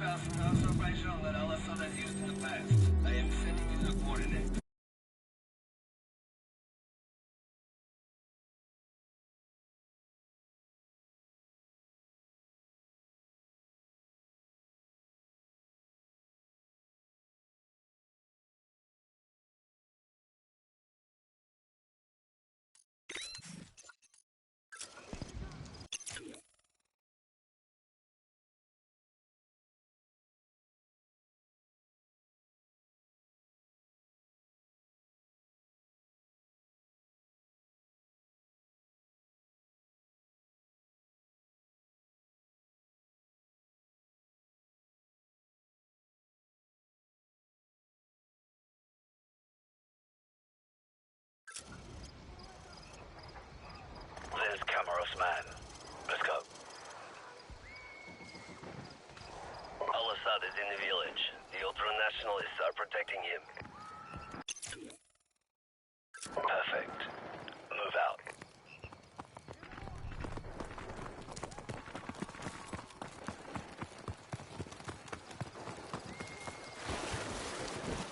observation that Al-Assad has used in the past. I am sending you the coordinates. There's Camaros, man. Let's go. Al-Assad is in the village. The ultra-nationalists are protecting him. Perfect. Move out.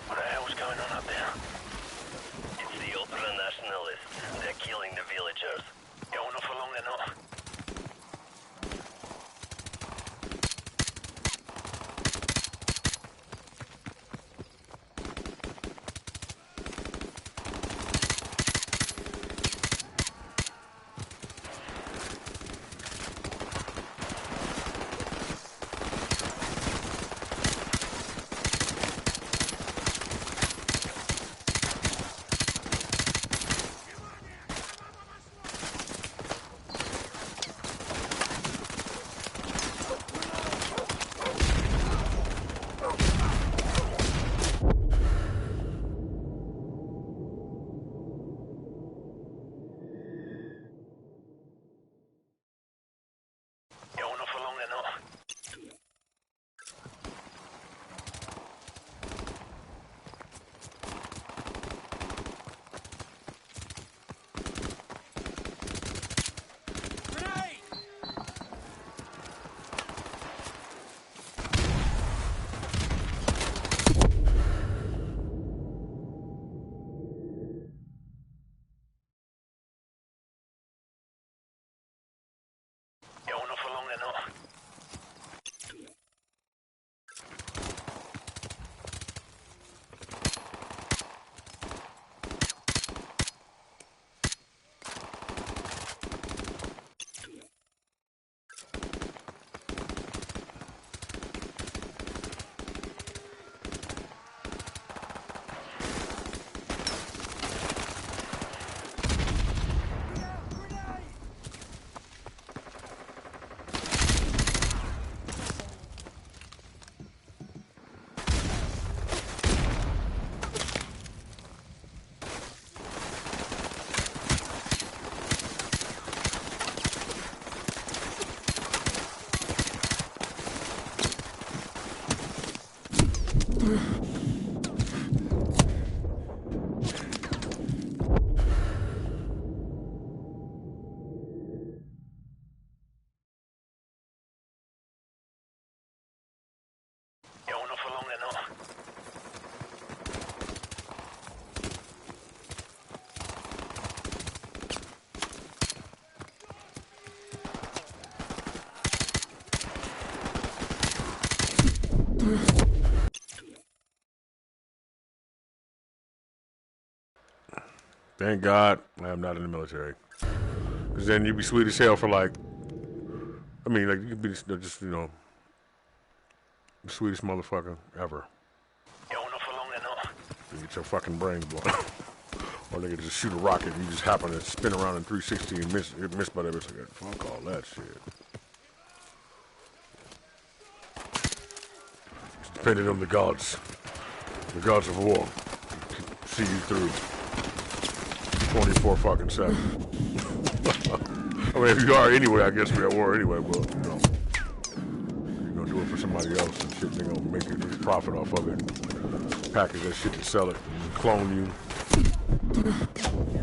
What the hell's going on up there? It's the ultra-nationalists. They're killing the villagers. Yeah, well, not for long, they're not. Thank God I am not in the military. Because then you'd be sweet as hell for like, I mean, like, you'd be just, you know, the sweetest motherfucker ever. You get your fucking brains blown. Or they could just shoot a rocket and you just happen to spin around in 360 and miss by every second. Fuck all that shit. It's dependent on the gods of war. See you through 24 fucking 7. I mean, if you are anyway, I guess we're at war anyway, but, you know, you're gonna do it for somebody else and shit, they're gonna make a profit off of it. Package that shit and sell it and clone you.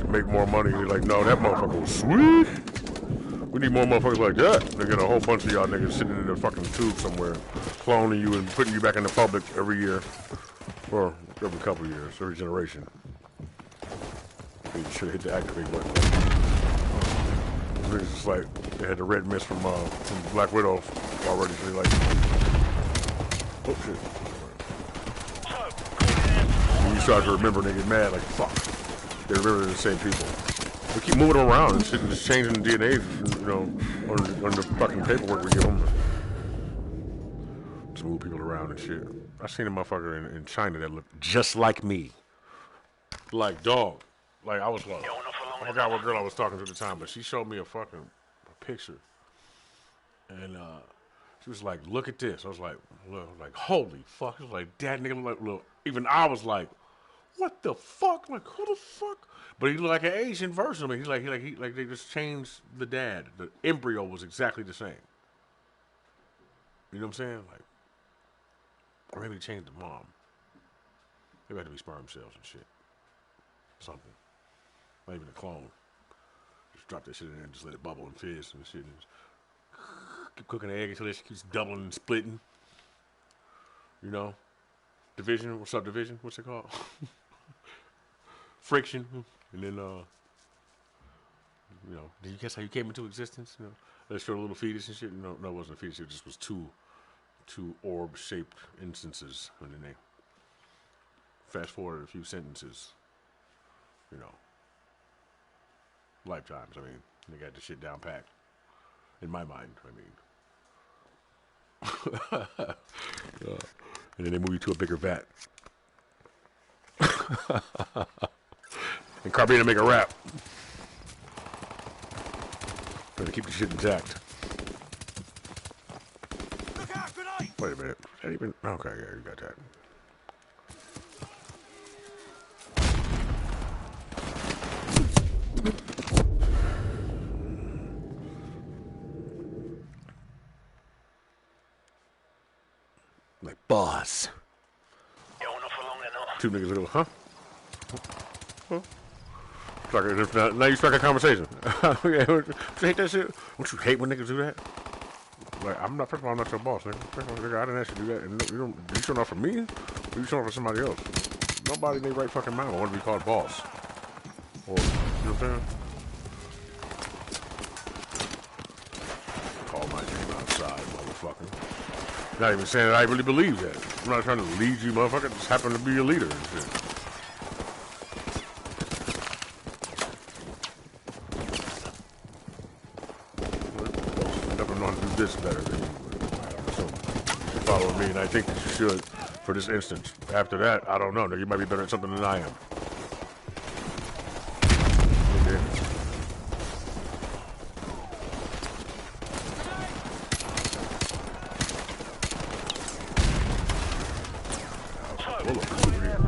Make more money. You're like, no, that motherfucker was sweet. We need more motherfuckers like that. They get a whole bunch of y'all niggas sitting in the fucking tube somewhere, cloning you and putting you back in the public every year. Or every couple of years, every generation. You should have hit the activate button. It's just like they had the red mist from Black Widow already. So they like, oh shit. When you start to remember, they get mad like fuck. They remember the same people. We keep moving them around and shit, and just changing the DNA, you know, on the fucking paperwork we give them. Just move people around and shit. I seen a motherfucker in China that looked just like me. Like, dog. Like, I was like, I forgot what girl I was talking to at the time, but she showed me a picture. And she was like, look at this. I was like, holy fuck. She was like, that nigga look like, look. Even I was like, what the fuck? Like, who the fuck? But he looked like an Asian version of me. He's like they just changed the dad. The embryo was exactly the same. You know what I'm saying? Like, or maybe they changed the mom. Maybe had to be sperm cells and shit. Something. Not even a clone. Just drop that shit in there and just let it bubble and fizz and shit. And just keep cooking the egg until it keeps doubling and splitting. You know? Division, or subdivision, what's it called? Friction. And then, you know, did you guess how you came into existence? You know, let's show a little fetus and shit. No, it wasn't a fetus. It just was two orb-shaped instances. And then they fast forward a few sentences. You know, lifetimes. I mean, they got the shit down packed. In my mind, I mean. And then they move you to a bigger vat. And Carbina make a rap. Trying to keep the shit intact. Look out, grenade! Wait a minute. That even, okay, yeah, you got that. Like boss. Two niggas go, huh? Huh? Now you strike a conversation. Don't you hate that shit? Don't you hate when niggas do that? Like, first of all, I'm not your boss, nigga. First of all, nigga, I didn't ask you to do that. And you showing off for me? Or you showing off for somebody else? Nobody in their right fucking mind want to be called boss. Or, you know what I'm saying? Call my name outside, motherfucker. Not even saying that I really believe that. I'm not trying to lead you, motherfucker. I just happen to be a leader and shit. Never know how to do this better than you. So, you follow me, and I think that you should for this instance. After that, I don't know. You might be better at something than I am. Okay.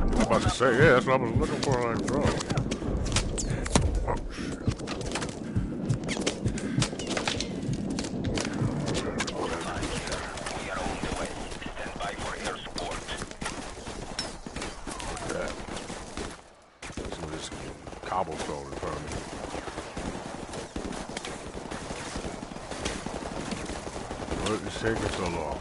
I'm about to say, yeah, that's what I was looking for. Like, bro. Oh, shit. Look at that. Some of this cobblestone in front of me. What is taking so long?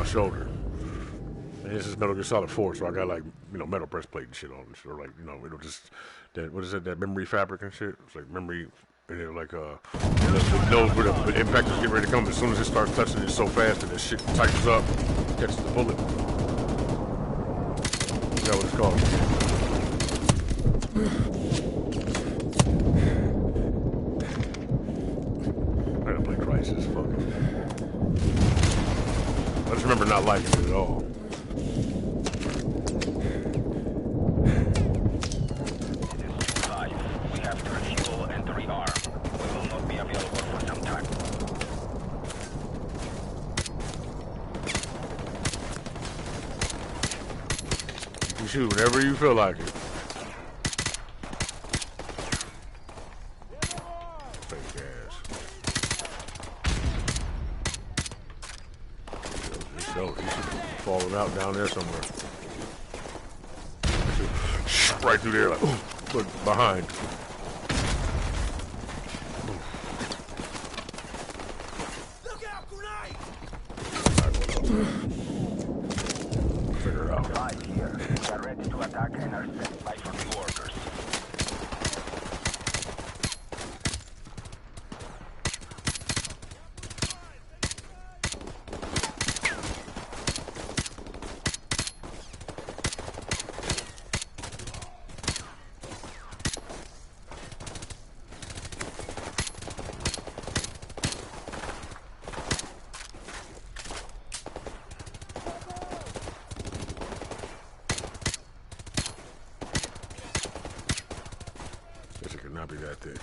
Shoulder. And this is Metal Gear Solid 4, so I got like, you know, metal breastplate and shit on and shit. Or like, you know, it'll just, that, what is it, that memory fabric and shit? It's like memory, and it like, it knows where the impact is getting ready to come. As soon as it starts touching it so fast that this shit tightens up, catches the bullet. Is that what it's called? I gotta play Crisis, fuck it. I just remember not liking it at all. too, whenever you feel like it. Fake ass. He's falling out down there somewhere. Right through there, like, but behind. Look out, grenade! Figure it out. Right here. We are ready to attack and are standing by for new orders. Guess it could not be that thick.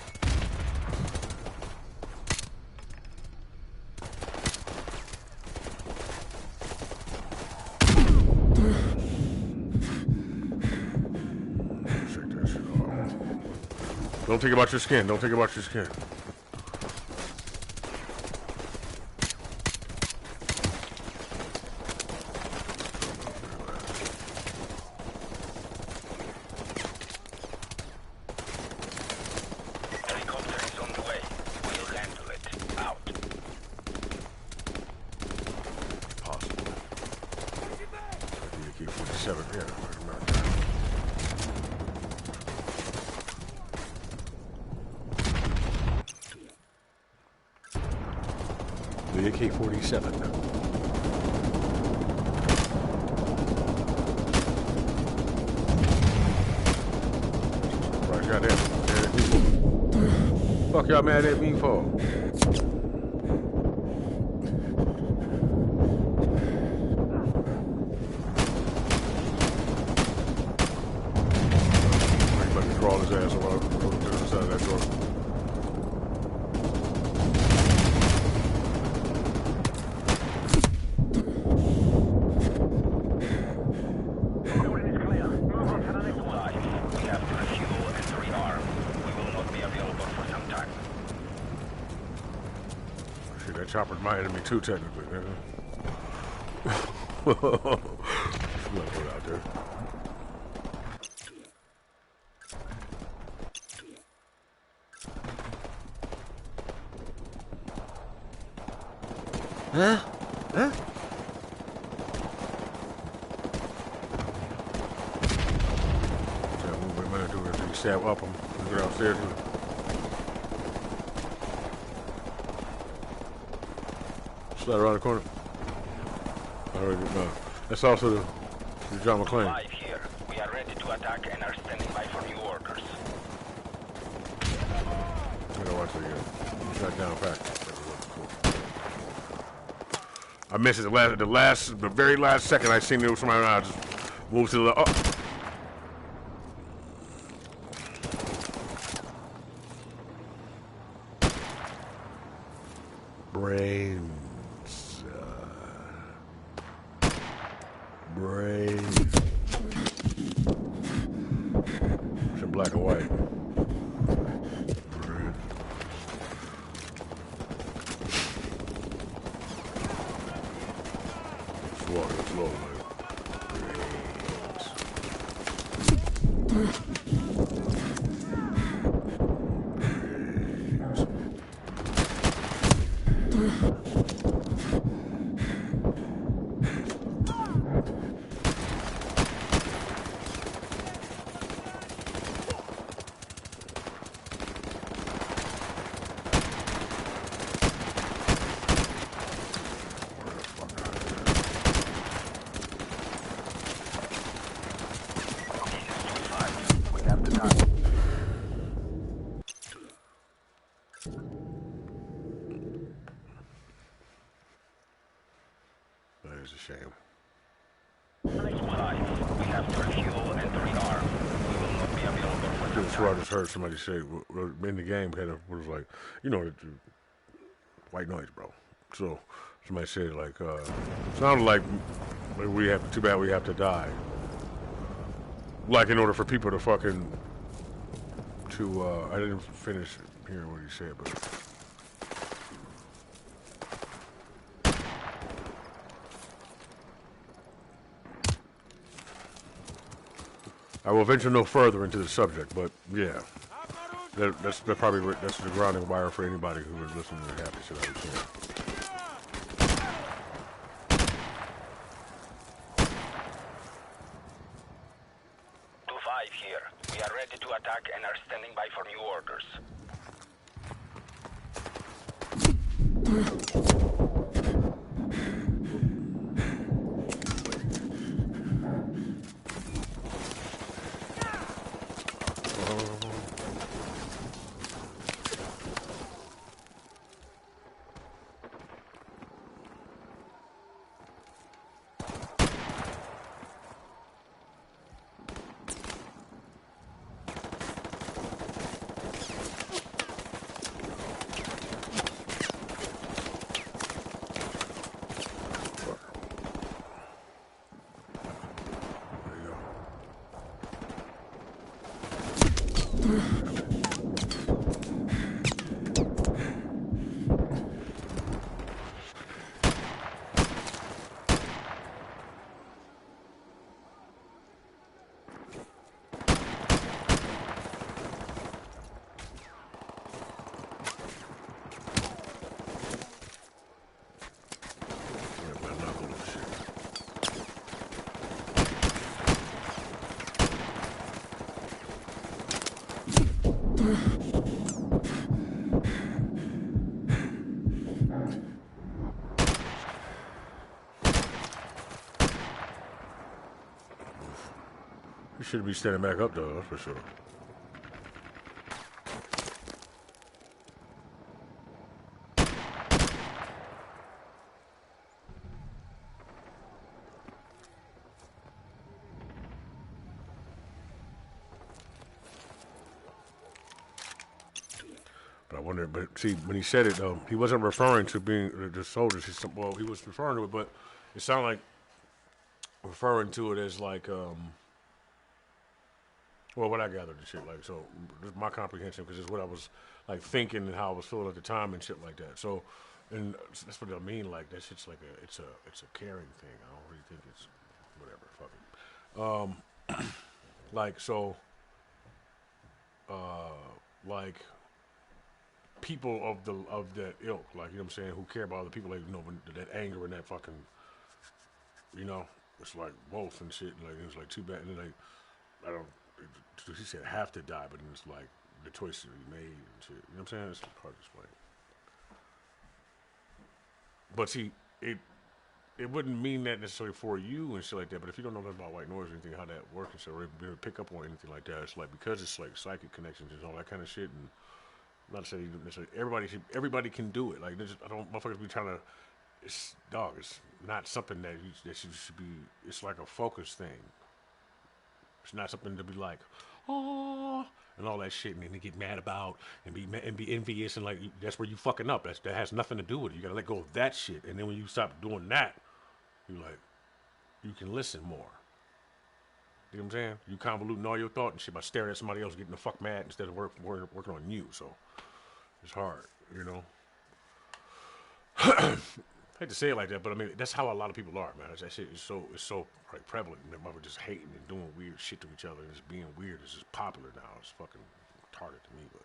Shake that shit off. Don't think about your skin. Don't think about your skin. Helicopter is on the way. We'll handle it. Out. Possible. The AK-47, yeah, I remember that. The AK-47. Right, goddamn. Fuck y'all mad at me for? I'm about to crawl his ass over to the other side of that door. Building is clear. Move on to the next one. We have to refuel and rearm. We will not be available for some time. Shit, that chopper's my enemy too, technically. Look out there. Huh? Huh? Yeah, what we're gonna do is we stab up him. We go downstairs. Slide around the corner. Already, no. That's also the John McClane. Live here. We are ready to attack and are standing by for new orders. I gotta watch it again. Shot down back. I missed it the very last second I seen it was somebody around. I just moved to the brains. Brains. It's in black and white. Walking slow, man. That is a shame. Next live. We have to refuel and rearm. We will not be available for some That's what I time. just heard somebody say in the game. Was like, you know, white noise, bro. So somebody said like, sounded like we have too bad we have to die. like in order for people to fucking to I didn't finish hearing what he said, but I will venture no further into the subject. But yeah, that's probably that's the grounding wire for anybody who is listening to happy shit I was saying. 2-5 here. We are ready to attack and are standing by for new orders. You should be standing back up though, that's for sure. But I wonder, but see, when he said it, he wasn't referring to being the soldiers. Well, he was referring to it, but it sounded like referring to it as like, well, what I gathered and shit, like, so this is my comprehension because it's what I was like thinking and how I was feeling at the time and shit like that. So, and that's what I mean. Like that shit's like it's a caring thing. I don't really think it's whatever. Fuck it. Like so, like people of that ilk, like you know what I'm saying, who care about other people, like you know, when, that anger and that fucking, you know, it's like both and shit. Like it was like too bad, and then like I don't. He said have to die, but then it's like the choices he made and shit. You know what I'm saying? It's hard to explain. But see, it wouldn't mean that necessarily for you and shit like that. But if you don't know nothing about white noise or anything, how that works and shit, or be able to pick up on anything like that, it's like because it's like psychic connections and all that kind of shit. And not to say necessarily everybody can do it. Like I don't motherfuckers be trying to. It's dog. It's not something that you should be. It's like a focus thing. It's not something to be like, oh, and all that shit, and then to get mad about and be envious and like that's where you fucking up. That has nothing to do with it. You gotta let go of that shit, and then when you stop doing that, you like you can listen more. You know what I'm saying? You convoluting all your thought and shit by staring at somebody else getting the fuck mad instead of working on you. So it's hard, you know. I hate to say it like that, but I mean that's how a lot of people are, man. That shit is so like prevalent, and they're just hating and doing weird shit to each other, and just being weird is just popular now. It's fucking retarded to me, but.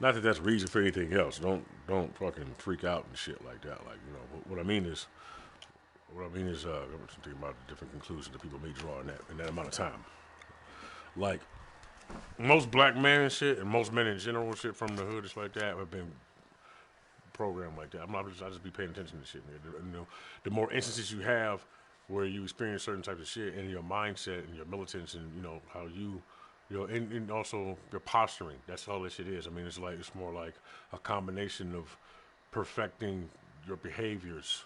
Not that that's reason for anything else. Don't fucking freak out and shit like that. Like, you know, what I mean is, I'm thinking about the different conclusions that people may draw in that amount of time. Like, most black men and shit, and most men in general and shit from the hood, it's like that, have been programmed like that. I just be paying attention to shit. You know, the more instances you have where you experience certain types of shit, and your mindset and your militance, and you know how you know, and also your posturing. That's all this shit is. I mean, it's more like a combination of perfecting your behaviors,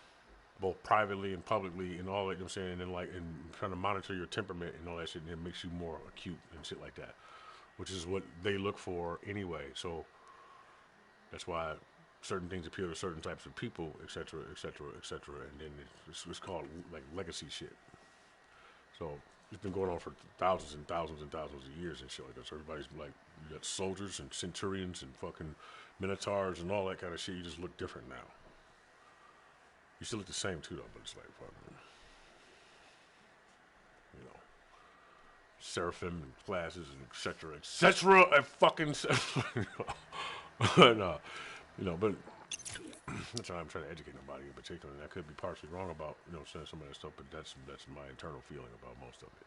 both privately and publicly, and all that. You know what I'm saying, and then like and trying to monitor your temperament and all that shit, and it makes you more acute and shit like that, which is what they look for anyway. So that's why certain things appeal to certain types of people, etc., etc., etc. And then it's called like legacy shit. So it's been going on for thousands and thousands and thousands of years and shit like that. So everybody's like, you got soldiers and centurions and fucking minotaurs and all that kind of shit. You just look different now. You still look the same too, though, but it's like fucking, you know, seraphim and classes and etc. etc. and fucking, but, you know, but that's why I'm trying to educate nobody in particular, and I could be partially wrong about, you know, saying some of that stuff, but that's my internal feeling about most of it.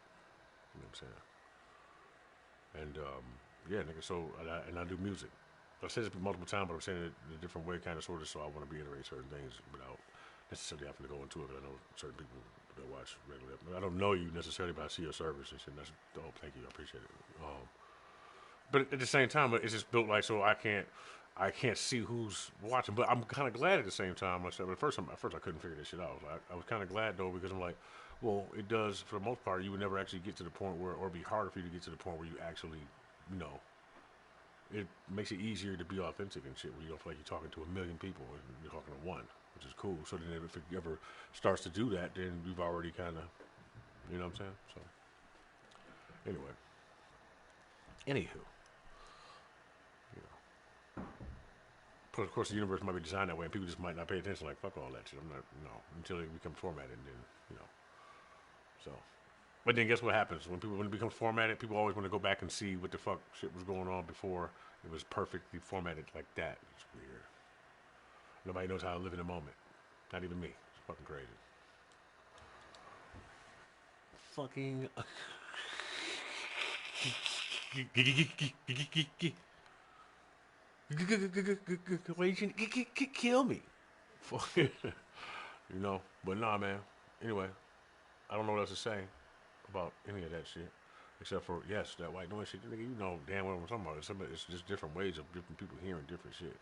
You know what I'm saying? And yeah, nigga. So and I do music. I've said this multiple times, but I'm saying it in a different way, kind of, sort of. So I want to reiterate certain things without necessarily having to go into it. But I know certain people that watch regularly. I don't know you necessarily, but I see your service and shit. And that's dope. Thank you. I appreciate it. But at the same time, it's just built like so I can't see who's watching. But I'm kind of glad at the same time. I said, but at first I couldn't figure this shit out. I was kind of glad though because I'm like, well, it does for the most part. You would never actually get to the point where, or it'd be harder for you to get to the point where you actually, you know, it makes it easier to be authentic and shit. Where you don't feel like you're talking to a million people and you're talking to one, which is cool. So then if it ever starts to do that, then you've already kind of, you know what I'm saying? So anyway, anywho. But of course, the universe might be designed that way, and people just might not pay attention. Like, fuck all that shit. I'm not, you know, until it becomes formatted, and then, you know. So, but then guess what happens when it becomes formatted? People always want to go back and see what the fuck shit was going on before it was perfectly formatted like that. It's weird. Nobody knows how to live in the moment. Not even me. It's fucking crazy. Fucking. Kill me. You know, but nah, man. Anyway, I don't know what else to say about any of that shit, except for yes, that white noise shit. Nigga, you know damn well what I'm talking about. It's just different ways of different people hearing different shit.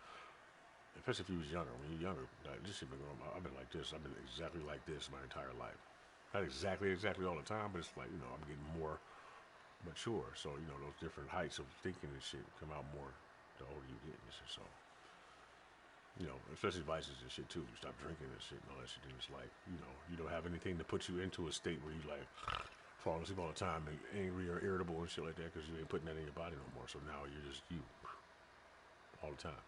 Especially if you was younger. When you're younger, like, this shit been going on. I've been like this. I've been exactly like this my entire life. Not exactly all the time, but it's like, you know, I'm getting more mature. So you know those different heights of thinking and shit come out more the older you get and shit. So you know, especially vices and shit too. You stop drinking and shit and all that shit. And it's like, you know, you don't have anything to put you into a state where you like falling asleep all the time and angry or irritable and shit like that because you ain't putting that in your body no more. So now you're just you all the time.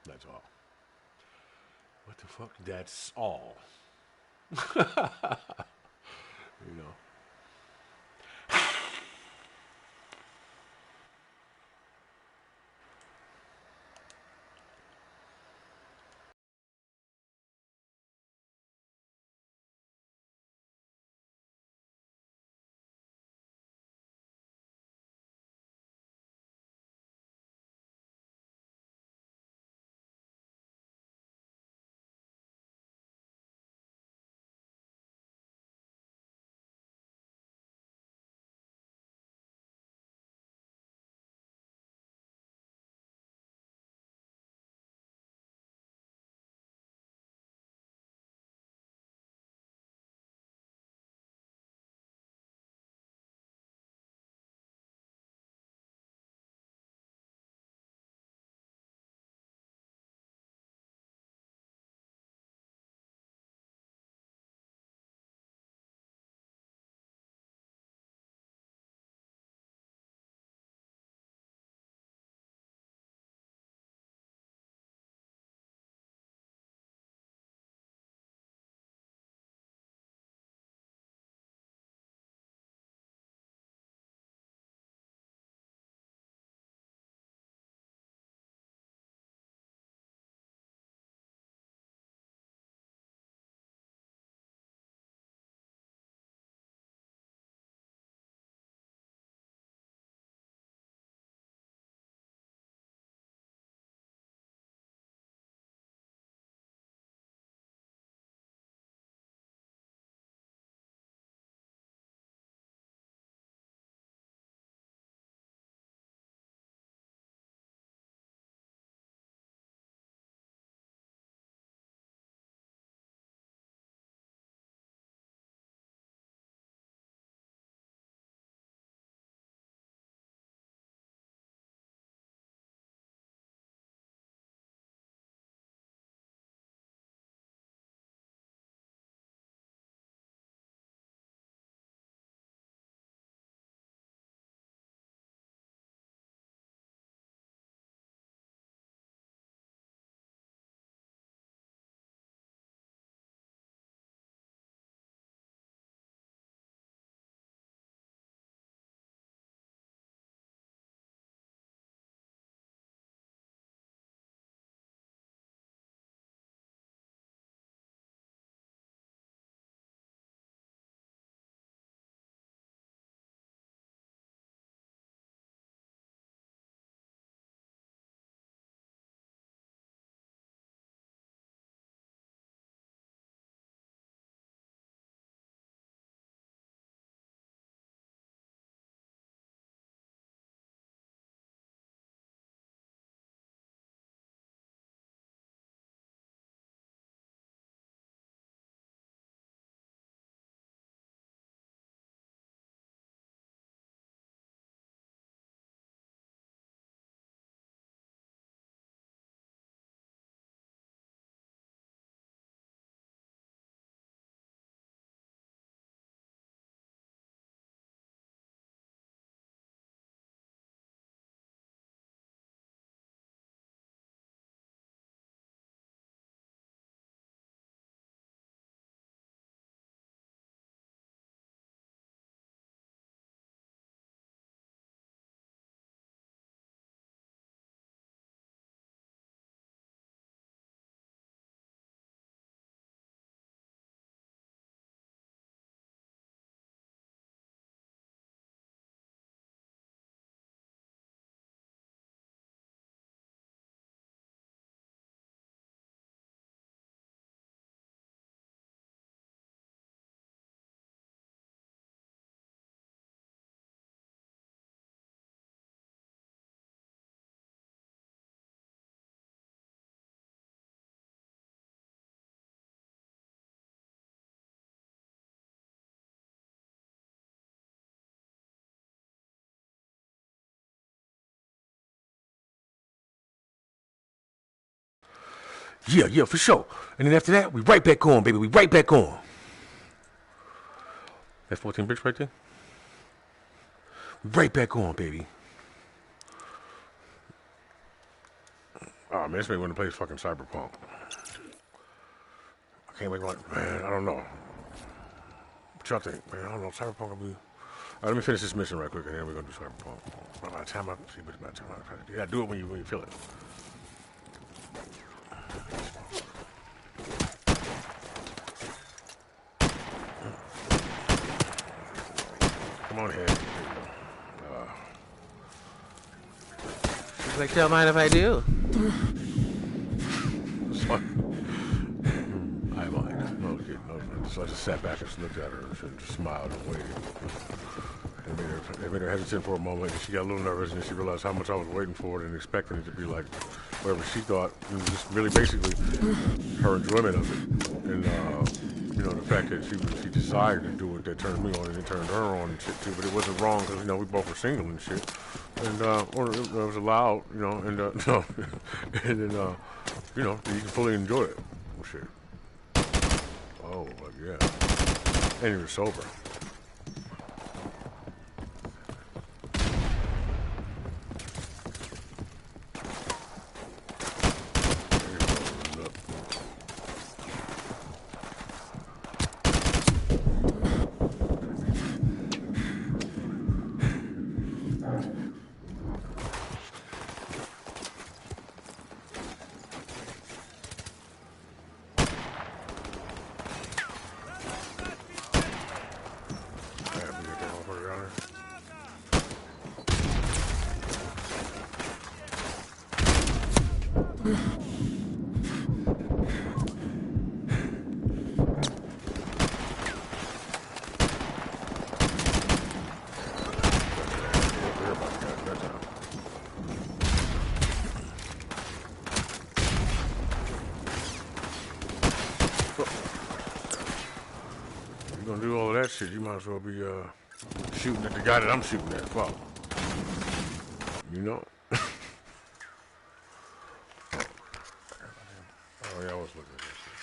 That's all. What the fuck? That's all. You know. Yeah, for sure. And then after that, we right back on, baby. We right back on. That's 14 bricks right there. We right back on, baby. Oh man, this made me want to play fucking Cyberpunk. I can't wait, man. I don't know. What y'all think, man? I don't know. Cyberpunk will be. All right, let me finish this mission right quick, and then we're gonna do Cyberpunk. By the time I see, but by the time I you gotta do it when you feel it. Come on here. She's like, don't mind if I do. I mind. No, kid, no. So I just sat back and just looked at her and just smiled and waited. It made her hesitant for a moment, and she got a little nervous, and she realized how much I was waiting for it and expecting it to be like whatever she thought. It was just really basically her enjoyment of it, and you know, the fact that she decided to do it that turned me on, and it turned her on and shit too. But it wasn't wrong because we both were single and shit, and or it was allowed, and no, and then you can fully enjoy it. Shit. Oh, yeah, and you're sober. Do all of that shit, you might as well be shooting at the guy that I'm shooting at. Fuck. Oh yeah, I was looking at that shit.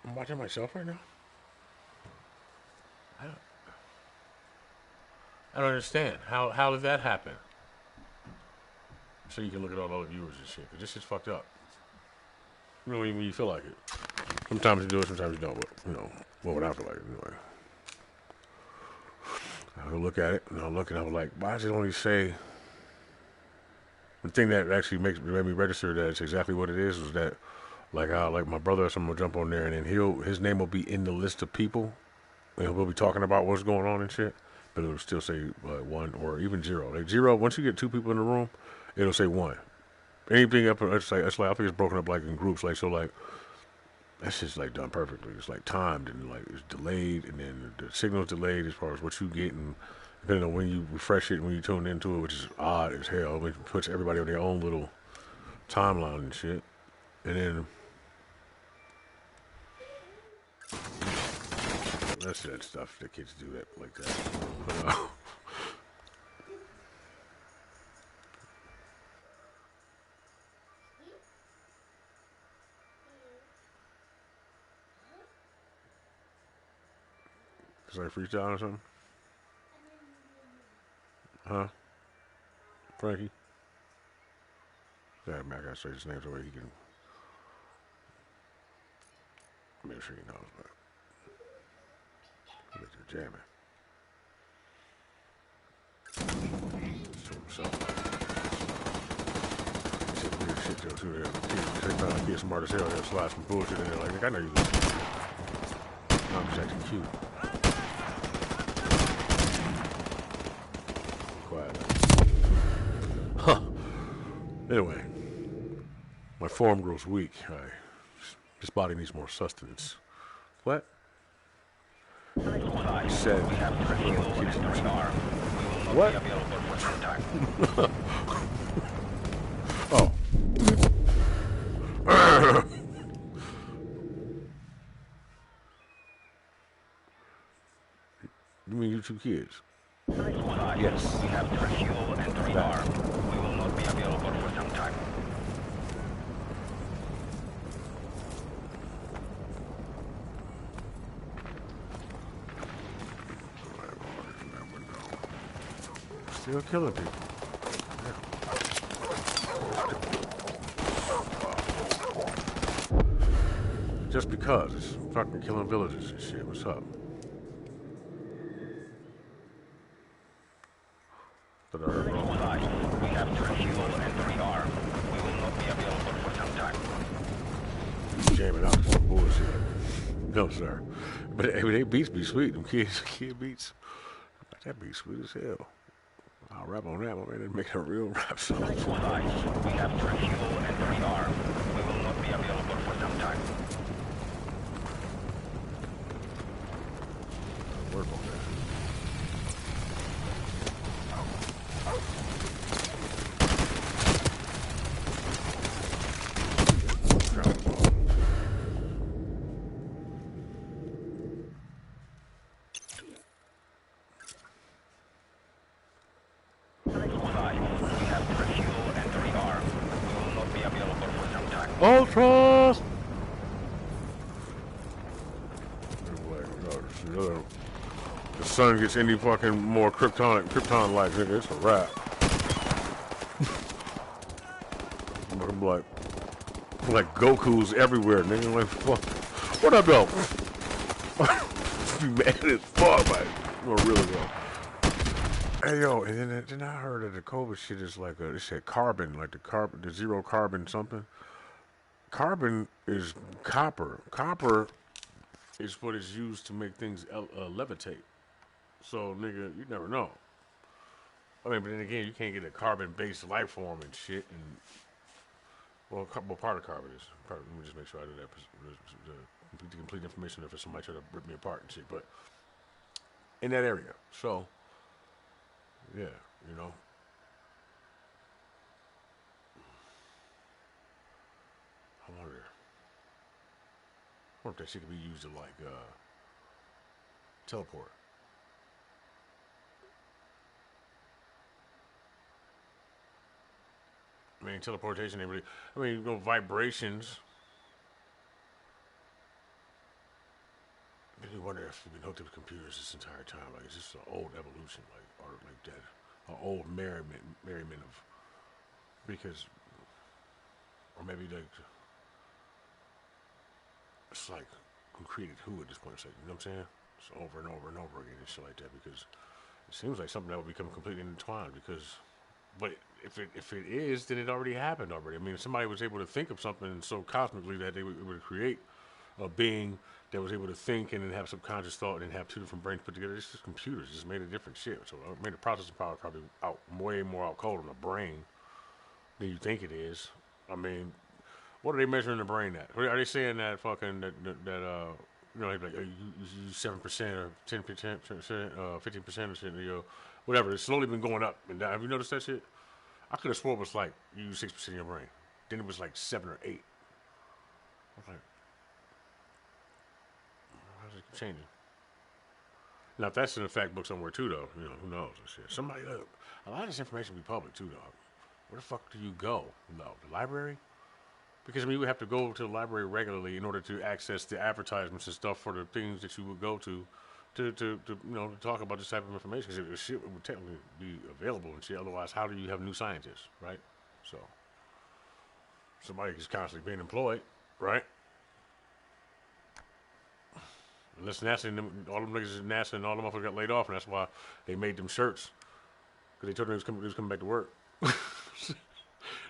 I'm watching myself right now. I don't understand. How did that happen? So you can look at all the other viewers and shit. Cause this shit's fucked up. When you feel like it. Sometimes you do it, sometimes you don't. But what would I feel like anyway? I would look at it and I look and I was like, why does it only say? The thing that actually made me register that it's exactly what it is was that, like how my brother or someone will jump on there and then his name will be in the list of people, and we'll be talking about what's going on and shit, but it'll still say 1 or even 0. Like 0, once you get 2 people in the room, it'll say 1. Anything up, it's like I think it's broken up like in groups, like so like that's just like done perfectly. It's like timed and like it's delayed, and then the signal's delayed as far as what you get, and depending on when you refresh it, when you tune into it, which is odd as hell. It puts everybody on their own little timeline and shit, and then that's that stuff that kids do that like that. But, Is that freestyle or something? Huh? Frankie? Yeah, man, I gotta say his name so he can make sure he knows, but they're jamming. To himself. He said weird shit though too. They found a kid smart as hell. They'll slide some bullshit in there. Like, I know you listen. No, I'm just acting cute. Quiet. Huh. Anyway, my form grows weak. This body needs more sustenance. What? He said. What? Oh. You mean you 2 kids? Yes. We have refuel and rearm. We will be available for some time. Still killing people. Just because it's fucking killing villagers and shit. What's up? But We have to refuel and rearm. We will not be available for some time. jamming out some bullshit. No, sir. But hey, they beats be sweet. Them kid beats. That beat sweet as hell. I'll rap on that one, man. They're making a real rap song. We have to refuel and rearm. We will not be available for some time. Work on that. Ultra! The sun gets any fucking more Krypton-like, nigga, it's a wrap. I'm like Goku's everywhere, nigga. Like, fuck. What up, though? Be mad as fuck, like, no, really, though. Hey, yo, and then I heard that the COVID shit is like they said carbon, like the zero carbon something. Carbon is copper. Copper is what is used to make things levitate. So, nigga, you never know. I mean, but then again, you can't get a carbon-based life form and shit. And well, part of carbon is. Let me just make sure I do that. The complete information if somebody try to rip me apart and shit. But in that area, so yeah, you know. I wonder if that shit could be used to like teleport. I mean, teleportation. You know, vibrations. I really wonder if we've been hooked up to computers this entire time. Like, it's just an old evolution, like, or like that, an old merriment of, because, or maybe like, it's like who created who at this point. It's like, you know what I'm saying? It's over and over and over again and shit like that, because it seems like something that would become completely intertwined. Because, but if it is, then it already happened already. I mean, if somebody was able to think of something so cosmically that they would create a being that was able to think and then have subconscious thought and have two different brains put together. It's just computers. It just made a different shit. So it made the processing power probably way more out cold on the brain than you think it is. I mean, what are they measuring the brain at? Are they saying that fucking that you know, like you 7% or 10%, 15% or shit, you know, whatever. It's slowly been going up and down. Have you noticed that shit? I could have swore it was like you use 6% of your brain. Then it was like 7 or 8. I was like, how's it changing? Now, if that's in the fact book somewhere too, though, you know, who knows and shit. Somebody, a lot of this information be public too, dog. Where the fuck do you go? No, the library? Because I mean, you would have to go to the library regularly in order to access the advertisements and stuff for the things that you would go to you know, to talk about this type of information. Because shit would technically be available and shit. Otherwise, how do you have new scientists, right? So somebody is constantly being employed, right? Unless NASA and all them niggas at NASA and all them motherfuckers got laid off, and that's why they made them shirts. Because they told them they was coming back to work.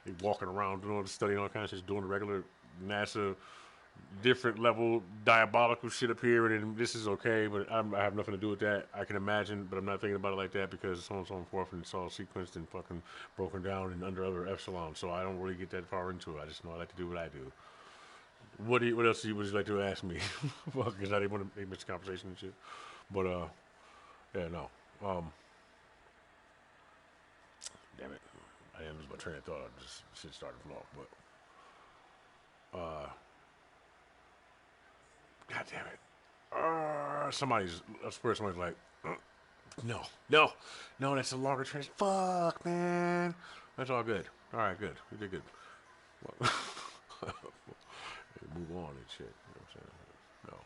They walking around doing all the studying, all kinds of shit, doing the regular NASA different level diabolical shit up here, and then this is okay, but I have nothing to do with that. I can imagine, but I'm not thinking about it like that because so on and so forth, and it's all sequenced and fucking broken down and under other echelons. So I don't really get that far into it. I just know I like to do what I do. What else would you like to ask me? Fuck, because I didn't want to make this conversation and shit. But yeah, no. Damn it, I didn't lose my train of thought. I just shit started from off. But god damn it. I swear somebody's like, no, that's a longer transition. Fuck, man. That's all good. All right, good. You did good. Well, move on and shit. You know what I'm saying? No.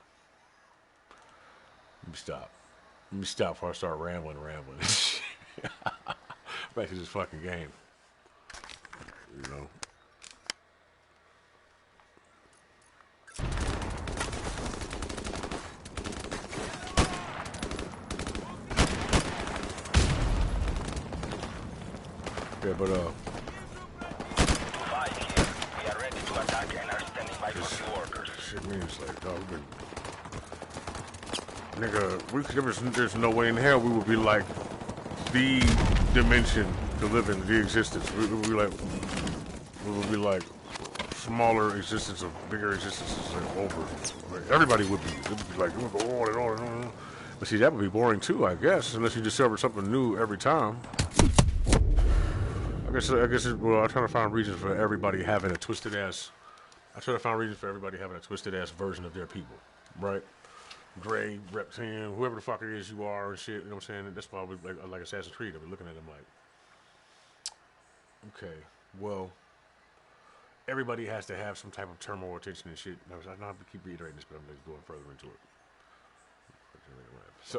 Let me stop. Let me stop before I start rambling. Back to this fucking game. You know. Yeah, but 5 here. We are ready to attack and are standing by for new orders. shit means like, dog, nigga, there's no way in hell we would be like the dimension to live in, the existence. We would be like smaller existence of bigger existences like over. Like, everybody would be. It would be like, it would go on and on and on. But see, that would be boring too, I guess, unless you discover something new every time. I guess well, I'm trying to find reasons for everybody having a twisted ass. I try to find reasons for everybody having a twisted ass version of their people, right? Gray, reptilian, whoever the fuck it is you are and shit. You know what I'm saying? That's why we like Assassin's Creed. I've been looking at them like, okay, well, everybody has to have some type of turmoil, tension, and shit. I know I keep reiterating this, but I'm just going further into it. So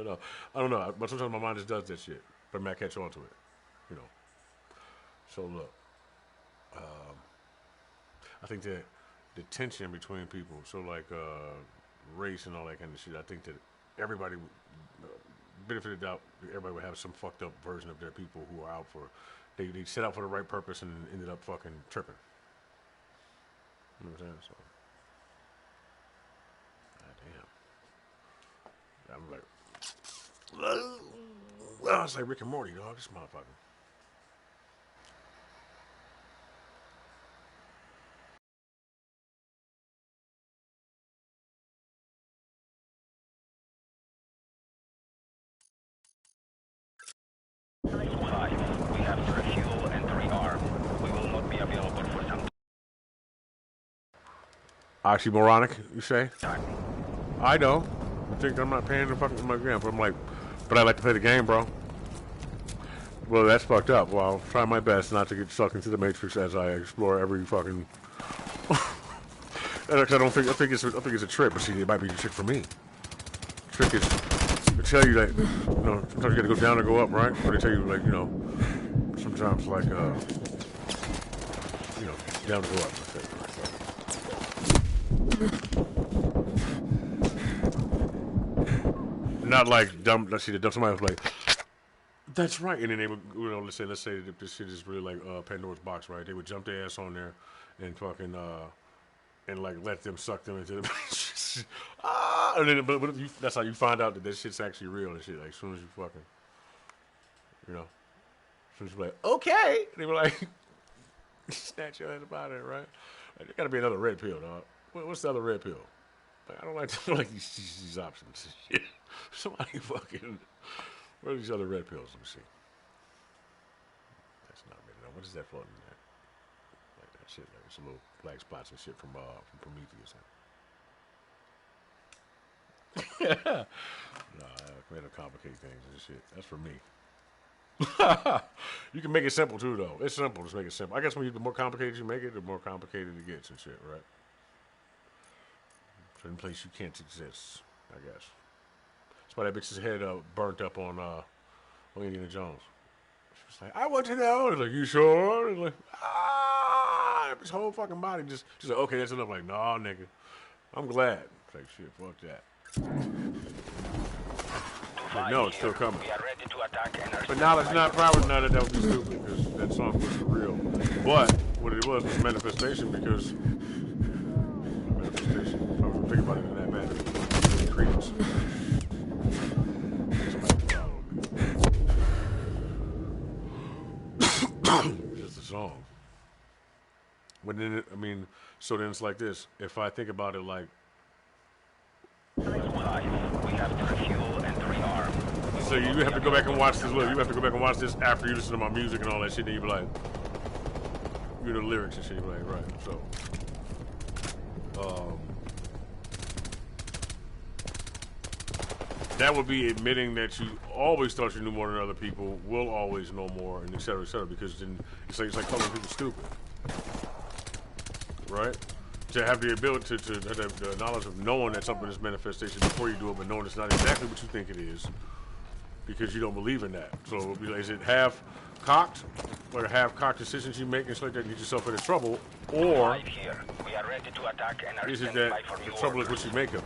no, I don't know. But sometimes my mind just does that shit, but I might catch on to it. You know. So look, I think that the tension between people, so like race and all that kind of shit, I think that everybody, benefit of the doubt, everybody would have some fucked up version of their people who are out for, they set out for the right purpose and ended up fucking tripping. You know what I'm saying? So, god damn. I'm like, well, it's like Rick and Morty, dog. This motherfucker. We have to refuel and rearm. We will not be available for some Oxymoronic, you say? time. I know. I think I'm not paying the fucking my game, but I'm like, but I like to play the game, bro. Well, that's fucked up. Well, I'll try my best not to get sucked into the Matrix as I explore every fucking. I think it's a trick, but see, it might be a trick for me. The trick is to tell you that, you know, sometimes you got to go down or go up, right? Or they tell you like, you know, sometimes like, you know, down to go up. That's it, right? Not like dumb. Let's see, the dumb somebody was like, "That's right," and then they would, you know, let's say that this shit is really like Pandora's box, right? They would jump their ass on there and fucking and like let them suck them into the and then but that's how you find out that this shit's actually real and shit. Like as soon as you fucking, you know, as soon as you're like, okay, they were like, snatch your ass up out of there, right? Like, there gotta be another red pill, dog. What's the other red pill? Like, I don't like these options. Somebody fucking. Where are these other red pills? Let me see. That's not red. No, what is that floating in there? Like that shit. Like some little black spots and shit from Prometheus. Nah, I made to complicate things and shit. That's for me. You can make it simple too, though. It's simple. Just make it simple. I guess the more complicated you make it, the more complicated it gets and shit, right? Certain place you can't exist, I guess. That's why that bitch's head burnt up on Indiana Jones. She was like, I want to know. He's like, you sure? He's like, his whole fucking body just, she's like, okay, that's enough. Like, nah, nigga. I'm glad. It's like, shit, fuck that. Like, no, it's still coming. We are ready to attack and are But now it's not probably not that would be stupid because that song was for real. But what it was manifestation because manifestation. I was thinking about it in that manner. Credence. It's a song. But then I mean, so then it's like this. If I think about it like. we have to refuel and rearm. So you have to go back and watch this. Look, you have to go back and watch this after you listen to my music and all that shit. Then you be like, you know, the lyrics and shit. You be like, right. So, that would be admitting that you always thought you knew more than other people, will always know more, and et cetera, because then it's like calling people stupid, right? To have the ability to have the knowledge of knowing that something is manifestation before you do it, but knowing it's not exactly what you think it is, because you don't believe in that. So it'll be like, is it half cocked, or half cocked decisions you make and shit like that, and get yourself into trouble, or Here. We are ready to attack and are is it standing that by for the new trouble is orders. what you make of it?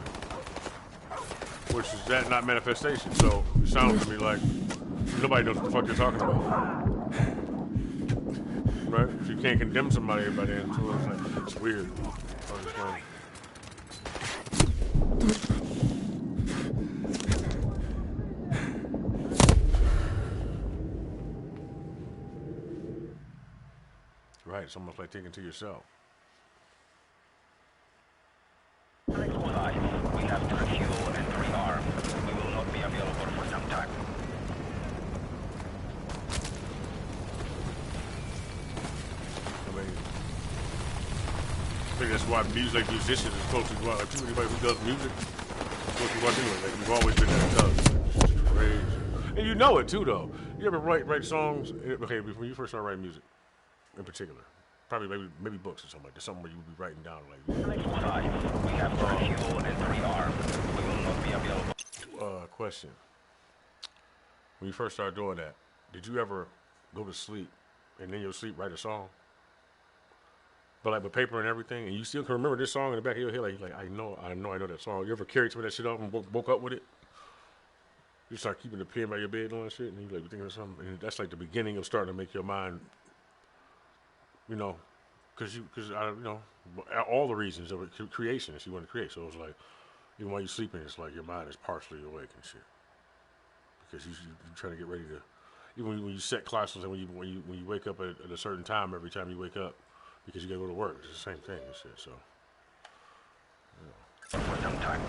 Which is that not manifestation? So it sounds to me like nobody knows what the fuck you're talking about. Right? If you can't condemn somebody by then, so it's weird. Right, it's almost like thinking to yourself. We have to refuel and rearm. We will not be available for some time. I think that's why music, musicians are supposed to go out. Like, anybody who does music is supposed to watch anyway. Like, you've always been that tough. It's just crazy. And you know it too, though. You ever write songs? Okay, when you first started writing music, in particular, probably maybe books or something like that. Something where you would be writing down like. We have to refuel and rearm. We will not be available. Question. When you first started doing that, did you ever go to sleep and in your sleep write a song? But like with paper and everything, and you still can remember this song in the back of your head, like I know that song. You ever carried some of that shit off and woke up with it? You start keeping the pen by your bed and all that shit, and you like thinking of something, and that's like the beginning of starting to make your mind, because all the reasons of creation is you want to create. So it's like even while you're sleeping, it's like your mind is partially awake and shit, because you're trying to get ready to. Even when you set clocks and when you wake up at a certain time every time you wake up. Because you gotta go to work. It's the same thing and shit, so. For some time.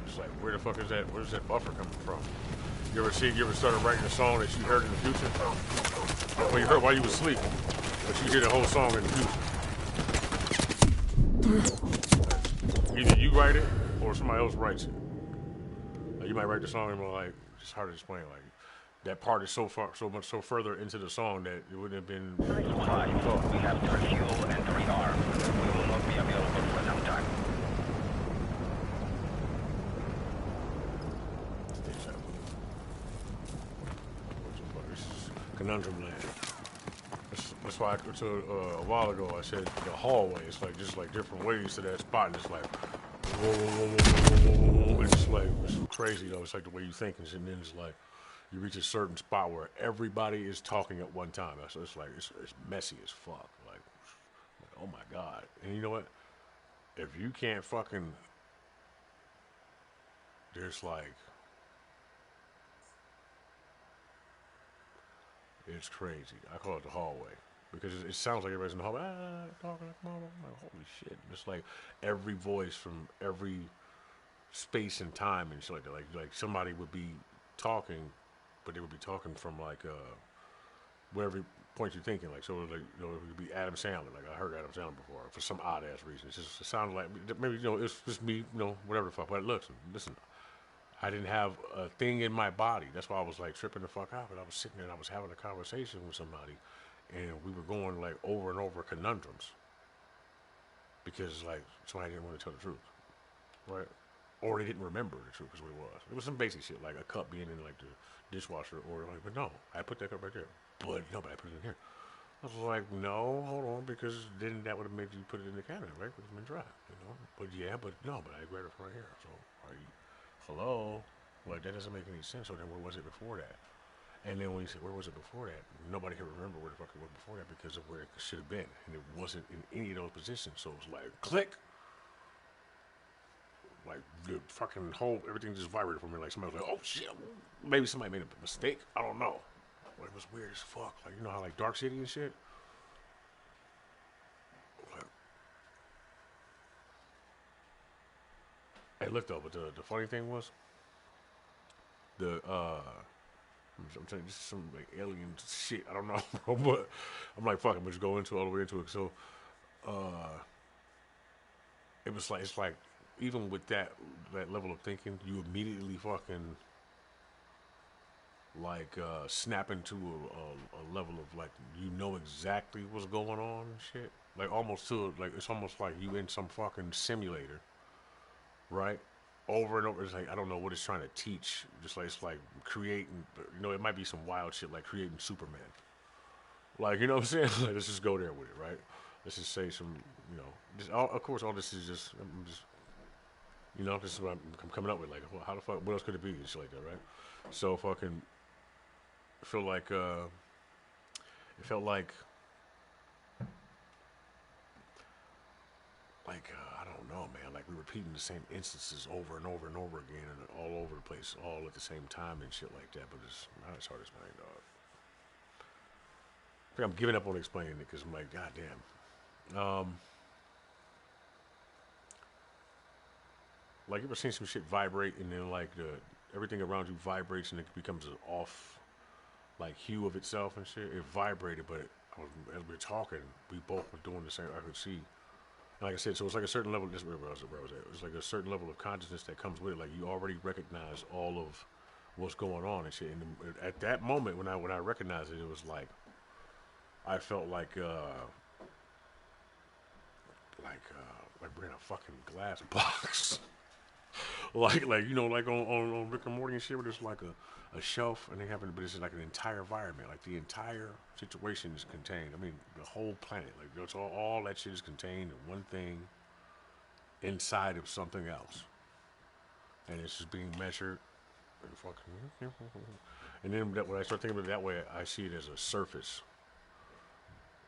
It's like, where the fuck is that? Where's that buffer coming from? You ever started writing a song that you heard in the future? Well, you heard while you was asleep, but you did a whole song in the future. Either you write it or somebody else writes it. Like, you might write the song and be like, it's hard to explain, like, that part is so much further into the song that it wouldn't have been. We have to refuel and rearm. We will not be available for some time. Conundrum land. That's why a while ago I said the hallway. It's like just like different ways to that spot, and it's like whoa, whoa, whoa, whoa, whoa, whoa. It's like it's crazy though. It's like the way you think, and then it's like. You reach a certain spot where everybody is talking at one time. So it's like it's messy as fuck. Like, oh my god! And you know what? If you can't fucking, there's like, it's crazy. I call it the hallway because it sounds like everybody's in the hallway talking. Like, holy shit! It's like every voice from every space and time and shit like that. Like somebody would be talking. But they would be talking from like whatever point you're thinking. Like so, like it would be Adam Sandler. Like I heard Adam Sandler before for some odd ass reason. It sounded like maybe it's just me, whatever the fuck. But listen, I didn't have a thing in my body. That's why I was like tripping the fuck out. But I was sitting there and I was having a conversation with somebody, and we were going like over and over conundrums because like somebody didn't want to tell the truth, right? Or they didn't remember the truth is what it was. It was some basic shit like a cup being in like the dishwasher, or like, but no, I put that cup right there. But no, but I put it in here. I was like, no, hold on, because then that would have made you put it in the cabinet, right? Because it's been dry, But yeah, but no, but I grabbed it from right here. So, are you, hello? Like, that doesn't make any sense. So then where was it before that? And then when you said, where was it before that? Nobody can remember where the fuck it was before that because of where it should have been. And it wasn't in any of those positions. So it was like, click. Like the fucking whole everything just vibrated for me. Like somebody was like, "Oh shit!" Maybe somebody made a mistake. I don't know. But it was weird as fuck. Like you know how like Dark City and shit. Like, hey, look though. But the funny thing was, I'm telling you, this is some like alien shit. I don't know, bro. But I'm like, fuck. I'm just go into all the way into it. So, it was like it's like even with that level of thinking, you immediately fucking like snap into a level of like you know exactly what's going on and shit. Like almost to like it's almost like you in some fucking simulator, right? Over and over, it's like I don't know what it's trying to teach. Just like it's like creating, you know, it might be some wild shit like creating Superman. Like you know what I'm saying? Like let's just go there with it, right? Let's just say some, you know, just of course all this is just I'm just you know this is what I'm coming up with. Like well, how the fuck what else could it be? It's like that, right? So fucking feel like it felt like I don't know, man. Like we're repeating the same instances over and over and over again, and all over the place, all at the same time and shit like that. But it's not as hard as mine, dog. I think I'm giving up on explaining it because I'm like, goddamn. Like you ever seen some shit vibrate and then like the everything around you vibrates and it becomes an off like hue of itself and shit. It vibrated, but as we were talking, we both were doing the same. I could see. Like I said, so it's like a certain level. This is where I was at. It's like a certain level of consciousness that comes with it. Like you already recognize all of what's going on and shit. And at that moment, when I recognized it, it was like I felt like we're in a fucking glass box. like you know, like on Rick and Morty and shit, where there's like a shelf and they happen, but it's like an entire environment. Like the entire situation is contained. I mean, the whole planet. Like that's all that shit is contained in one thing inside of something else, and it's just being measured. And fucking, and then when I start thinking of it that way, I see it as a surface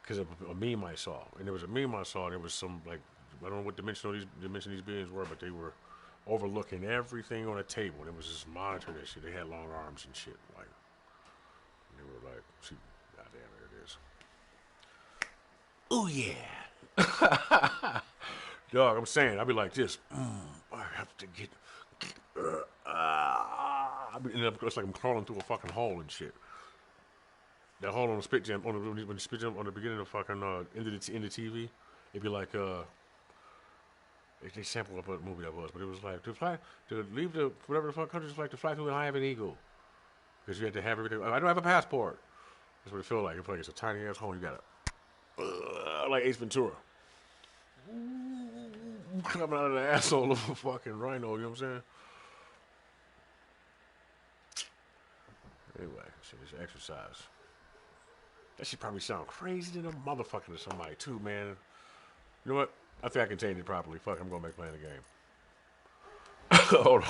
because of a meme I saw, and there was a meme I saw, and there was some like I don't know what dimension these beings were, but they were overlooking everything on a table, and it was just monitor that shit. They had long arms and shit, like they were like, see, goddamn, there it is. Oh yeah, dog. I'm saying, I'd be like this. I have to get. It's like I'm crawling through a fucking hole and shit. That hole on the spit jam, when the spit jam on the beginning of fucking end of TV, it'd be like they sampled up what movie that was, but it was like to leave the whatever the fuck country, like to fly through the eye of an eagle, because you had to have everything. I don't have a passport. That's what it feels like. It feels like it's a tiny ass hole. You got to like Ace Ventura coming out of the asshole of a fucking rhino. You know what I'm saying? Anyway, shit is exercise. That should probably sound crazy to the motherfucker to somebody too, man. You know what? I think I contained it properly. Fuck, I'm going back playing the game. Hold on.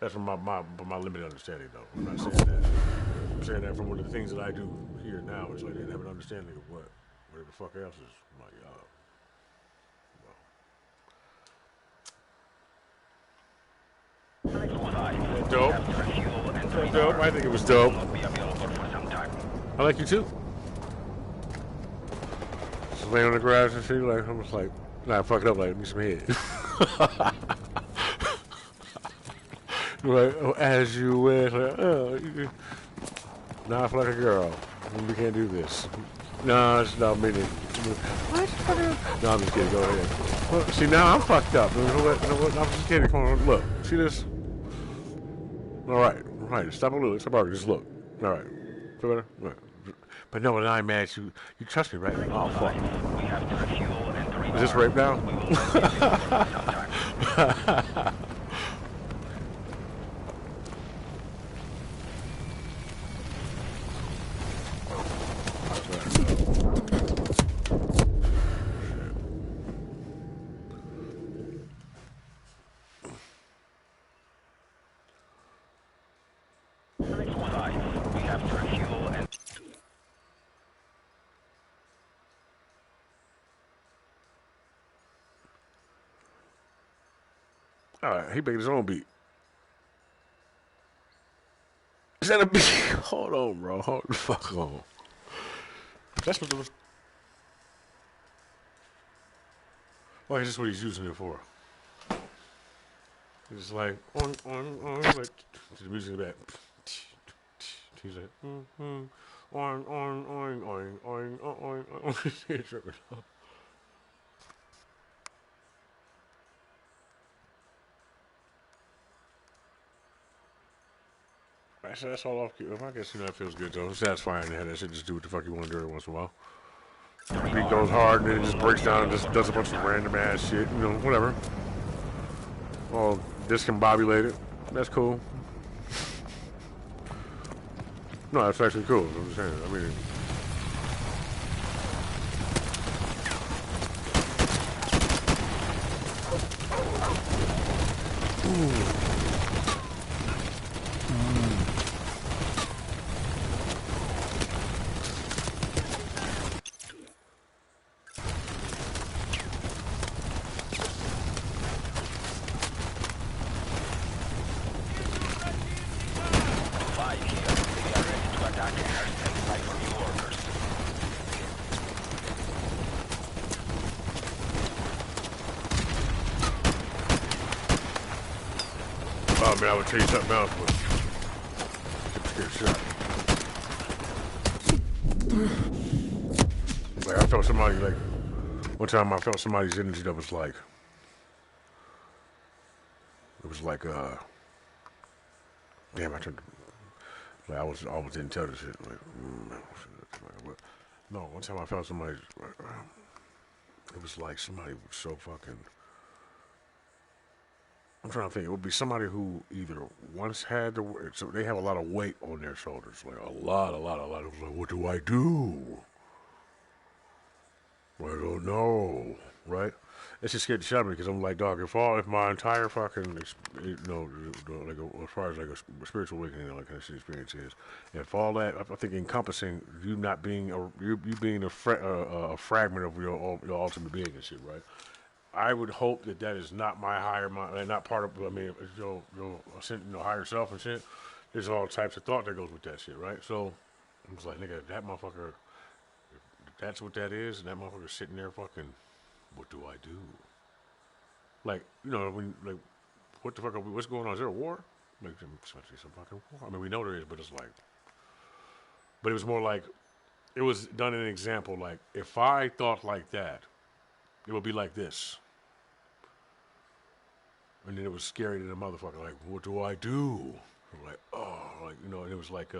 That's from my limited understanding, though. I'm not saying that. I'm saying that from one of the things that I do here now. It's like they didn't have an understanding of what the fuck else is. I'm like, dope. Dope. I think it was dope. I like you too. Just laying on the grass and shit. Like I'm just like, nah, fuck it up. Like, give me some head. Like, oh, as you wish. Like, oh, nah, I feel like a girl. We can't do this. No, it's not me. What? No, I'm just kidding. Go ahead. Well, see, now I'm fucked up. You know what? I'm just kidding. Come on, look. See this? All right. Stop a little. Stop arguing. Just look. All right. Feel better? All right. But no, when I'm mad, you trust me, right? Oh, fuck. Is this rape now? All right, he making his own beat. Is that a beat? Hold on, bro. Hold the fuck on. That's what it was. Well, is this what he's using it for? It's like like to the music in the back. He's like that's all off. I guess that feels good though. It's satisfying to have that shit just do what the fuck you want to do every once in a while. The beat goes hard and then it just breaks down and just does a bunch of random ass shit. You know, whatever. All discombobulated. That's cool. No, that's actually cool. I'm just saying. I mean. Oh man, I would tell you something else, but get shot. Like I felt somebody like one time I felt somebody's energy that was like it was like damn I turned like I almost didn't tell this shit like no one time I felt somebody it was like somebody was so fucking I'm trying to think. It would be somebody who either once had so they have a lot of weight on their shoulders, like a lot. It was like, what do I do? I don't know, right? It's just scared the shit out of me because I'm like, dog, if my entire fucking, like as far as like a spiritual awakening, like kind of experience is, if all that, I think encompassing you not being you being a fragment of your ultimate being and shit, right? I would hope that is not my higher mind, not part of. I mean, your higher self and shit. There's all types of thought that goes with that shit, right? So I'm just like, nigga, that motherfucker. If that's what that is, and that motherfucker sitting there, fucking. What do I do? Like, when like, what the fuck? What's going on? Is there a war? Like, especially some fucking war. I mean, we know there is, but it's like. But it was more like, it was done in an example. Like, if I thought like that, it would be like this. And then it was scary to the motherfucker. Like, what do I do? I'm like, oh, like and it was like,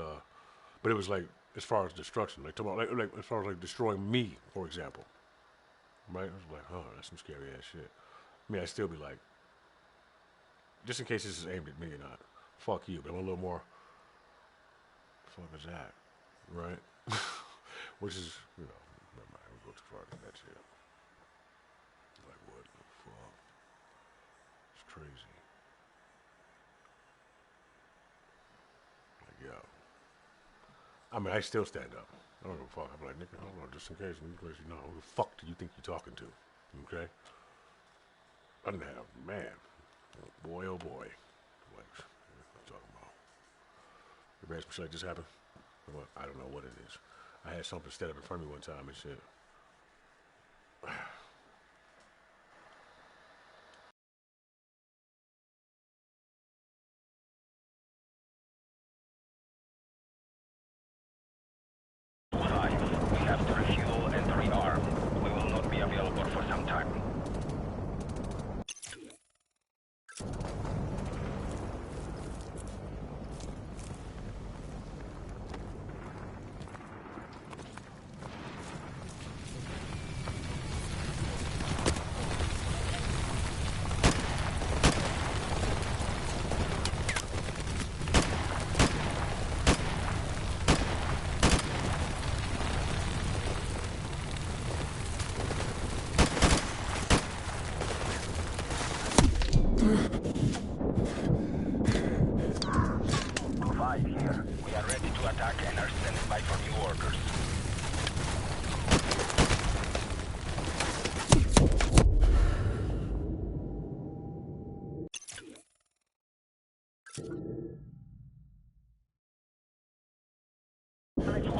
but it was like as far as destruction, like like as far as like destroying me, for example. Right? I was like, oh, that's some scary ass shit. I mean, I'd still be like, just in case this is aimed at me or not, fuck you. But I'm a little more. The fuck is that? Right? Which is, never mind. We'll go too far into that shit. Like, what the fuck? It's crazy. I mean, I still stand up. I don't give a fuck. I'm like, nigga, hold on, just in case. Because you know, who the fuck do you think you're talking to? Okay? I didn't have, man, boy, oh boy. Like, what I'm talking about. The best mistake just happened. Well, I don't know what it is. I had something stand up in front of me one time and shit. Five. We have to refuel and rearm. We will not be available for some time. Five here. We are ready to attack and are standing by for new orders.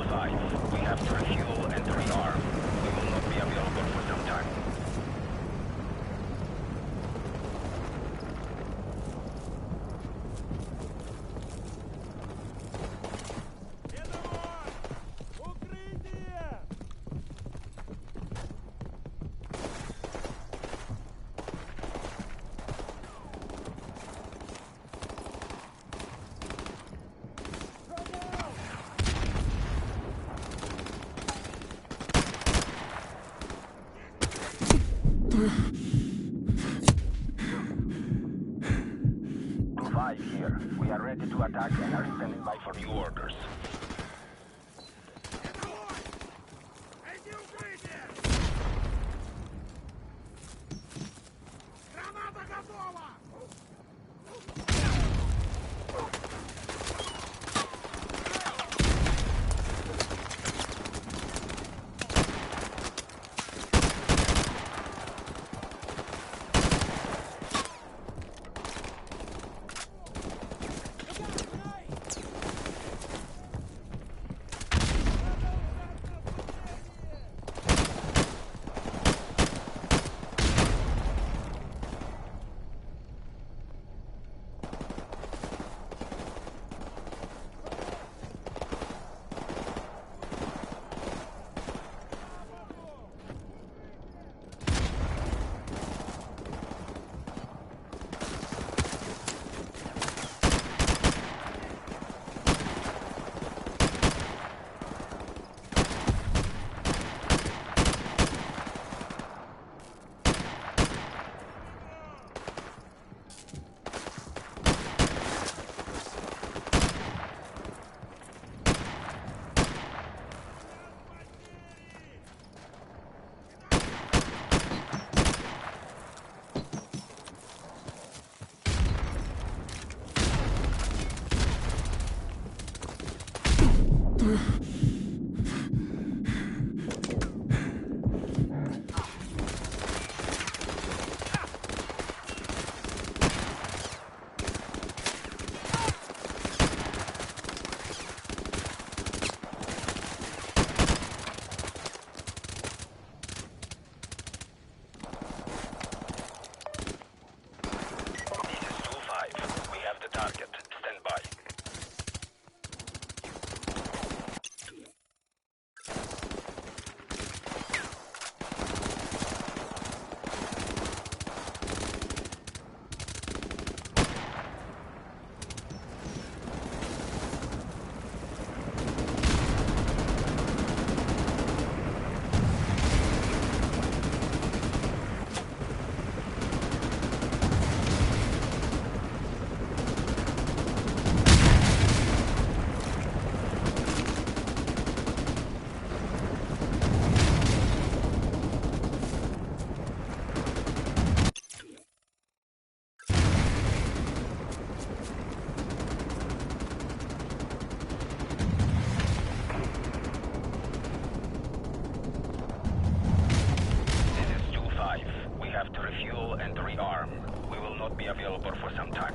Five. We have to refuel and rearm. We will not be available for some time. Укрытие! Five here. We are ready to attack and are standing by for new orders. Эти укрытие! Граната готова! rearm. We will not be available for some time.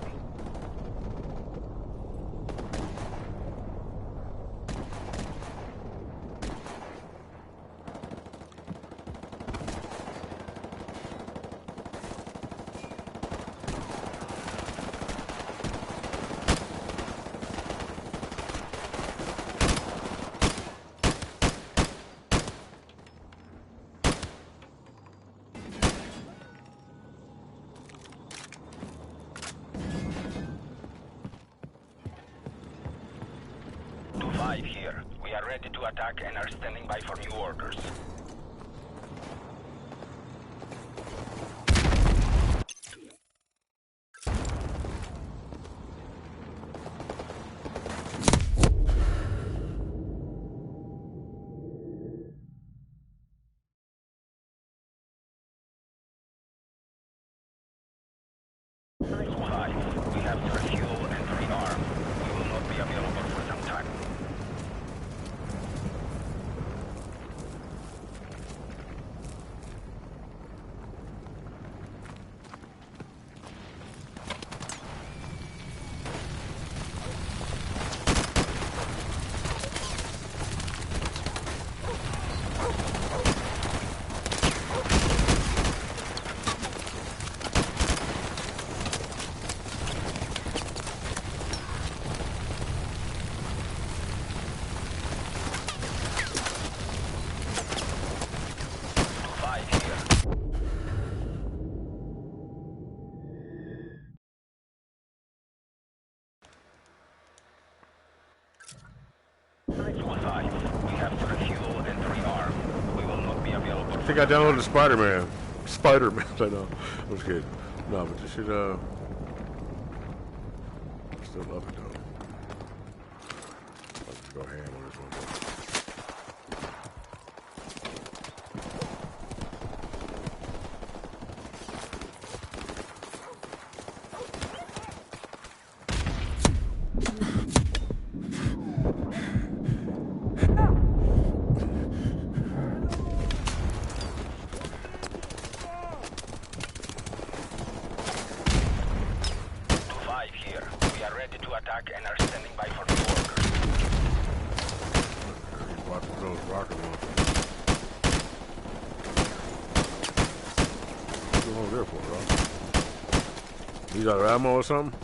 Here. We are ready to attack and are standing by for new orders. We have to refuel and rearm. We will not be available for some time. I think I downloaded Spider-Man. Spider-Man, I know. I was kidding. No, but this should, still love it, though. Let's go ham on this one, though. You got ammo or something?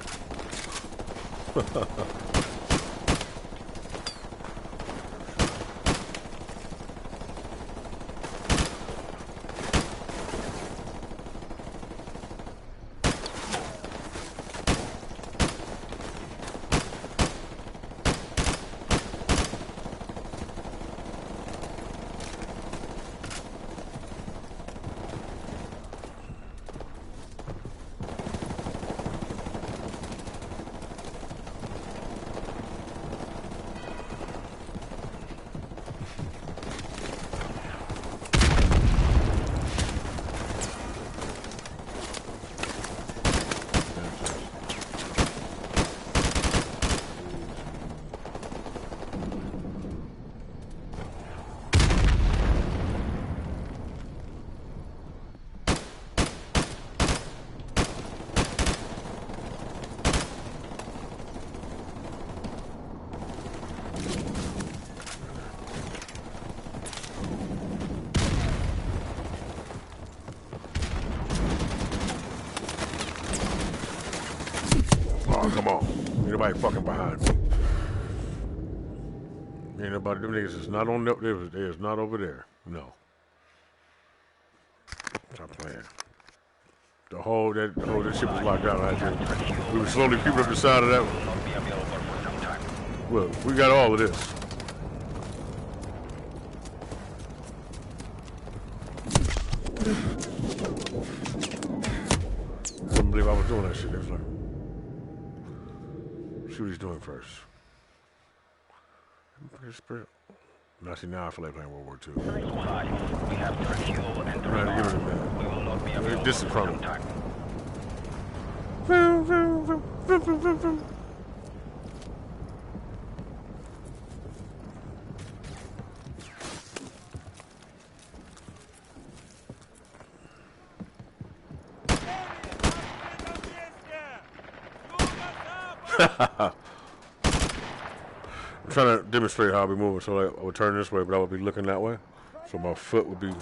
Come on. Ain't nobody fucking behind me. Ain't nobody, them niggas is not on, they is not over there. No. Stop playing. The whole ship was locked down right there. We were slowly creeping up the side of that one. Look, we got all of this. Couldn't believe I was doing that shit. It was like, see what he's doing first. Now see, now I feel like playing World War II. We have to refuel and give it a minute. We will not be available This is from time. I'm trying to demonstrate how I'll be moving. So like, I would turn this way, but I would be looking that way. So my foot would be.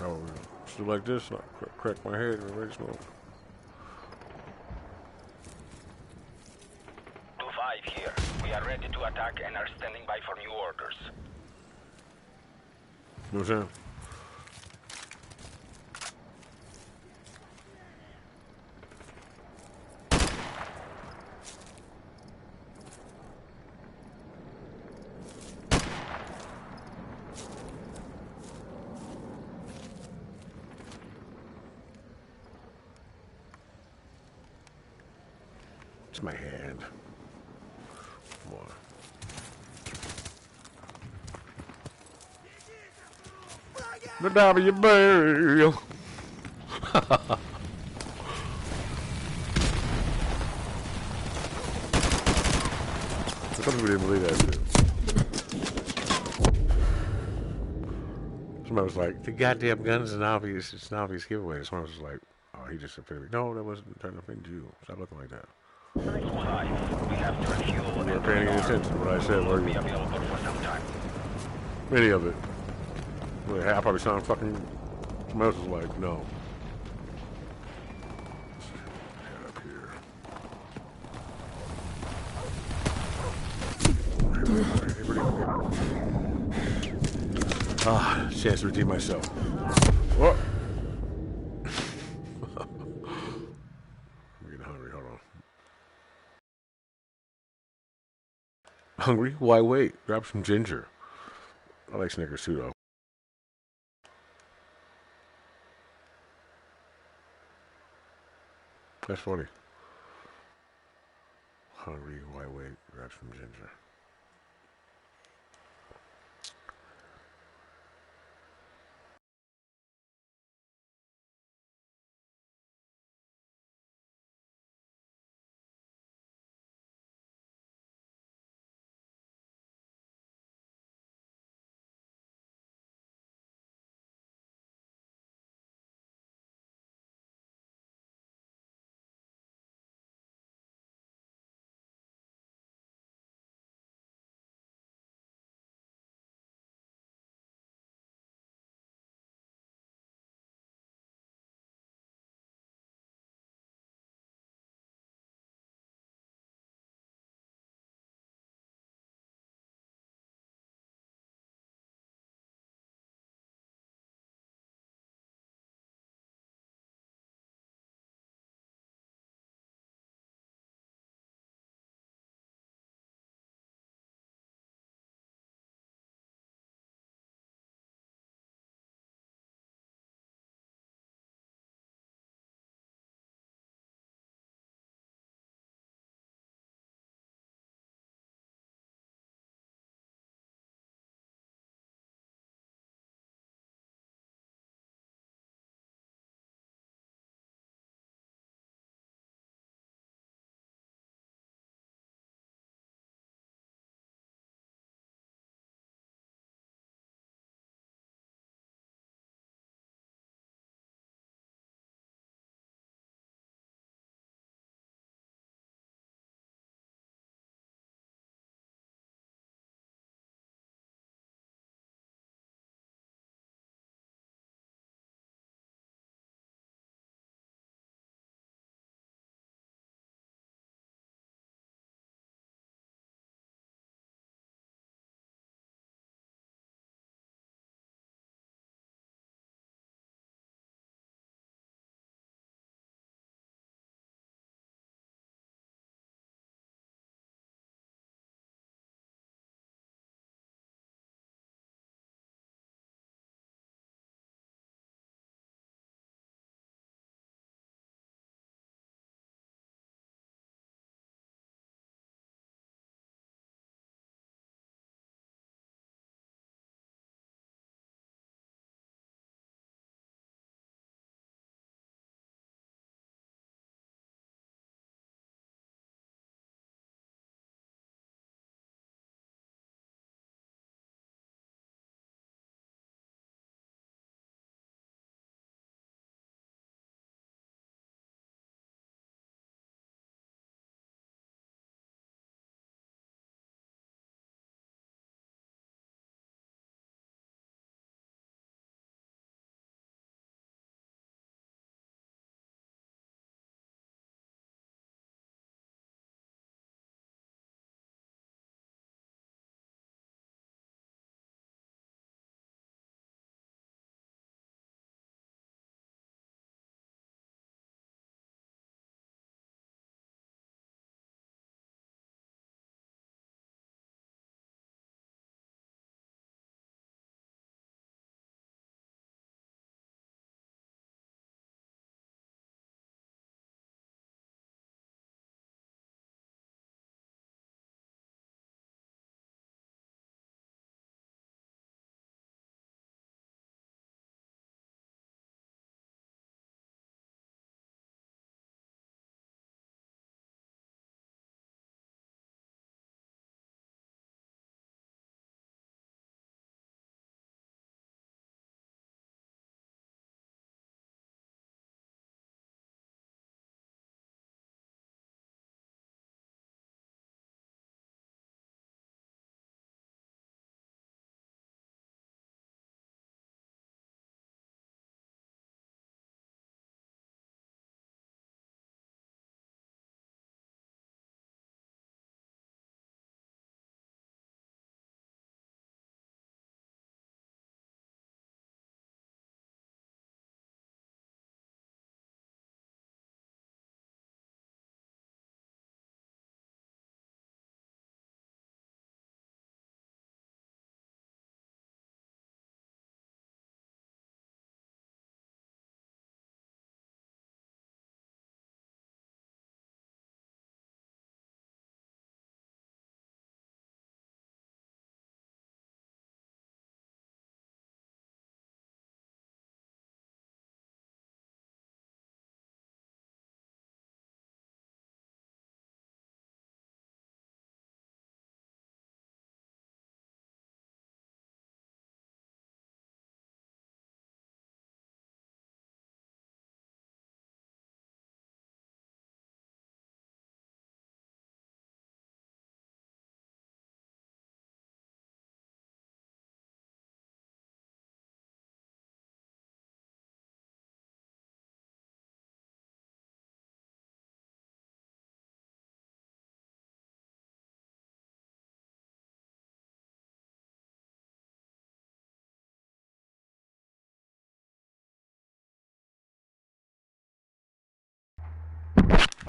I would just do like this. And I crack my head and ready to smoke. 2-5 here. We are ready to attack and are standing by for new orders. You know what I'm saying? It's my hand. Come on. The W burial. Some people didn't believe that shit. Somebody was like, the goddamn gun's an obvious, it's an obvious giveaway. Someone was just like, oh, he just offended me. No, that wasn't trying to offend you. Stop looking like that. 5. We have to refuel You weren't and paying any attention to what I said, were will be you? available for some time. Many of it. Well, I probably sound fucking. Someone else was like, no. Head up here. Ah, chance to redeem myself. Whoa. I'm getting hungry. Hold on. Hungry? Why wait? Grab some ginger. I like Snickers too, though. That's funny. Hungry? Why wait? Grab some ginger.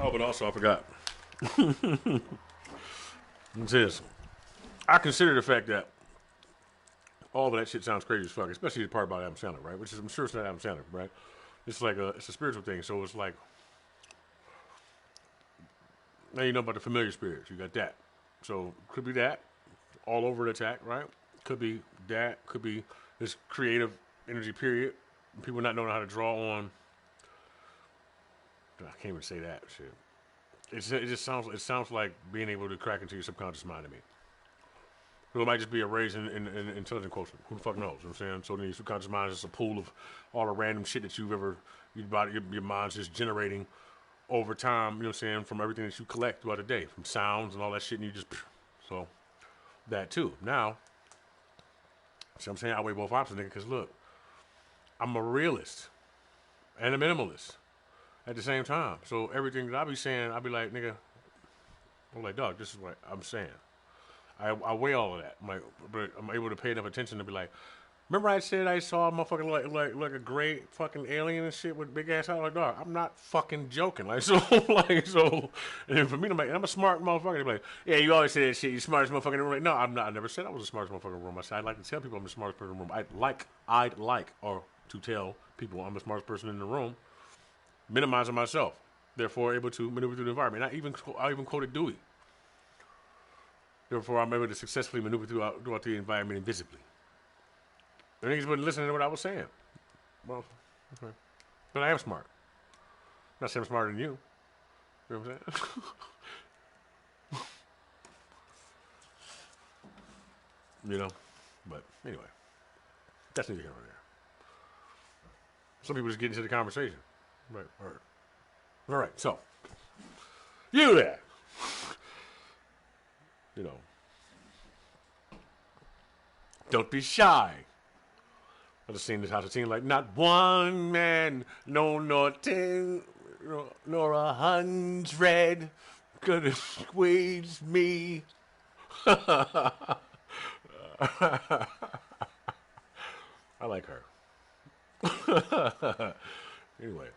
Oh, but also I forgot. It's this. I consider the fact that all of that shit sounds crazy as fuck, especially the part about Adam Sandler, right? Which is, I'm sure it's not Adam Sandler, right? It's like it's a spiritual thing. So it's like, now you know about the familiar spirits. You got that. So could be that, all over the attack, right? Could be that. Could be this creative energy period. People not knowing how to draw on. I can't even say that shit. It just sounds like being able to crack into your subconscious mind to me. So it might just be a raise in intelligent quotient. Who the fuck knows? You know what I'm saying? So then your subconscious mind is just a pool of all the random shit that you've ever, your mind's just generating over time, you know what I'm saying, from everything that you collect throughout the day, from sounds and all that shit, and you just, so that too. Now, see what I'm saying? I weigh both options, nigga, because look, I'm a realist and a minimalist at the same time. So everything that I be saying, I be like, nigga, I'm like, dog, this is what I'm saying. I weigh all of that. I'm like, but I'm able to pay enough attention to be like, remember I said I saw a motherfucker like a great fucking alien and shit with big ass eyes? Like, dog, I'm not fucking joking. Like, so, like, so, and then for me, I'm like, I'm a smart motherfucker. They're like, yeah, you always say that shit, you smartest motherfucker in the room. Like, no, I'm not. I never said I was the smartest motherfucker in the room. I said I'd like to tell people I'm the smartest person in the room. I'd like, or to tell people I'm the smartest person in the room, minimizing myself, therefore able to maneuver through the environment. I even quoted Dewey. Therefore, I'm able to successfully maneuver throughout the environment invisibly. The niggas wasn't listening to what I was saying. Well, okay. But I am smart. Not saying I'm smarter than you. You know what I'm saying? You know? But anyway. That's neither here nor there. Some people just get into the conversation. Right. All right. So, you there. You know. Don't be shy. I just seen this house of team like not one man, no, nor 10, nor 100 could squeeze me. I like her. Anyway,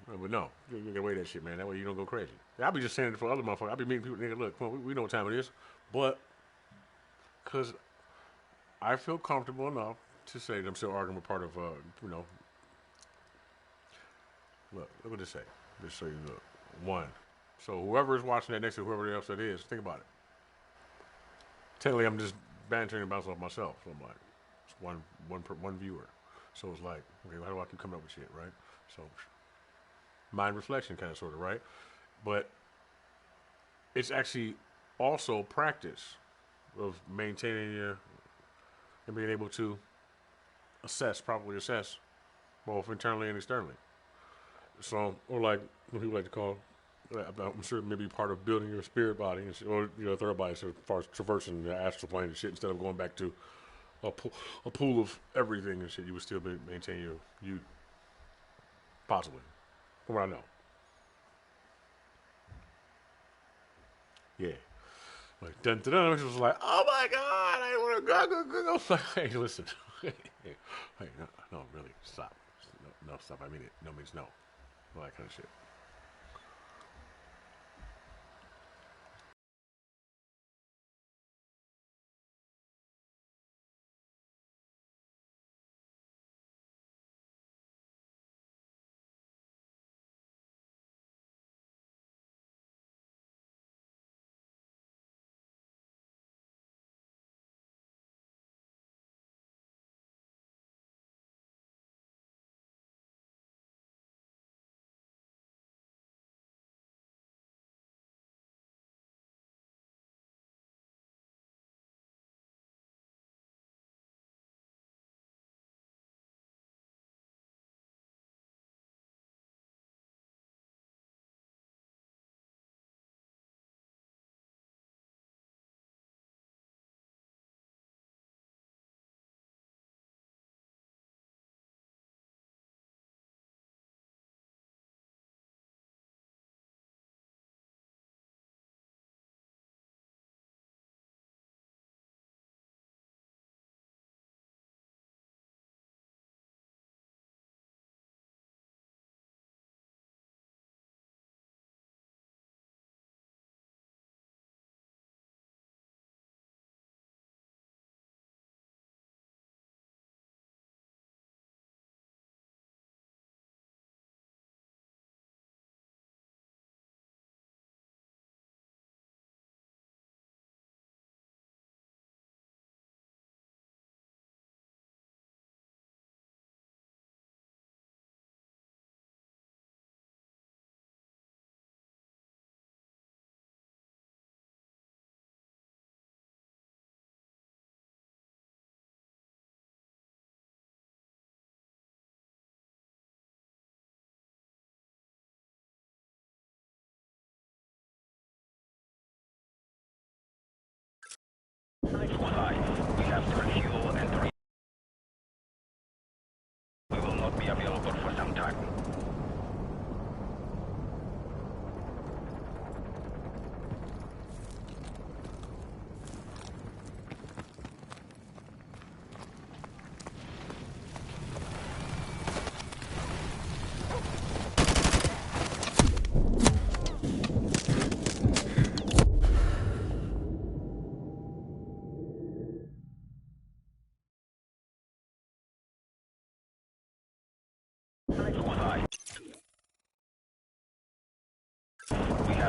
but no, you gotta weigh that shit, man. That way you don't go crazy. I'll be just saying it for other motherfuckers. I'll be meeting people, nigga, look, come on, we know what time it is. But, because I feel comfortable enough to say that I'm still arguing with part of, you know, look what this say. Just so you look. One. So whoever is watching that next to whoever else that is, think about it. Technically, I'm just bantering and bouncing off myself. So I'm like, it's one viewer. So it's like, okay, how do I keep coming up with shit, right? So mind reflection, kind of, sort of, right? But it's actually also practice of maintaining your and being able to properly assess, both internally and externally. So, or like what people like to call, I'm sure maybe part of building your spirit body, or third body, so as far as traversing the astral plane and shit, instead of going back to a pool of everything and shit, you would still maintain your you possibly, from what I know. Yeah. Like dun dun dun, she was like, "Oh my god, I want to go." Hey, listen, hey, no, really, stop, no, stop. I mean it. No means no, all that kind of shit.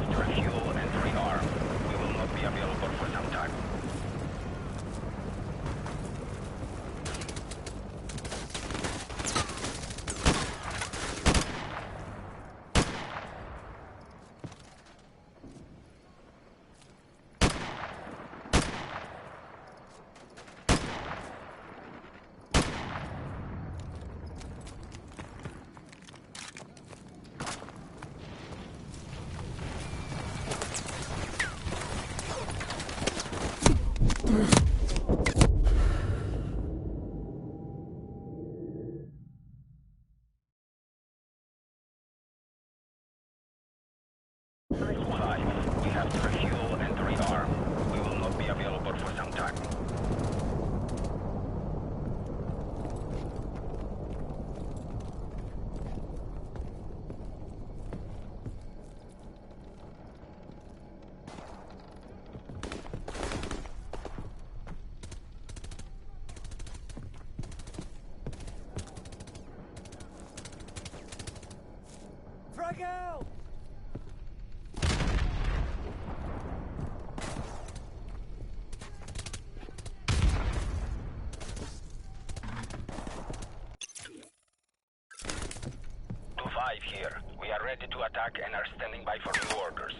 have to refuel and rearm. We will not be available for some time. We have to refuel and rearm. We will not be available for some time. Frag out! 2-5 here. We are ready to attack and are standing by for new orders.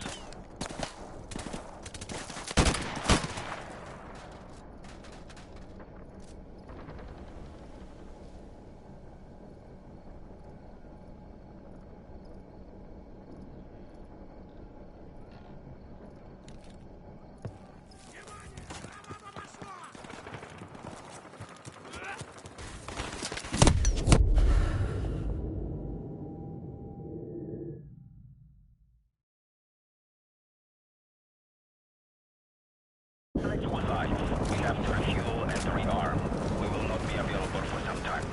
We have to refuel and rearm. We will not be available for some time.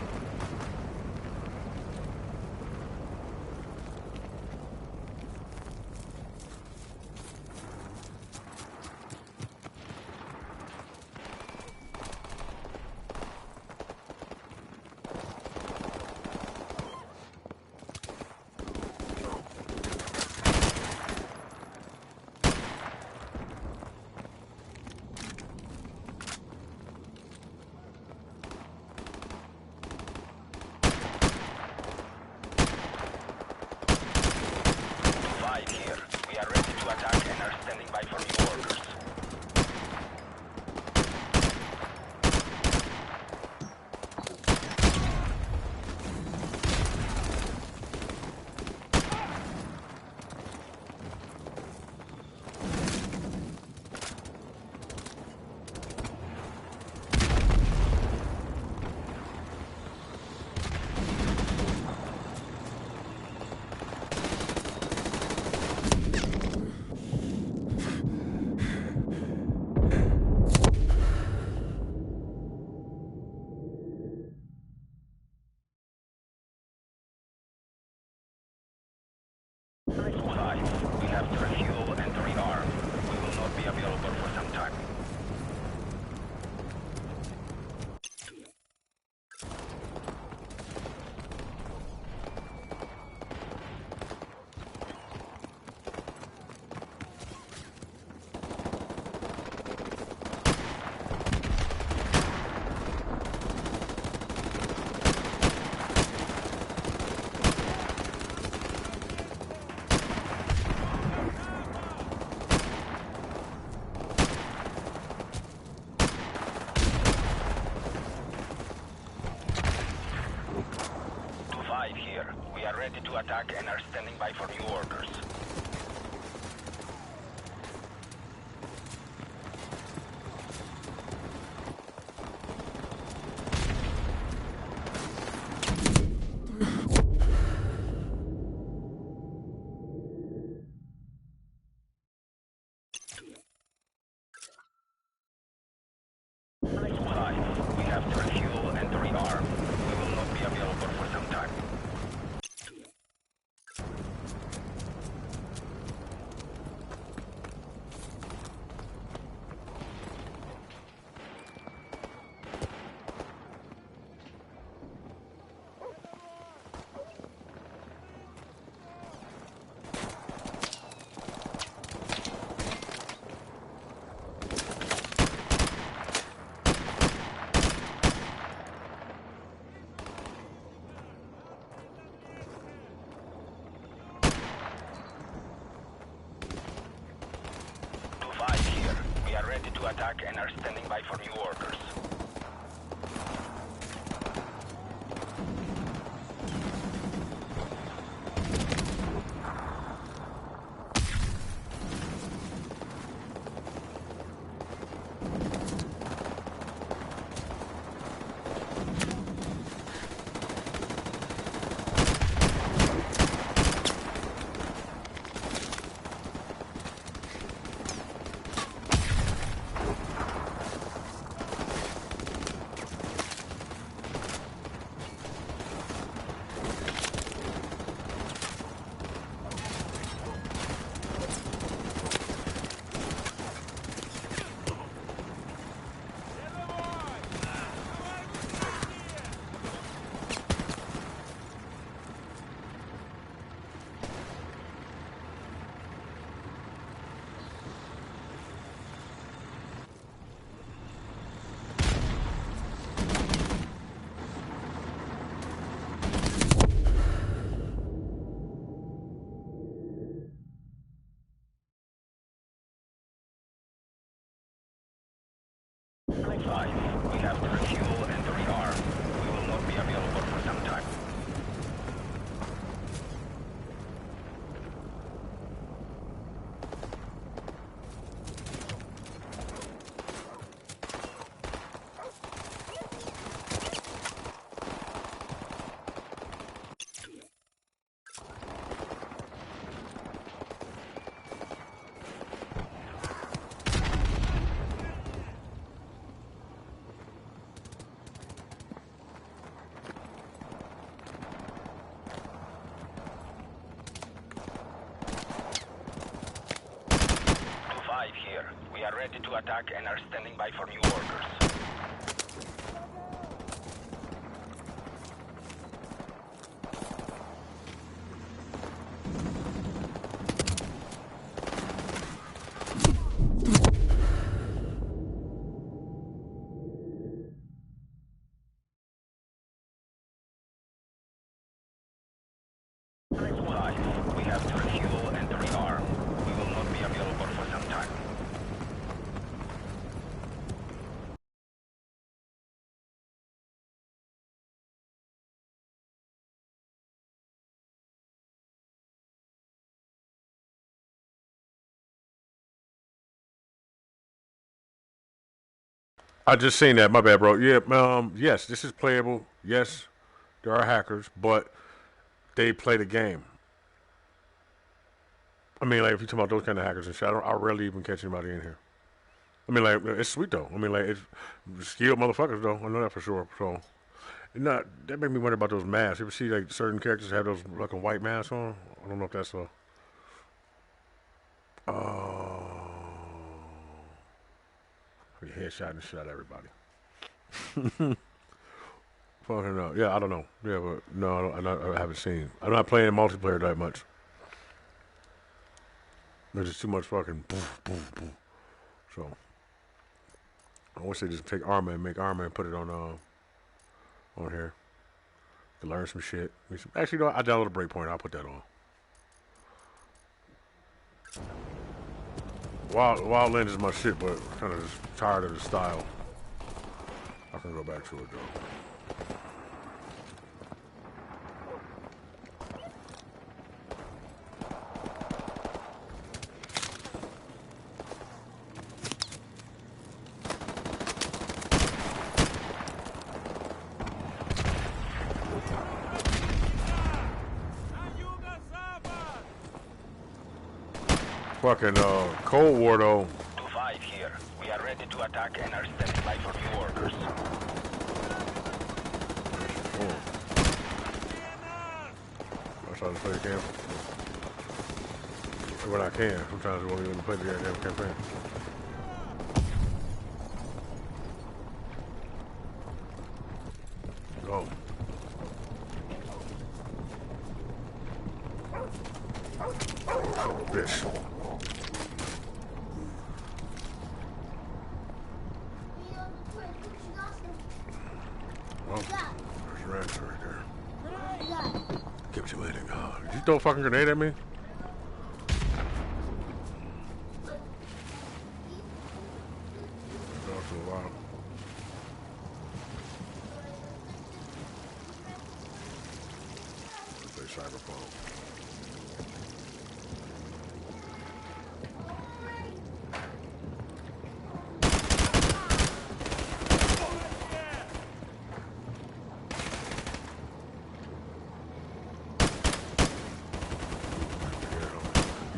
Here. We are ready to attack and are standing by for new orders. We have to refuel and rearm. We will not be available for some time. Here. We are ready to attack and are standing by for new orders. We have to refuel and rearm. We will not be available for some time. to attack and are standing by for new orders. We have to refuel and rearm. We will not be available for some time. Here. We are ready to attack and are standing by for new orders. We have to refuel and rearm. We will not be available for some time. I just seen that. My bad, bro. Yeah. Yes, this is playable. Yes, there are hackers, but they play the game. I mean, like if you talk about those kind of hackers and shit, I rarely even catch anybody in here. I mean, like it's sweet though. I mean, like it's skilled motherfuckers though. I know that for sure. So, not that make me wonder about those masks. You ever see like certain characters have those like a white mask on? I don't know if that's a. You headshot and shot everybody. Fucking no. Yeah, I don't know. Yeah, but no, I haven't seen. I'm not playing multiplayer that much. There's just too much fucking boom, boom, boom. So I wish they just take armor and make armor and put it on here. To learn some shit. Actually, no, I downloaded a Breakpoint. I'll put that on. Wildland is my shit, but kind of just tired of the style. I can go back to it though. Fucking Cold War though. 2-5 here. We are ready to attack and are standing by for new orders. Oh. I try to play the game. When I can. Sometimes I won't even play the goddamn campaign. Go. Bitch. There's your answer right there. Give it your way to God. Did you throw a fucking grenade at me?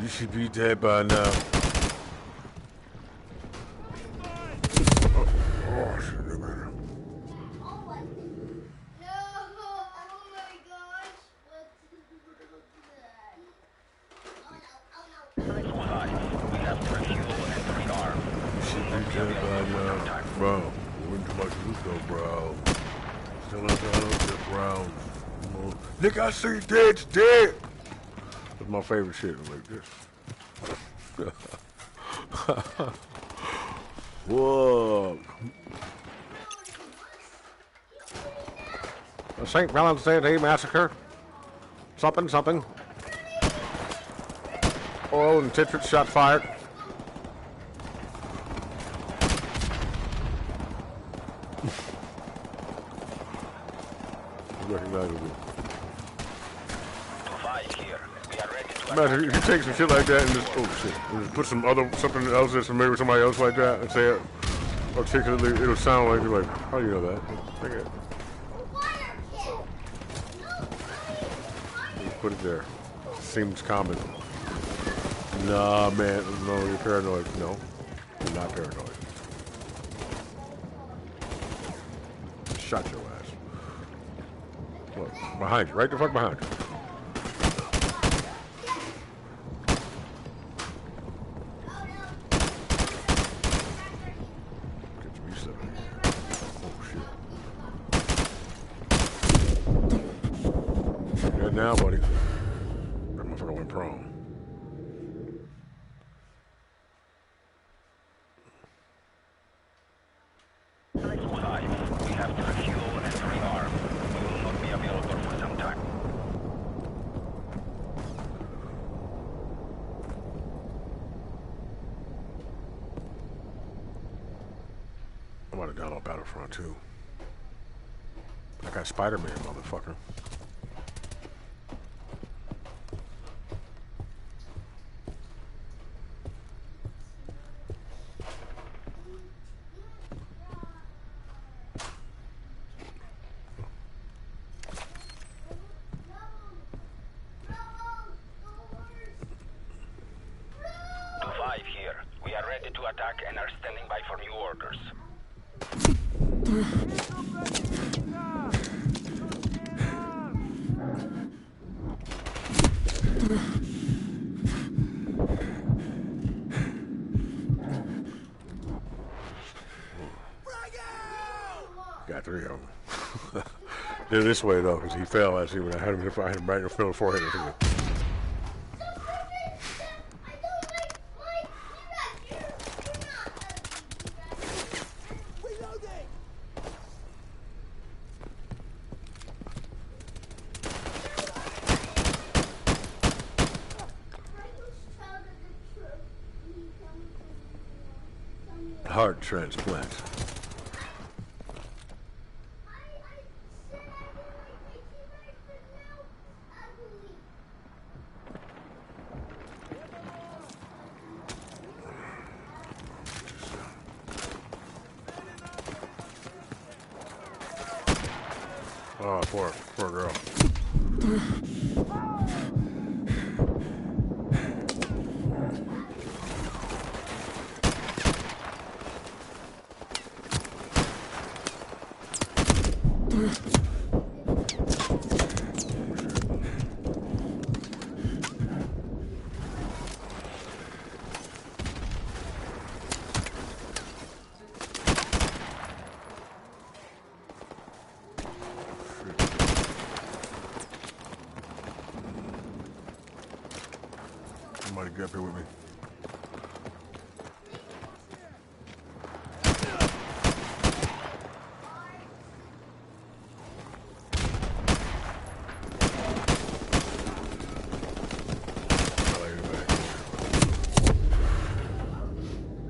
You should be dead by now. Oh shit, no matter. We have to refuel and rearm. You should be dead by now. Bro, we're into much loot though, bro. Still not done with the round. Nigga, I see you dead, you dead. That's my favorite shit, like this. Whoa. The St. Valentine's Day Massacre. Something, something. Oh, and Tetris shot fired. Recognizable. Imagine if you take some shit like that and just, oh shit, and just put some other, something else that's familiar with somebody else like that and say it articulately, it'll sound like you're like, how do you know that? Take it. Just put it there. Seems common. Nah, man, no, you're paranoid. No, you're not paranoid. Shot your ass. Look, behind you, right the fuck behind you. Now, buddy. That motherfucker went prone. We have to refuel and rearm. We will not be available for some time. I'm about to download Battlefront 2. I got Spider-Man, motherfucker. Here. We are ready to attack and are standing by for new orders. Got 3 of them. Did it this way though, because he fell as he when I had him right in the middle of the forehead. Heart transplant. Oh, poor girl. Somebody get up here with me.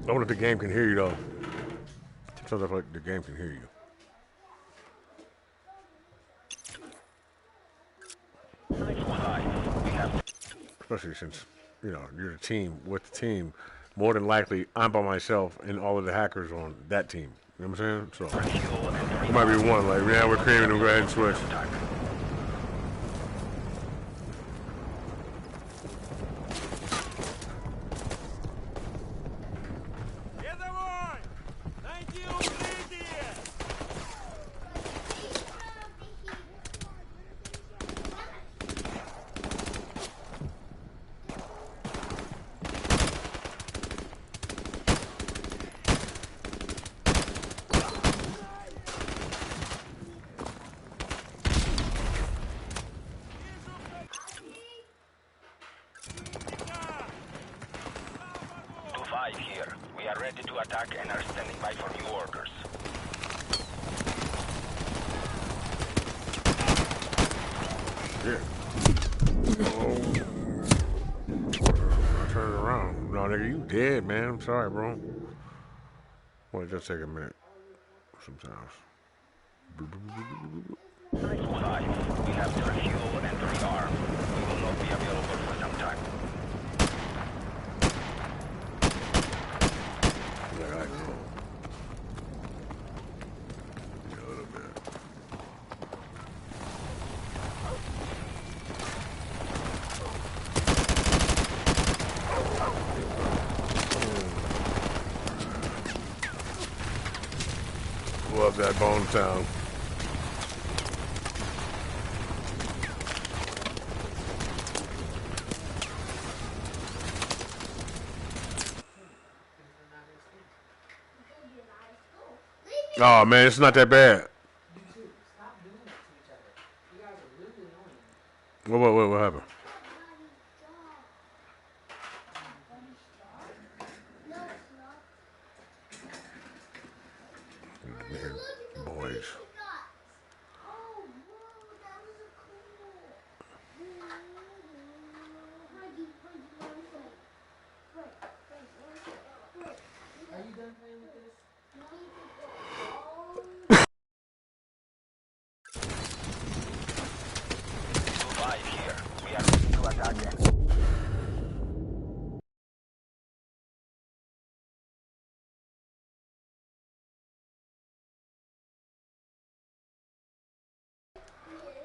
I wonder if the game can hear you though. It sounds like the game can hear you. Especially since, you know, you're the team with the team. More than likely, I'm by myself and all of the hackers on that team. You know what I'm saying? So, it might be one. Like, now we're creaming and go ahead and switch. 5 here. We are ready to attack and are standing by for new orders. Yeah. Oh. I turned around. No, nigga, you dead, man. I'm sorry, bro. Wait, just take a minute. Sometimes. 5. We have to refuel and rearm. We will not be available for some time. Yeah, I know. Yeah, a little bit. Love that Bone Town. Oh man, it's not that bad. What happened? Boys. Here. We are ready to attack it.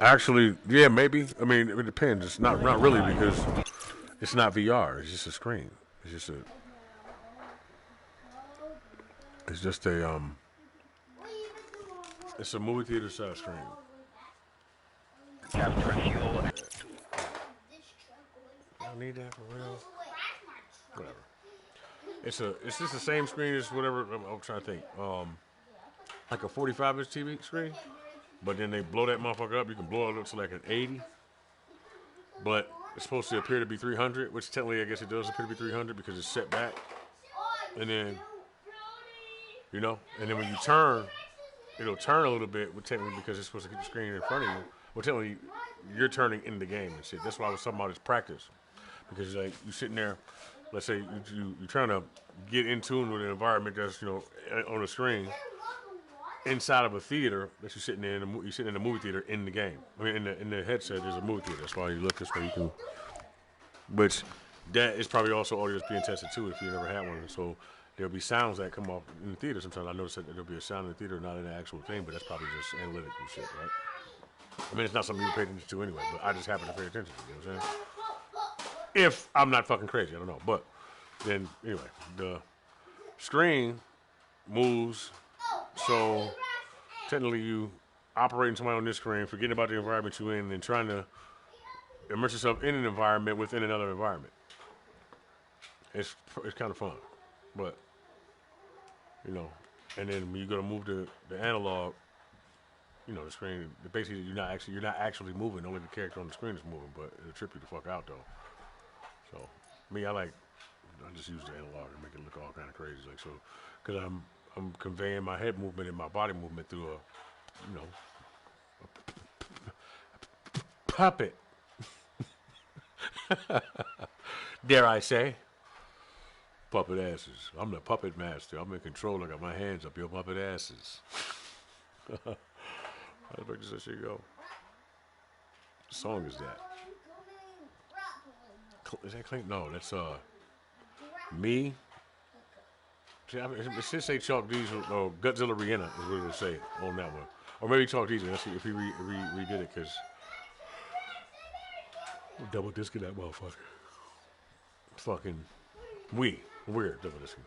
Actually, yeah, maybe. I mean, it depends. It's not really because it's not VR. It's just a screen. It's just a It's a movie theater size screen. Capture fuel. I don't need that for real. Whatever. It's just the same screen as whatever. I'm trying to think. Like a 45-inch TV screen, but then they blow that motherfucker up. You can blow it up to like an 80. But it's supposed to appear to be 300, which technically I guess it does appear to be 300 because it's set back. And then, and then when you turn, it'll turn a little bit, technically because it's supposed to get the screen in front of you. Well, technically, you're turning in the game and shit. That's why I was talking about this practice. Because like you're sitting there, let's say you're trying to get in tune with an environment that's, on the screen. Inside of a theater that you're sitting in, you're sitting in a movie theater in the game. I mean, in the headset, there's a movie theater. That's why you look this way. You can, which that is probably also audio that's being tested too. If you never had one, so there'll be sounds that come off in the theater. Sometimes I notice that there'll be a sound in the theater, not in the actual thing, but that's probably just analytic and shit, right? I mean, it's not something you pay attention to anyway, but I just happen to pay attention to. You know what I'm saying? If I'm not fucking crazy, I don't know. But then anyway, the screen moves. So technically, you operating somebody on this screen, forgetting about the environment you're in, and trying to immerse yourself in an environment within another environment. It's kind of fun, but and then when you go to move the analog, the screen. Basically, you're not actually moving. Only the character on the screen is moving, but it'll trip you the fuck out though. So me, I just use the analog and make it look all kind of crazy, like so, because I'm conveying my head movement and my body movement through a puppet. Dare I say? Puppet asses. I'm the puppet master. I'm in control. I got my hands up your puppet asses. How the fuck does that shit go? What song is that? Is that Clink? No, that's me. See, it should say Chalk Diesel or Godzilla Rihanna is what it would say on that one. Or maybe Chalk Diesel. Let's see if he redid it, because we'll double disking that motherfucker. Fucking weird double disking,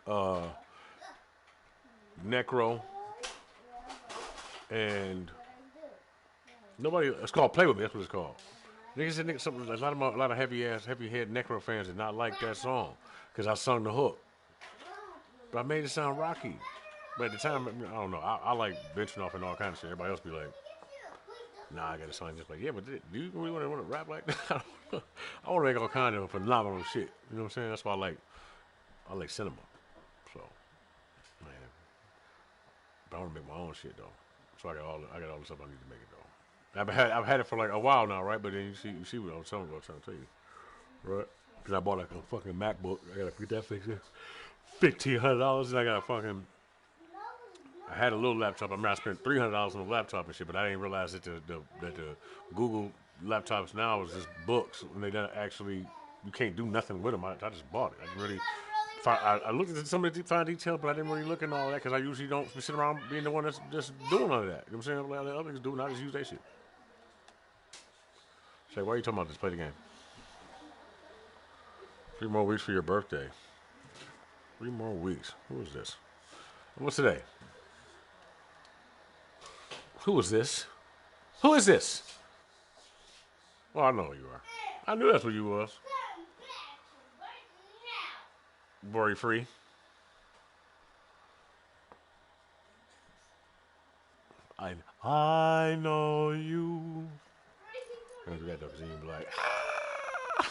sorry. Necro and nobody. It's called Play With Me. That's what it's called. Niggas said something. A lot of heavy head Necro fans did not like that song because I sung the hook, but I made it sound rocky. But at the time, I don't know. I like benching off and all kinds of shit. Everybody else be like, Nah, I got a song just like, yeah, but do you really want to rap like that? I want to make all kind of phenomenal shit. You know what I'm saying? That's why I like cinema. So, man, but I want to make my own shit though. So I got all the stuff I need to make it though. I've had it for like a while now, right? But then you see what I was trying to tell you, right? Because I bought like a fucking MacBook. I gotta get that fixed. $1,500, and I got a fucking. I had a little laptop. I mean, I spent $300 on a laptop and shit, but I didn't realize that the Google laptops now is just books, and they don't actually you can't do nothing with them. I just bought it. I didn't really. I looked at some of the fine details, but I didn't really look at all that because I usually don't sit around being the one that's just doing all of that. You know what I'm saying? Like the others do, and I just use that shit. Say, why are you talking about this? Play the game. 3 more weeks for your birthday. 3 more weeks. Who is this? What's today? Who is this? Who is this? Oh, I know who you are. I knew that's what you was. Worry free. I know you. I'm gonna do that though, because then you'll be like, I'm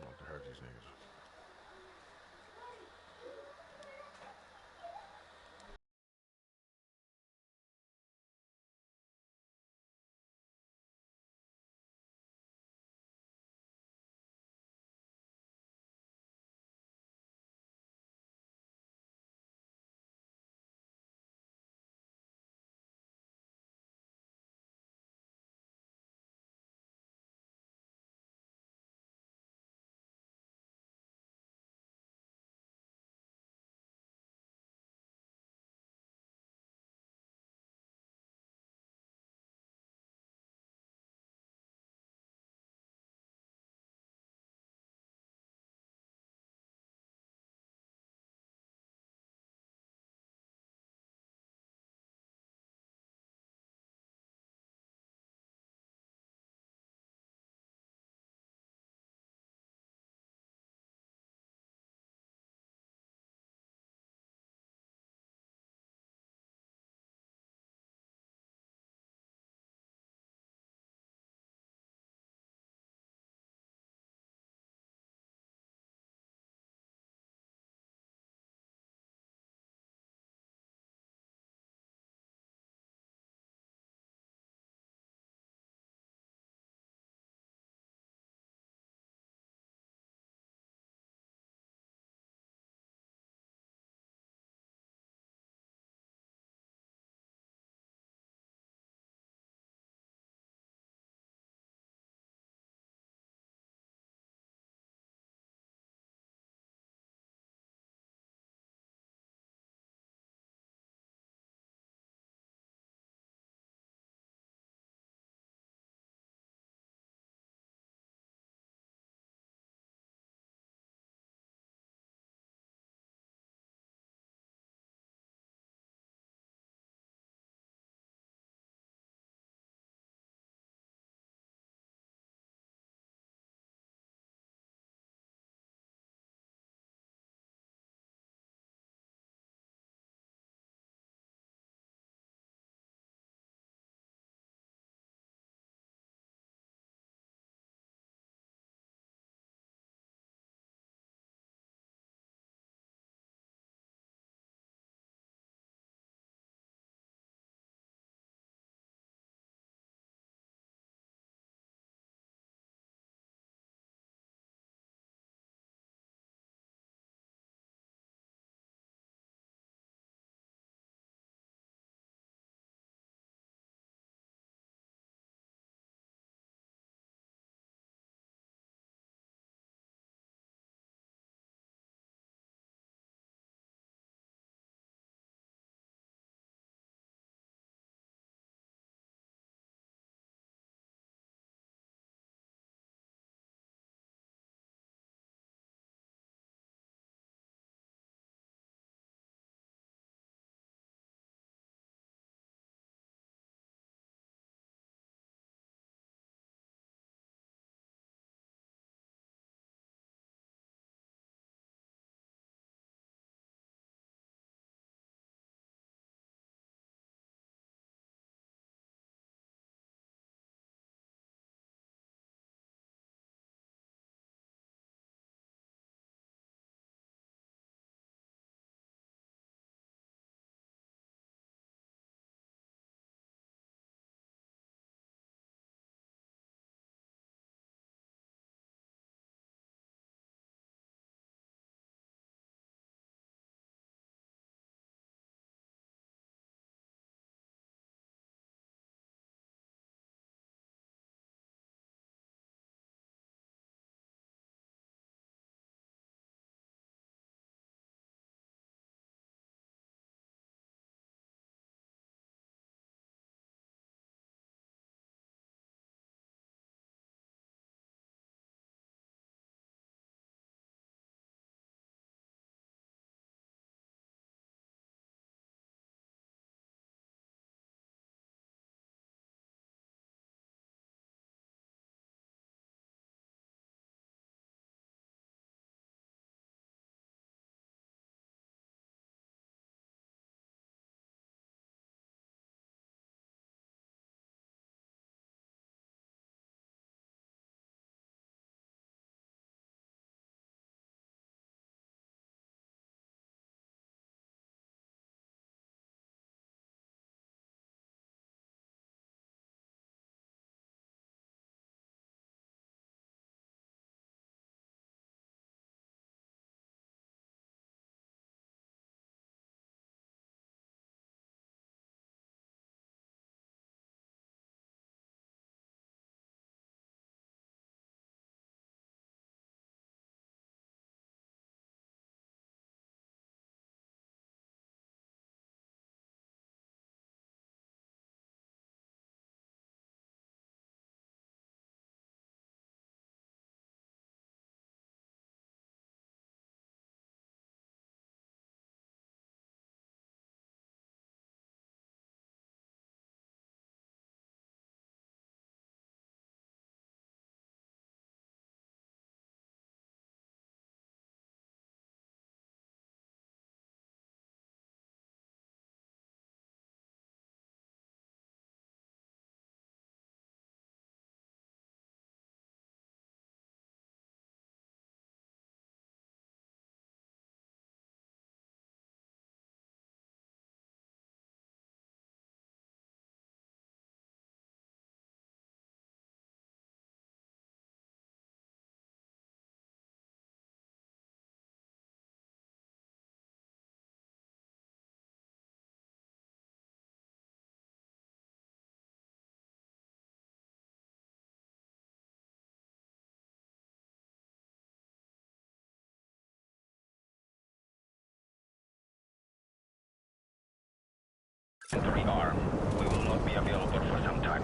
about to hurt these niggas. and 3 armed. We will not be available for some time.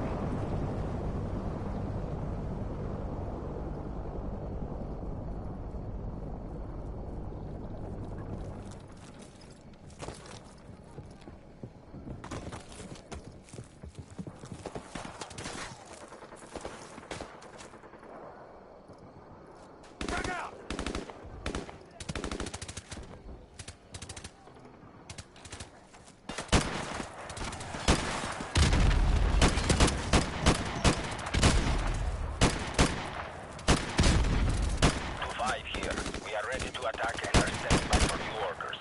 Frag out! Here. We are ready to attack and are standing by for new orders.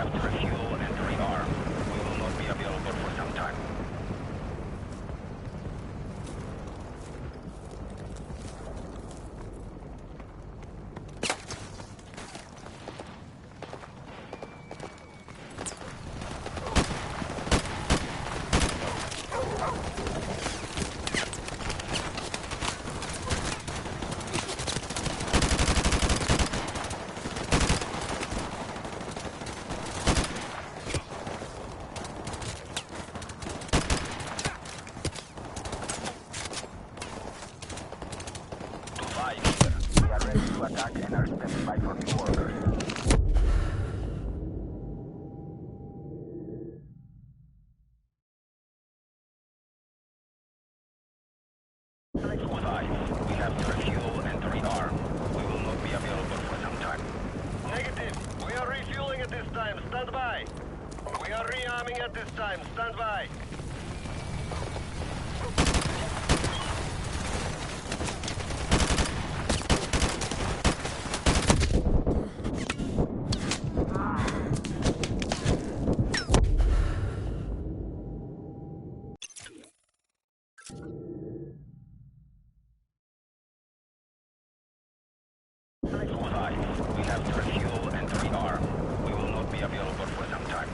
have to refuel and rearm. We will not be available for some time. Attack and are standing by for new orders. We have to refuel and rearm. We will not be available for some time. Negative. We are refueling at this time. Stand by. We are rearming at this time. Stand by. We have to refuel and rearm. We will not be available for some time.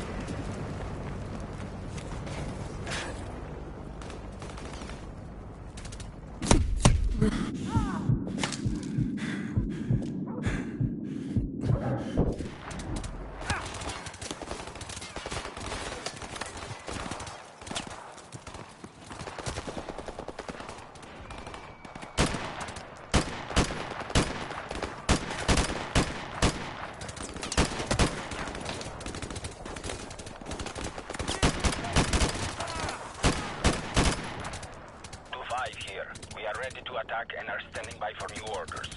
Here. We are ready to attack and are standing by for new orders.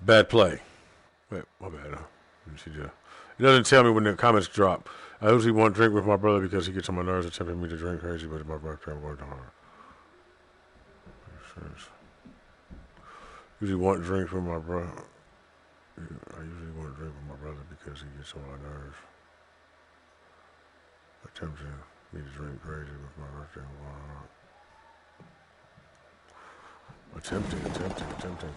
Bad play. Wait, my bad. Let me see. It doesn't tell me when the comments drop. I usually want to drink with my brother because he gets on my nerves, attempting me to drink crazy, but my brother can't work hard. Usually want to drink with my brother. I usually want to drink with my brother because he gets on my nerves. Attempting me to drink crazy with my birthday. Attempting.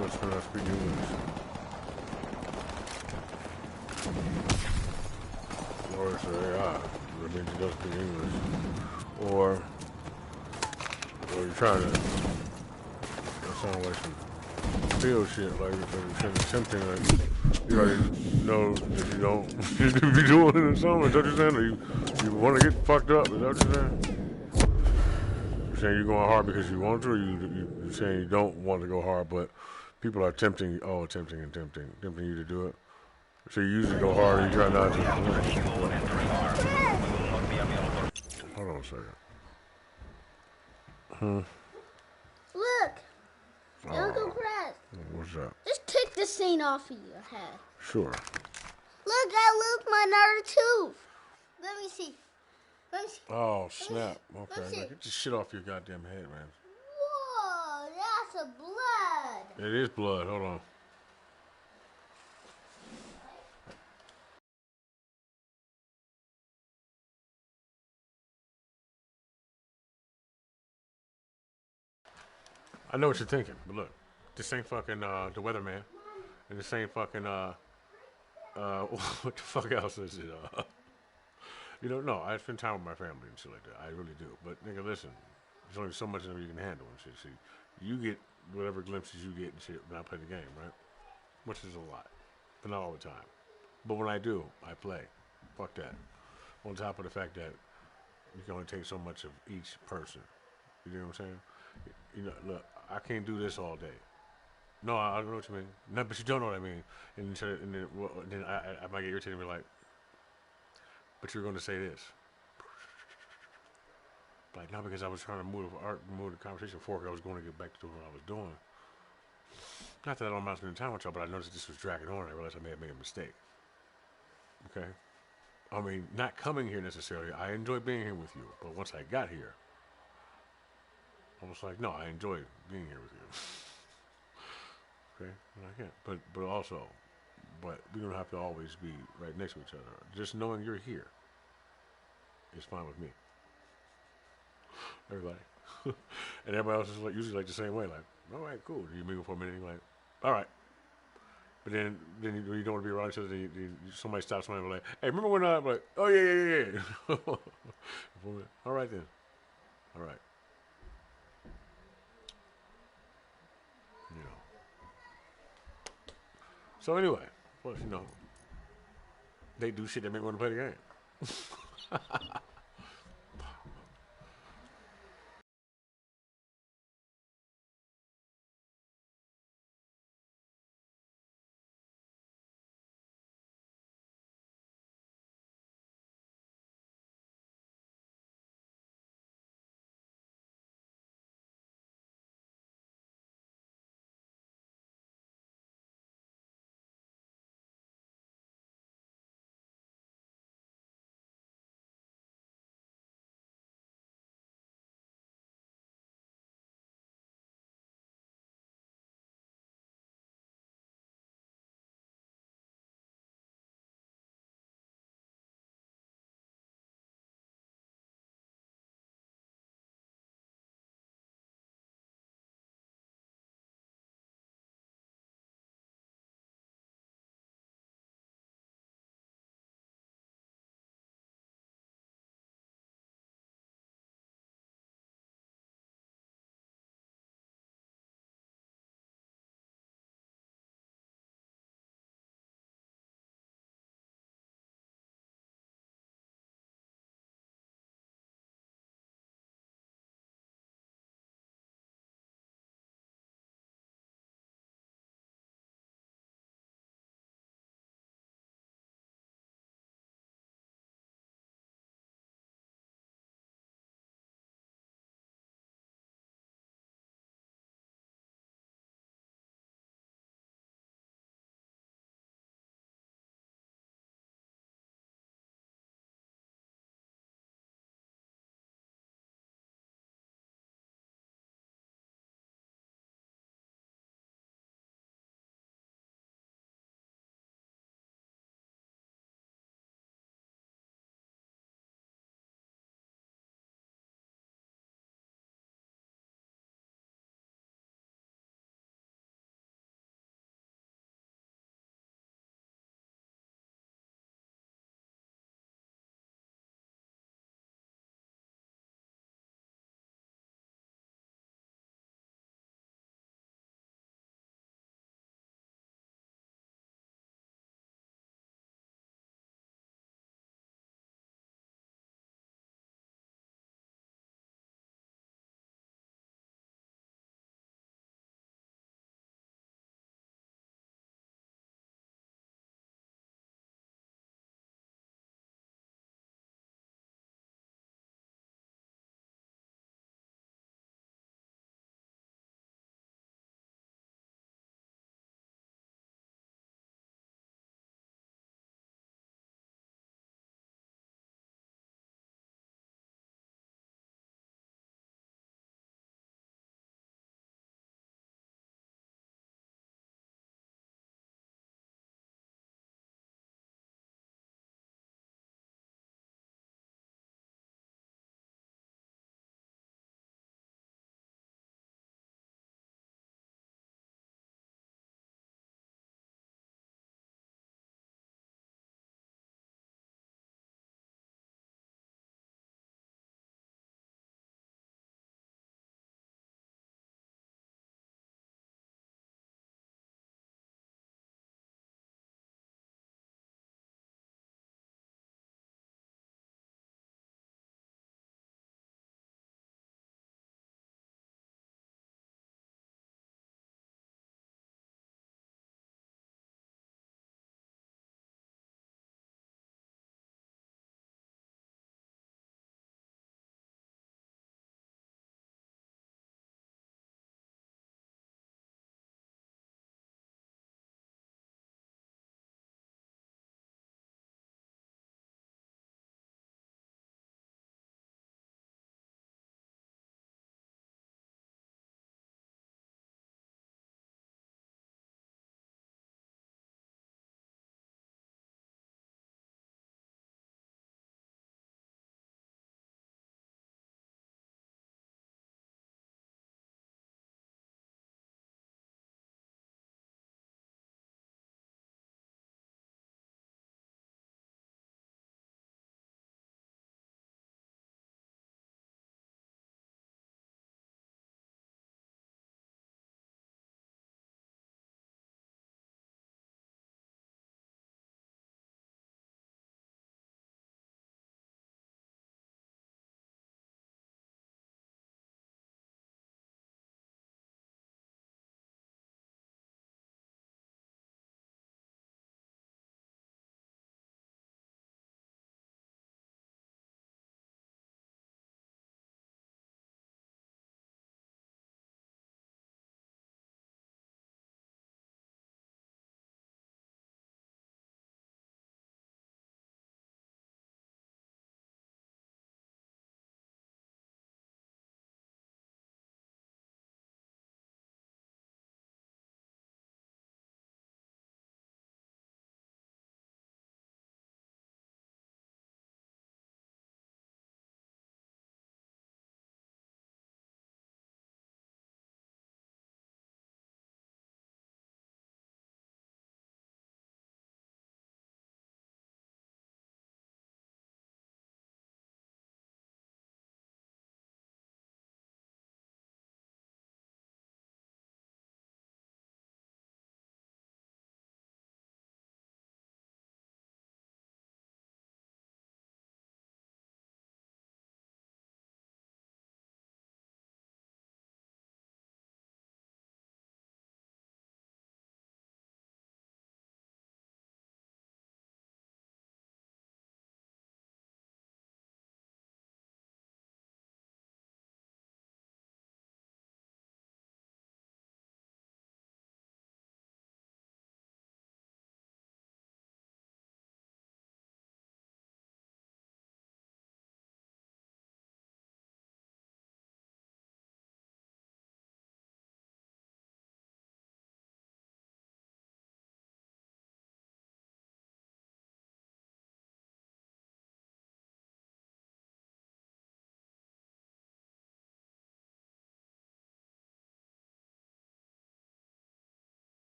Let's speak English. Or it's AI. That means you don't speak English. Or you're trying to. That sounds like some field shit. Like if you're attempting, like you already know that you don't you should be doing it or something. Is that what you're saying? Or you want to get fucked up? Is that what you're saying? You're saying you're going hard because you want to, or you're saying you don't want to go hard, but people are tempting you to do it. So you usually go hard and you try not to. Hold on a second. Look, Uncle Press. What's that? Just take the stain off of your head. Sure. Look, I lose my another tooth. Let me see. Oh, snap. Okay. Let's see. Get this shit off your goddamn head, man. Whoa, that's a blood. It is blood. Hold on. I know what you're thinking, but look. This ain't fucking the weatherman. And this ain't fucking what the fuck else is it? No, I spend time with my family and shit like that. I really do. But nigga, listen, there's only so much of you can handle and shit. See, You get whatever glimpses you get and shit when I play the game, right? Which is a lot, but not all the time. But when I do, I play. Fuck that. On top of the fact that you can only take so much of each person. You know what I'm saying? You know, look, I can't do this all day. No, I don't know what you mean. No, but you don't know what I mean. And then, well, then I might get irritated and be like, but you're going to say this. Like, not because I was trying to move the conversation forward. I was going to get back to what I was doing. Not that I don't mind spending time with y'all, but I noticed that this was dragging on. I realized I may have made a mistake. Okay? I mean, not coming here necessarily. I enjoy being here with you. But once I got here, I was like, no, I enjoy being here with you. Okay? And I can't. But also, but we don't have to always be right next to each other. Just knowing you're here is fine with me. Everybody. And everybody else is like usually like the same way. Like, all right, cool. You mingle for a minute. You're like, all right. But then you don't want to be around each other. Then somebody stops somebody and be like, hey, remember when I'm like, oh yeah. All right then. All right. You know. So anyway, well, you know, they do shit that make me want to play the game.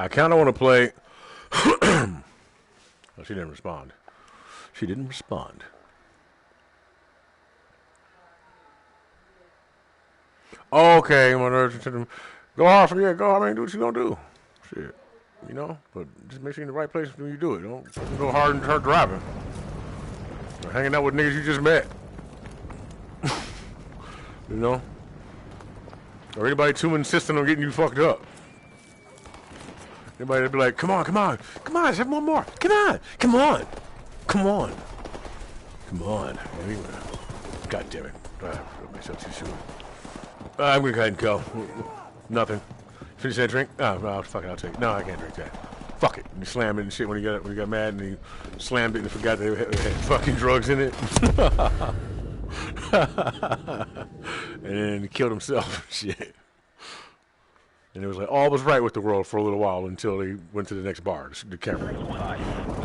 I kind of want to play. Oh, she didn't respond. She didn't respond. Okay, go hard for go. I mean, do what you gonna do. Shit, you know. But just make sure you're in the right place when you do it. Don't go hard and start driving. Or hanging out with niggas you just met. You know. Or anybody too insistent on getting you fucked up. Anybody that'd be like, come on, let's have one more. Come on. God damn it. Myself too soon. I'm gonna go ahead and go. Nothing. Finish that drink? Oh, fuck it, I'll take it. No, I can't drink that. Fuck it. You slam it and shit when you got mad and you slammed it and forgot they had fucking drugs in it. And then he killed himself and shit. And it was like all was right with the world for a little while until they went to the next bar, the camera. We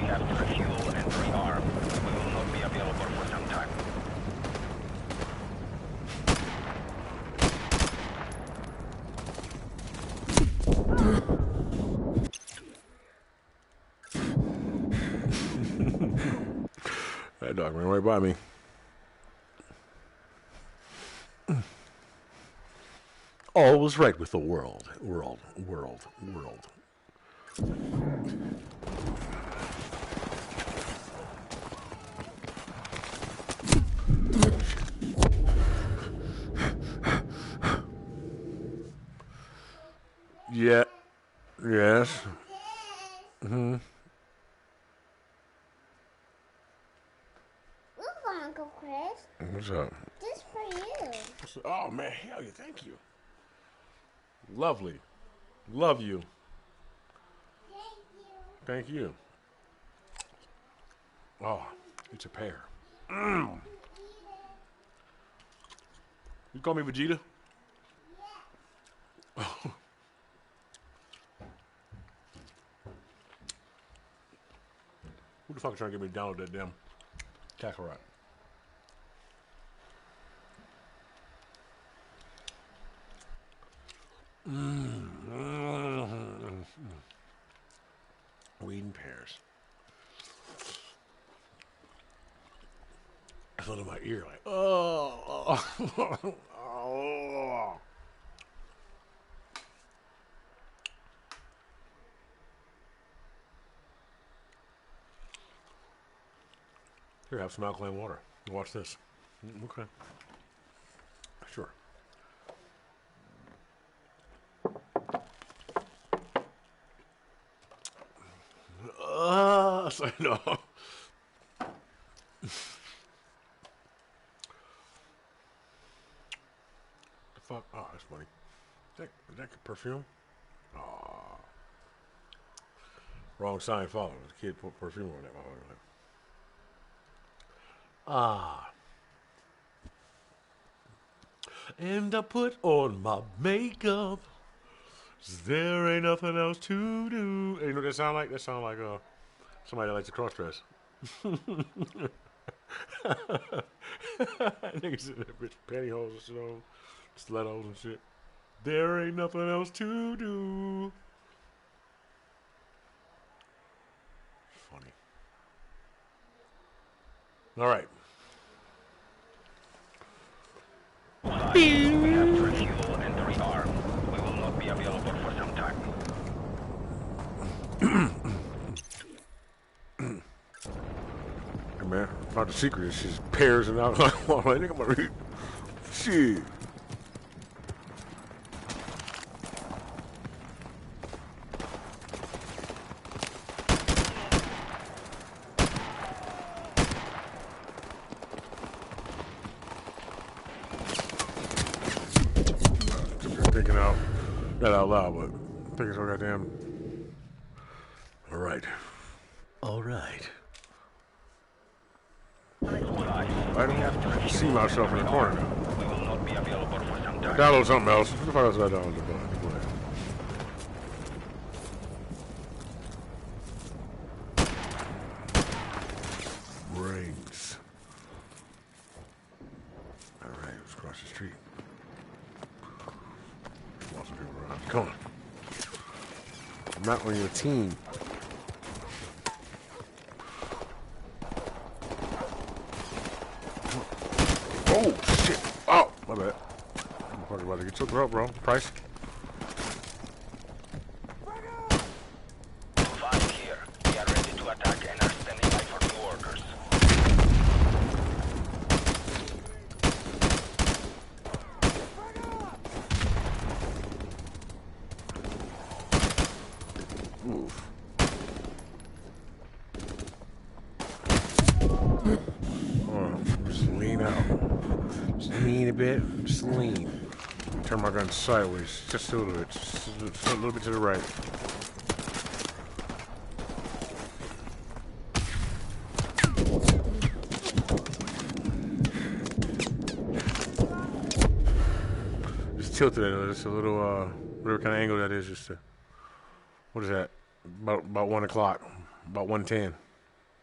have 3 fuel and 3 arms. We will not be available for some time. That dog ran right by me. All was right with the world. Yeah. Yes. Mm-hmm. Look, Uncle Chris. What's up? This for you. Oh man, hell yeah, thank you. Lovely. Love you. Thank you. Oh, it's a pear. Mm. You call me Vegeta? Yeah. Who the fuck is trying to get me to download that damn Kakarot? Weed and pears. I felt in my ear like, oh. Oh. Here, have some alkaline water. Watch this. Okay. Sure. So no. The fuck? Oh, that's funny. Is that perfume? Oh. Wrong sign followed. The kid put perfume on that. Ah. And I put on my makeup. There ain't nothing else to do. Hey, you know what that sound like? That sound like somebody that likes to cross dress. Niggas in that bitch pantyhose and shit on, stilettos and shit. There ain't nothing else to do. Funny. All right. We have 3 fuel and 3 arms. We will not be available for some time. Hey man, about the secret is just pears and alcohol. I think I'm gonna read. Shit. Thinking out, not out loud, but thinking so goddamn. All right. All right. I don't see myself in the corner now. We will not be available for some time. Download something else. What the fuck else did I download? Go ahead. Brains. Alright, let's cross the street. Lots of people around. Come on. I'm not on your team. Oh, shit. Oh, my bad. I'm fucking about to get took up, bro. Price. 5 here. We are ready to attack and are standing by for new orders. Move. Just lean out. Just lean a bit. Just lean. Turn my gun sideways. Just a little bit. Just a little bit to the right. Just tilted it. Just a little, whatever kind of angle that is. Just to, what is that? About 1 o'clock. About 1:10.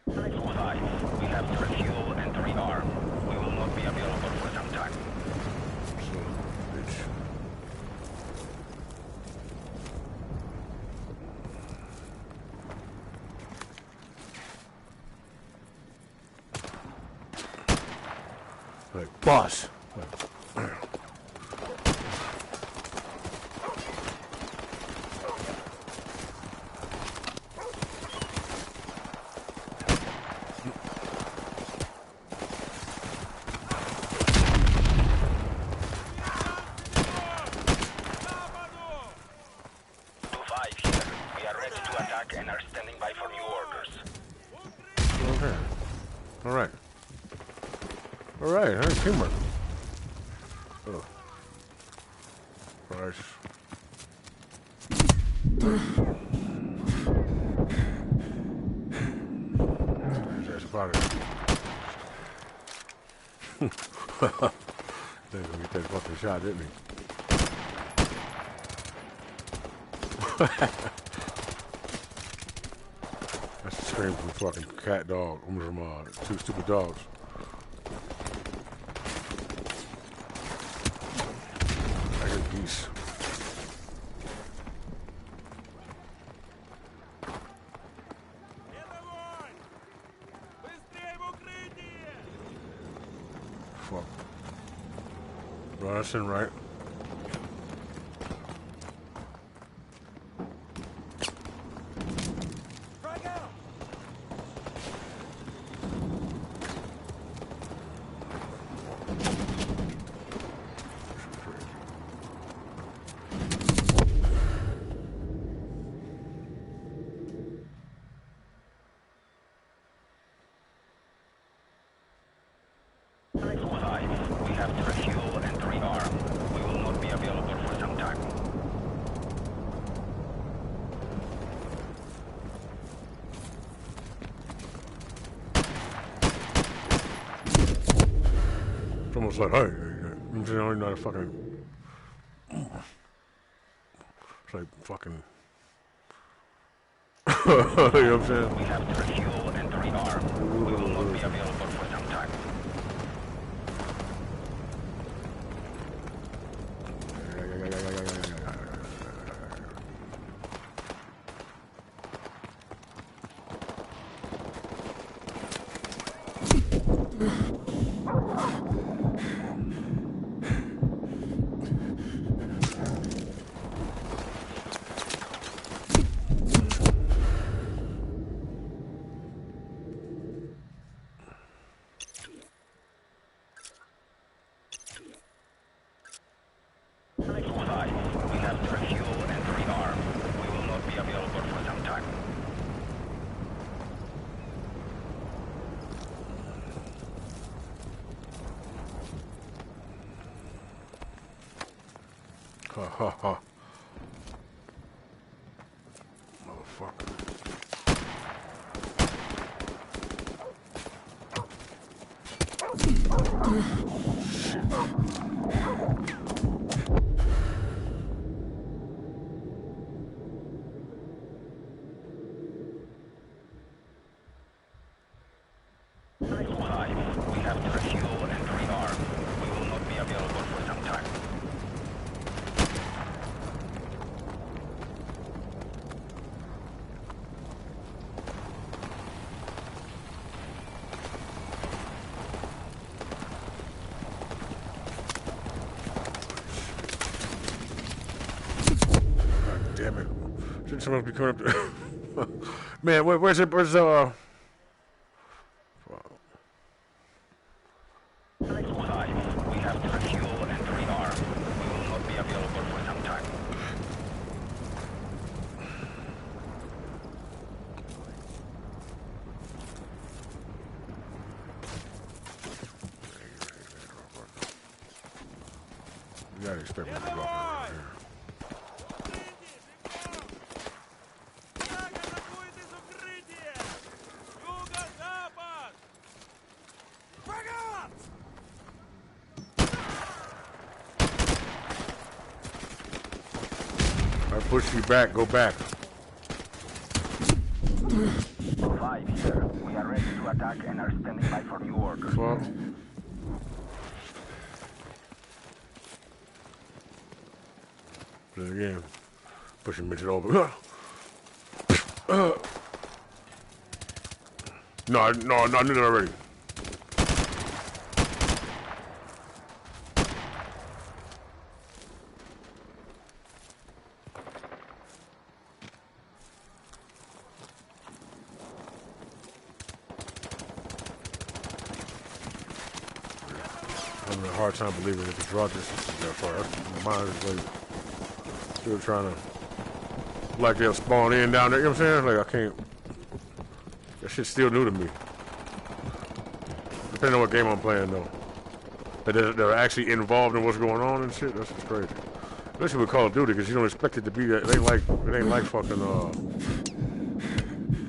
5. We have refuel and rearm. We will not be available for some time. So, bitch. Like, boss. And are standing by for new orders. Okay. Alright. Alright, teamwork. Oh. Price. That's about it. They're gonna get that fucking shot, didn't he? That's the scream from fucking cat dog. From two stupid dogs. I hear geese. Fuck. Well, that's in right. We have to refuel and rearm. We will not be available for some time. It's almost like, hey, you know, not a fucking. It's like fucking. You know what I'm saying? We have to refuel and rearm. We will not be available for some time. We have to refuel and rearm. We will not be available for some time. Ha ha ha. Motherfucker. We have to refuel and rearm. We will not be available for some time. damn it. Shouldn't someone be coming up there? Man, where's it? Where's Five. We have to refuel and rearm. We will not be available for some time. You gotta expect me to walk around here. I push you back, go back. 5 here. We are ready to attack and are standing by for new orders. Fuck. Do it again. Pushing midget over. No, I knew that already. I'm having a hard time believing that the draw distance is that far. My mind is like still trying to, like they'll spawn in down there. You know what I'm saying? Like I can't. That shit's still new to me. Depending on what game I'm playing, though. But they're actually involved in what's going on and shit. That's just crazy. Especially with Call of Duty, because you don't expect it to be that. It ain't like fucking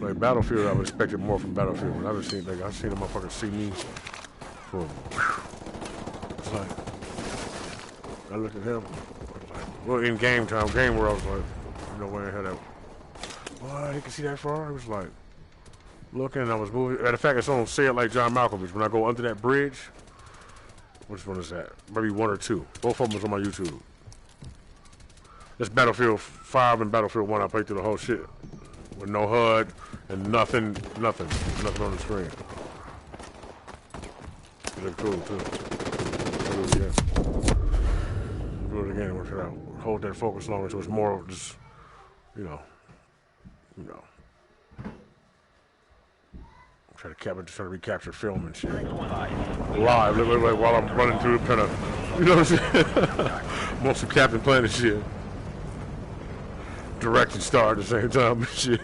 like Battlefield. I would expect it more from Battlefield. When I've seen a motherfucker see me. Boom. It's like I looked at him. I was like, well, in game time, game where I was like, no way I had that. What? He can see that far? It was like. Looking, I was moving. Matter of fact, it's on Say It Like John Malkovich. When I go under that bridge, which one is that? Maybe 1 or 2. Both of them is on my YouTube. That's Battlefield 5 and Battlefield 1. I played through the whole shit with no HUD and nothing on the screen. It looked cool too. Do it again. Do it again. Work it out. Hold that focus longer so it's more just, you know. Try to recapture film and shit. Live, like while I'm running through, kind of, you know what I'm saying? Most of Captain Planet shit. Direct and star at the same time and shit.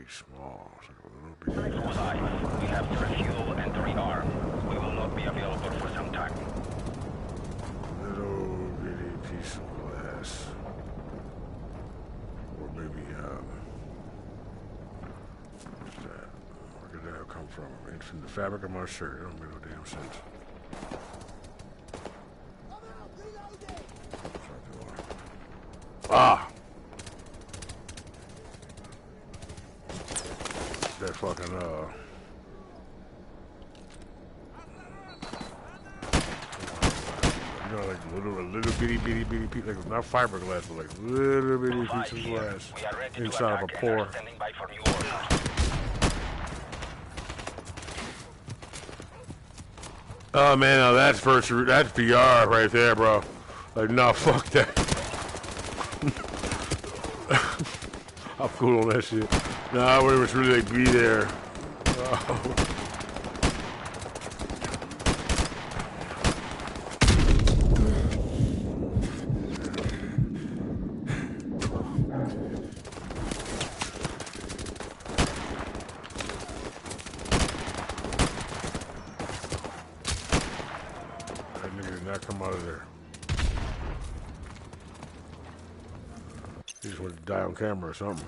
Small. We have to refuel and rearm. We will not be available for some time. Little bitty piece of glass. Or maybe, what's that? Where did that come from? It's in the fabric of my shirt. It don't make no damn sense. Ah! That fucking, you know, like little bitty piece, like not fiberglass, but like little bitty piece of glass inside of a pore. Oh man, now that's VR right there, bro. Like, nah, fuck that. I'm cool on that shit. Nah, I wouldn't really like be there. Oh. That nigga did not come out of there. He just wanted to die on camera or something.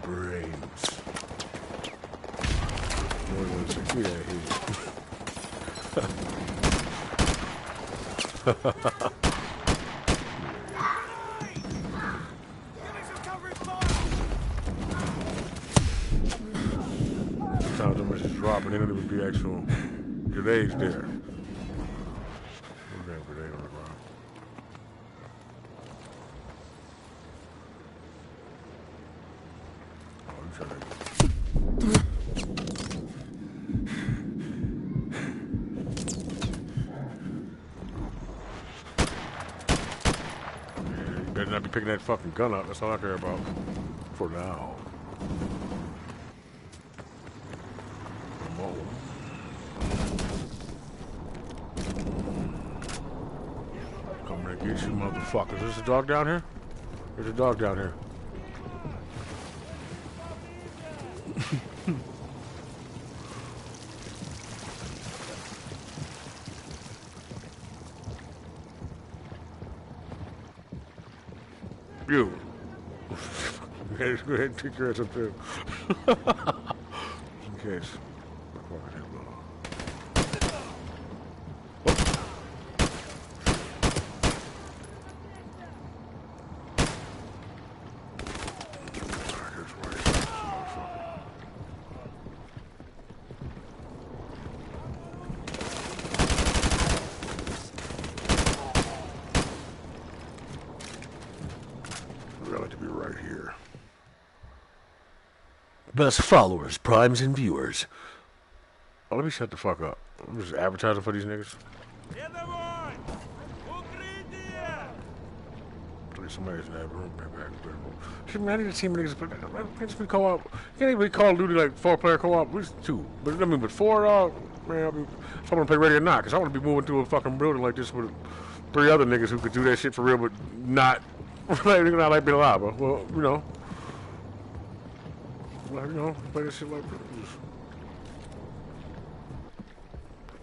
Brains. More than 6 feet out here. Sometimes I'm just dropping in and it would be actual grenades there. Damn grenade on the ground. Oh, you trying to... You better not be picking that fucking gun up. That's all I care about. For now. Coming to get you, motherfuckers. There's a dog down here? There's a dog down here. You. Go ahead and take your ass up there. In case. Best followers, primes, and viewers. Oh, let me shut the fuck up. I'm just advertising for these niggas. Somebody's in that room. Shit, man, I need a team of niggas. But can't just be co-op. Can't even be Call of Duty like 4-player co-op. We just 2. But I mean, but 4, man, if I want to play ready or not, because I want to be moving through a fucking building like this with 3 other niggas who could do that shit for real, but not like being alive. Well, you know. Like, you know, play this shit like this.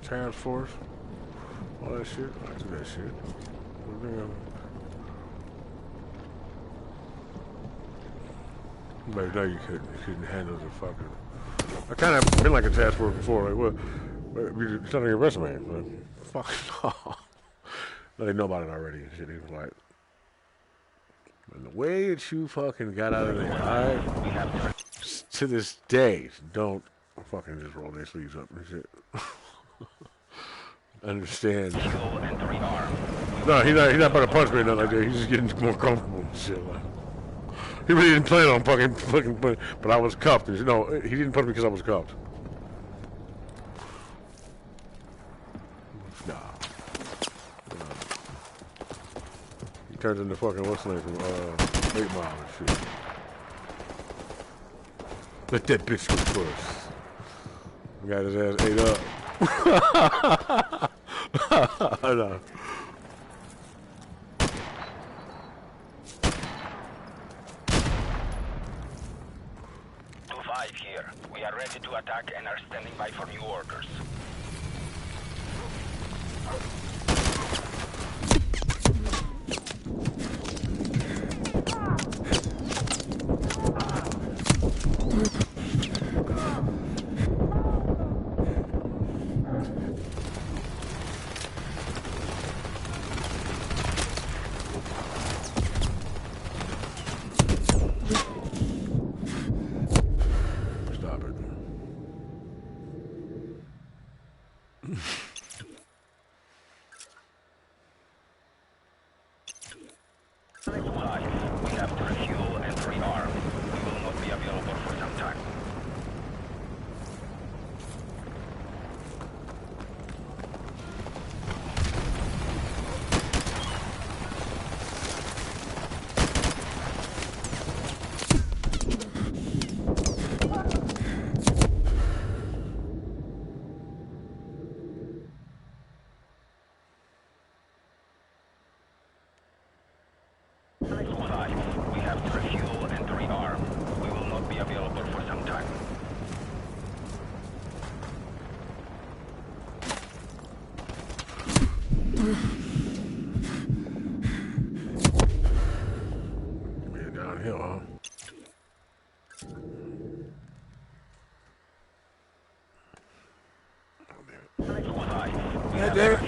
Task Force, all that shit. I do that shit. But now you couldn't handle the fucking. I kind of been like a task force before. Like, well, it's not on your resume. Like, fuck no. No, they know about it already and shit. He was like, and the way that you fucking got out of there, to this day, don't fucking just roll their sleeves up and shit. Understand? No, he's not about to punch me or nothing like that. He's just getting more comfortable and shit. Like, he really didn't plan on fucking, but I was cuffed. You know, he didn't punch me because I was cuffed. Nah. He turns into fucking what's the name from 8 Mile and shit. Let that bitch go first. Got his ass ate up. I know. 2-5 here. We are ready to attack and are standing by for new orders. We have to refuel and rearm. We will not be available for some time. We have to refuel and rearm. We will not be available for some time. Man, downhill, huh?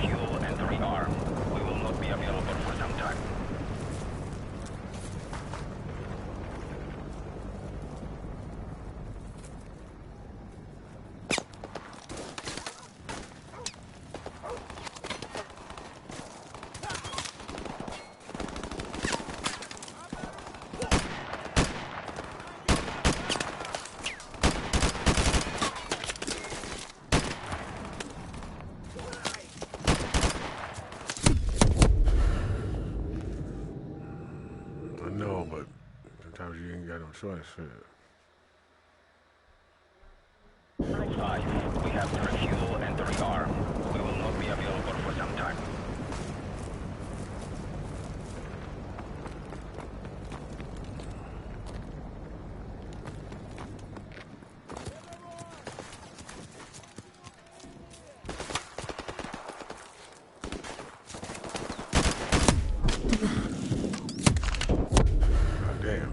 Fuel and rearm. We will not be available for some time. I know, but sometimes you ain't got no choice. Shit. 5. We have to refuel and rearm. We will not be available for some time. God damn.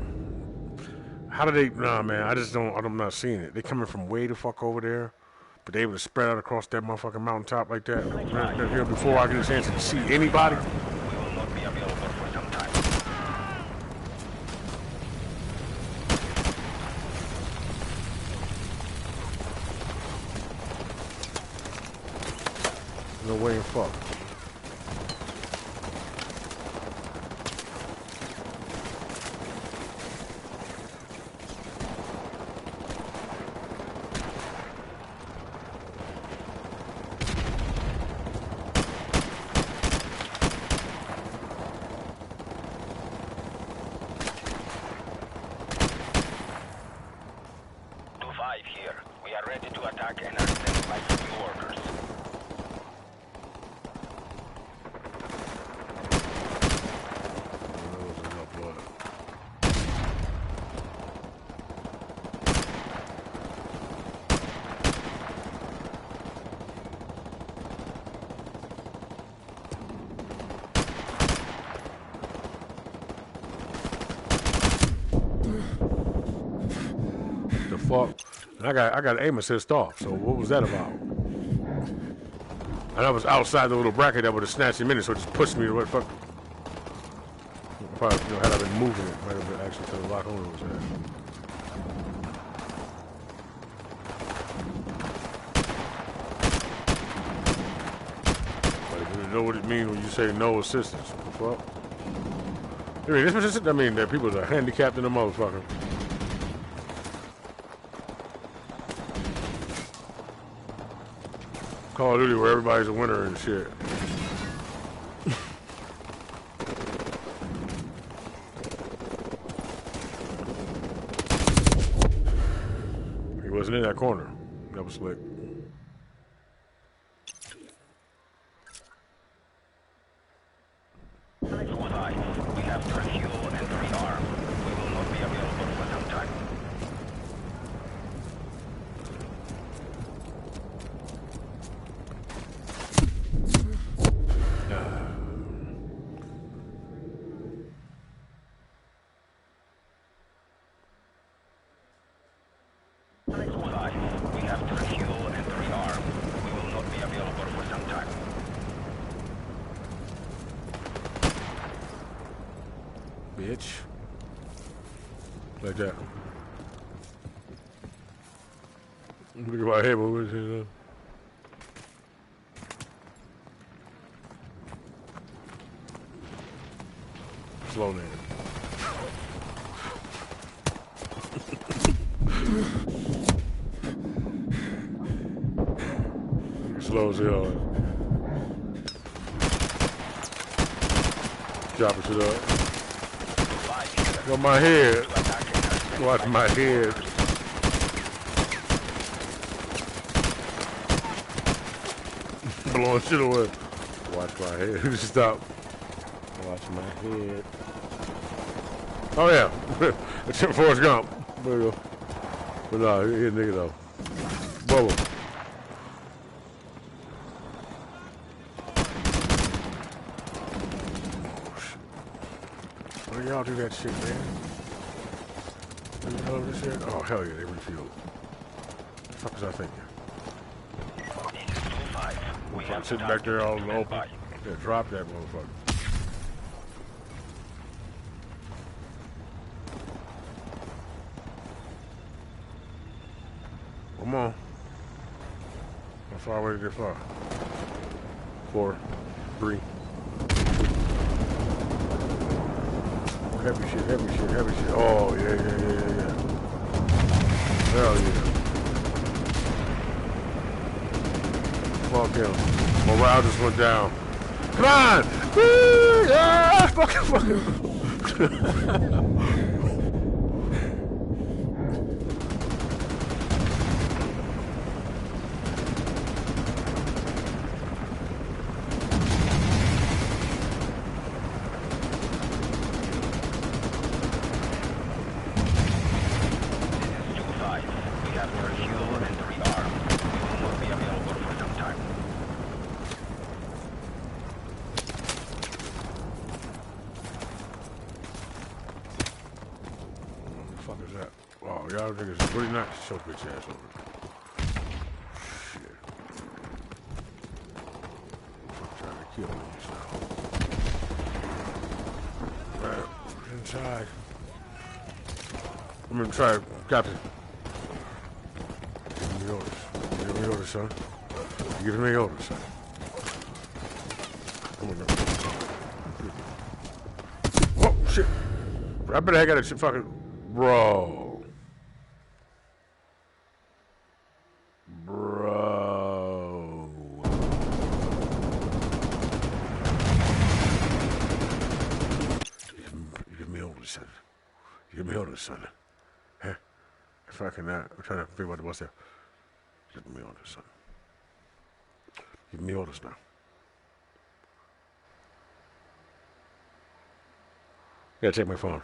How do they? Nah, man. I just don't. I'm not seeing it. They coming from way the fuck over there, but they able to spread out across that motherfucking mountaintop like that. Here before I get a chance to see anybody. We will not be available for some time. No way in fuck. Here. We are ready to attack and are standing by for new orders. The fuck? I got aim assist off, so what was that about? And I was outside the little bracket that would have snatched him in, so it just pushed me to what the fuck. Probably, had I been moving it, might have been actually to the lock on was at. But you know what it means when you say no assistance. What the fuck? I mean, this was just, I mean, that people are handicapped in the motherfucker. Call of Duty where everybody's a winner and shit. He wasn't in that corner. That was slick. We have to refuel and rearm. We will not be available for some time. We have to refuel and rearm. We will not be available for some time. Bitch. Like that. Look at my head moving. Slow down. Slow as hell. Dropping shit up. Watch my head. Watch my head. Blowing shit away. Watch my head. Stop. Watch my head. Oh yeah. It's Forrest Gump. There you go. But no, he a nigga though. Bubble. Why y'all do that shit, man? You know this shit? Oh hell yeah, they refueled. What the fuck was I thinking? This is 2-5. We Motherfucker sitting back there all in the open. Yeah, drop that motherfucker. Come on. How far away did it far? 4, 3. Heavy shit, heavy shit, heavy shit. Oh, yeah. Hell yeah. Fuck him. Morale just went down. Come on! Woo! Yeah! Fucking. Y'all niggas is really not so bitch ass over. Shit. I'm trying to kill me now. Right, inside. I'm gonna try, Captain. Give me orders. Give me orders, son. Give me orders, son. Come on now. Oh, shit. I bet I got a shit fucking... Bro. Give me orders, son. Hey, if I can, I'm trying to figure out what's there. Give me orders, son. Give me orders now. Yeah, take my phone.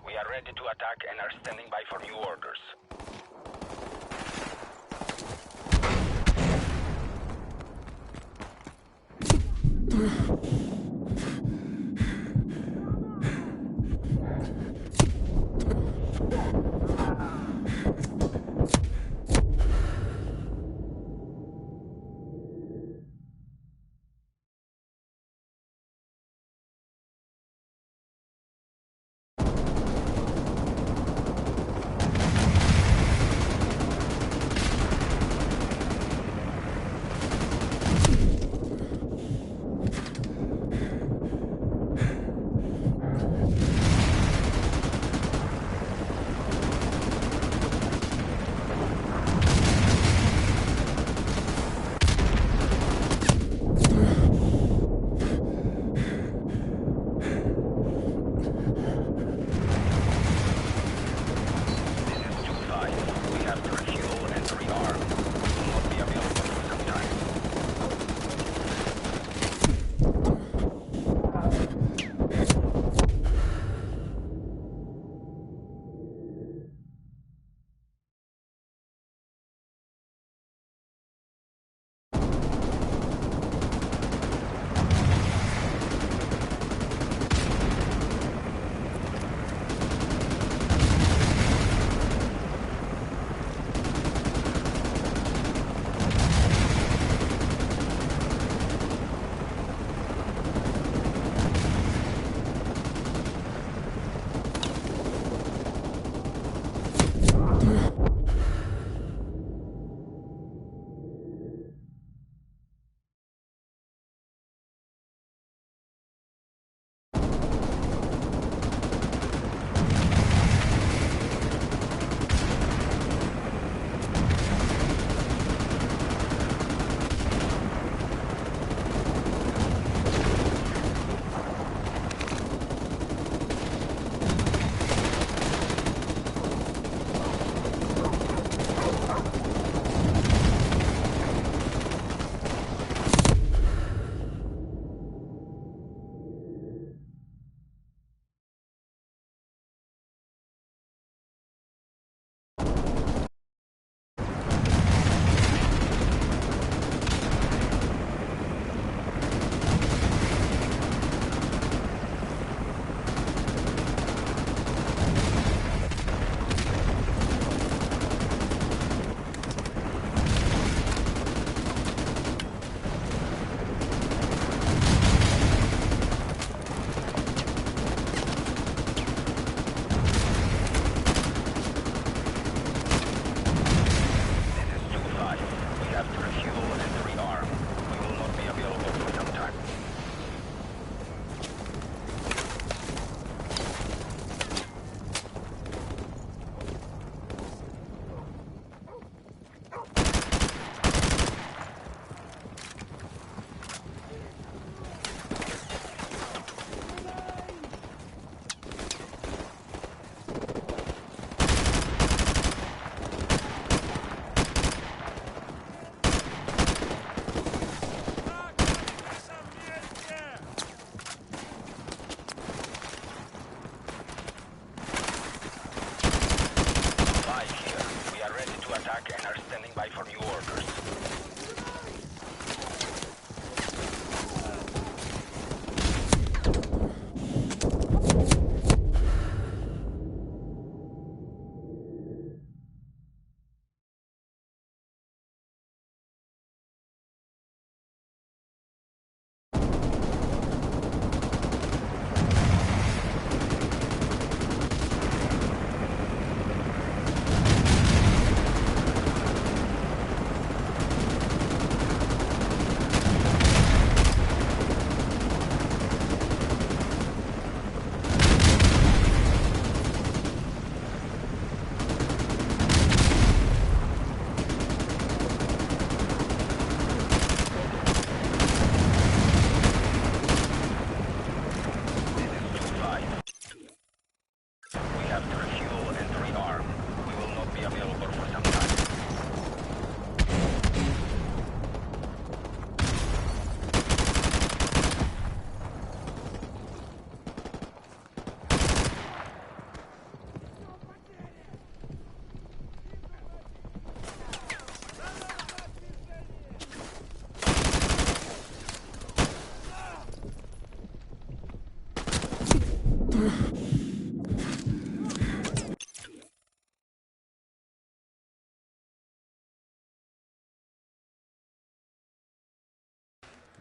We are ready to attack and are standing by for new orders.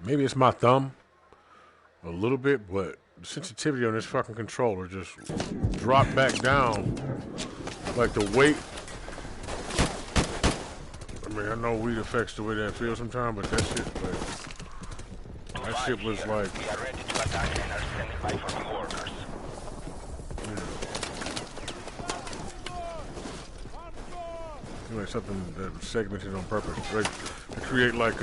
Maybe it's my thumb a little bit, but the sensitivity on this fucking controller just dropped back down. Like the weight. I mean, I know weed affects the way that feels sometimes, but that shit was like. We are ready to attack and are standing by for new orders. Like something that was segmented on purpose, like to create like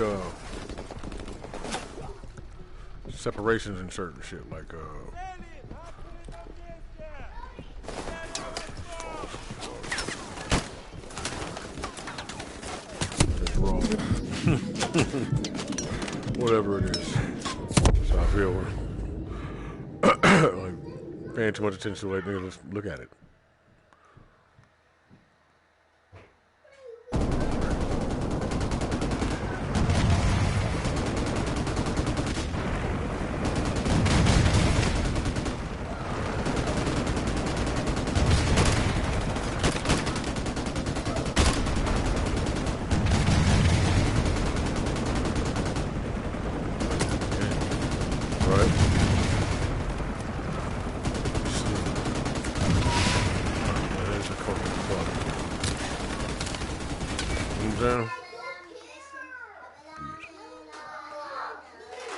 separations in certain shit, like it's wrong. Whatever it is. That's how I feel. Like paying too much attention to the way niggas look at it.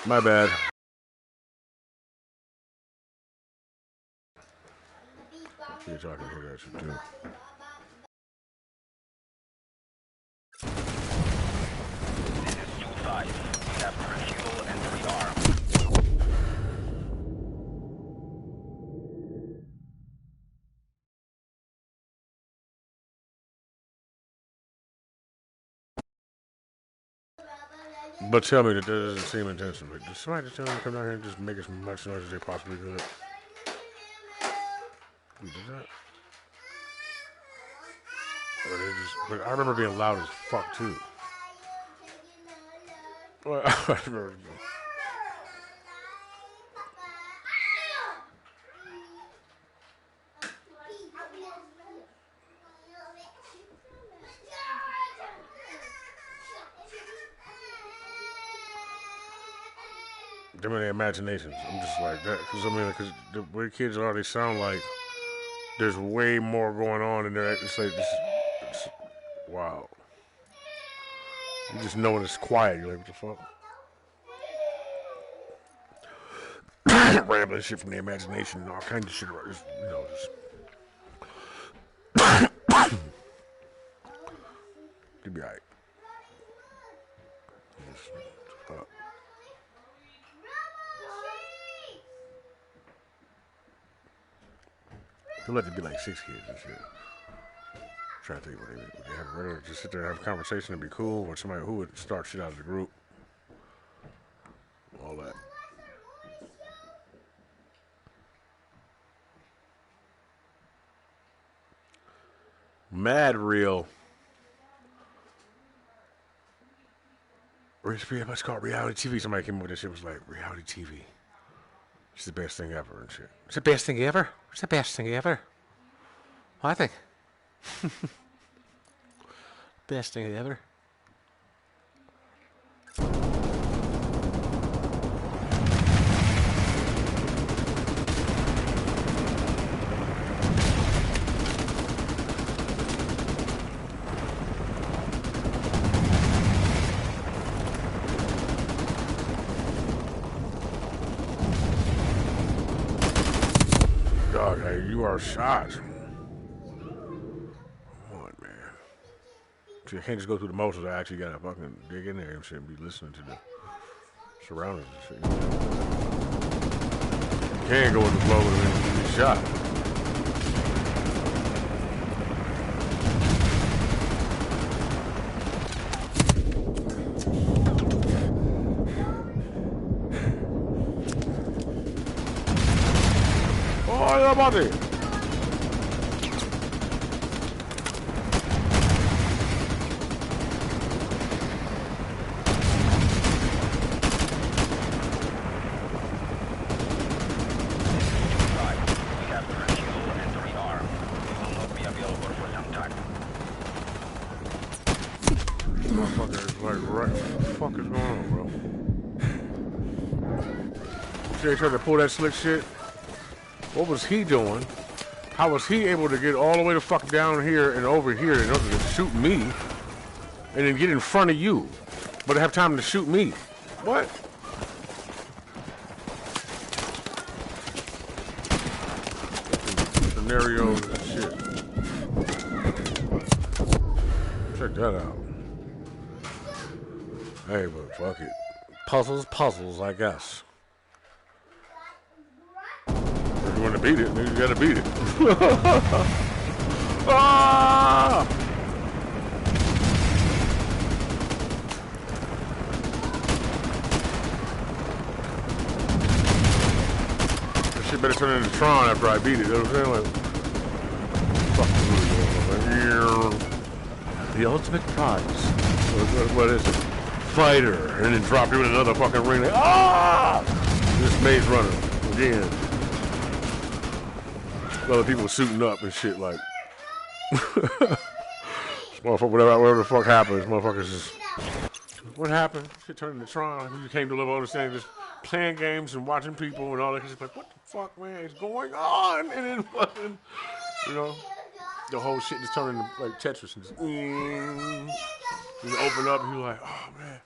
My bad. You're talking to that shit too. This is U5. We have to refuel and rearm. But tell me that doesn't seem intentional. Does somebody just tell me to come down here and just make as much noise as they possibly could? Who did that? Or they just, but I remember being loud as fuck too. Well, I remember. Them in their imaginations. I'm just like that. Because, I mean, because the way kids are, they sound like there's way more going on in there. It's like, it's, wow. You just know when it's quiet. You're like, what the fuck? Rambling shit from the imagination and all kinds of shit. Just, you know, just. You'll be alright. They'll let it be like 6 kids and shit. I'm trying to think what they have regular, just sit there and have a conversation and be cool, or somebody who would start shit out of the group. All that. Mad real. It's called reality TV. Somebody came up with this shit, was like, reality TV. It's the best thing ever and shit. It's the best thing ever. It's the best thing ever. I think. Best thing ever. Dog, hey, you are shot. Come on, man. You can't just go through the motions. I actually gotta fucking dig in there and shit and be listening to the surroundings and shit. You can't go with the flow and be shot. Oh, yeah, buddy. Motherfucker is like, right, what the fuck is going on, bro? They tried to pull that slick shit. What was he doing? How was he able to get all the way the fuck down here and over here in order to shoot me and then get in front of you, but have time to shoot me? What? Scenarios and shit. Check that out. Hey, but fuck it. Puzzles, I guess. If you want to beat it, then you gotta beat it. Ah! This shit better turn into Tron after I beat it. You know what I'm saying? Like, fuck. The ultimate prize. What is it? Fighter. And then drop you in another fucking ring. Like, ah! This Maze Runner. Again. Other people shooting up and shit like. Motherfucker, whatever the fuck happens, motherfuckers just. What happened? Shit turned into Tron. You came to live understanding just playing games and watching people and all that. Just like, what the fuck, man, is going on? And then fucking, you know, the whole shit just turned into like Tetris and just. You open up and you're like, oh man,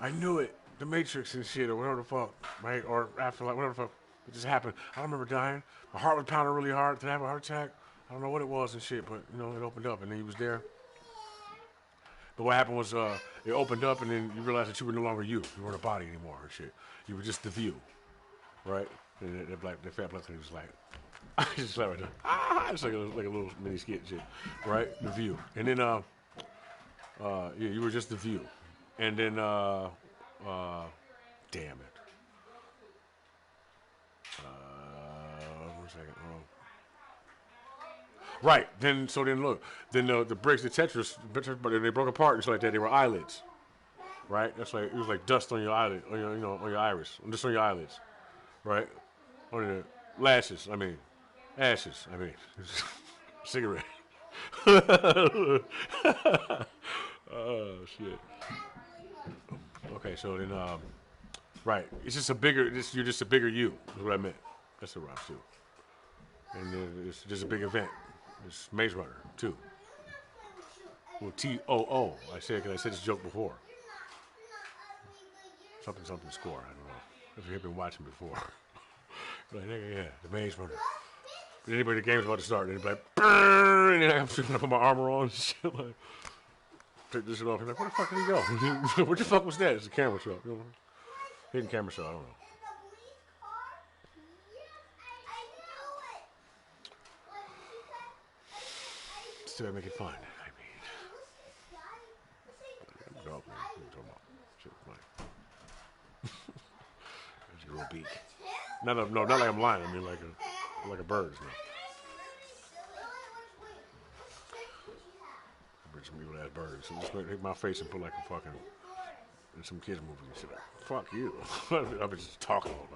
I knew it. The Matrix and shit or whatever the fuck, right? Or Afterlife, whatever the fuck. It just happened. I don't remember dying. My heart was pounding really hard. Did I have a heart attack? I don't know what it was and shit, but you know, it opened up and then he was there. But what happened was it opened up and then you realized that you were no longer you. You weren't a body anymore and shit. You were just the view, right? And the fat black lady was like, I just like right there. Ah! It's like a little mini skit shit, right? The view. And then yeah, you were just the view. And then damn it. 1 second. Right. Then look. Then the bricks, the Tetris, but they broke apart and shit like that. They were eyelids. Right. That's like it was like dust on your eyelid, on your on your iris, just on your eyelids. Right. On your lashes. I mean, ashes. I mean, cigarette. Oh shit. Okay. So then right. It's just a bigger. You're just a bigger you. Is what I meant. That's the rhymes too. And it's just a big event. It's Maze Runner 2. Well, TOO. I said this joke before. Something score. I don't know. If you've been watching before. Like, nigga, yeah, the Maze Runner. But anybody, the game's about to start, and they're like, brrr, and then I'm trying to put my armor on and shit. Like, take this shit off. And like, where the fuck did he go? What the fuck was that? It's a camera shot. You know? Hidden camera shot. I don't know. Still make it fun. I mean, I'm a dog, man. What are you talking about? Shit, fine. There's your little beak. No, not like I'm lying. I mean, like a bird's. No. I bring some evil ass birds. So just take my face and put like a fucking in some kids movie and shit. Like, fuck you. I've been just talking all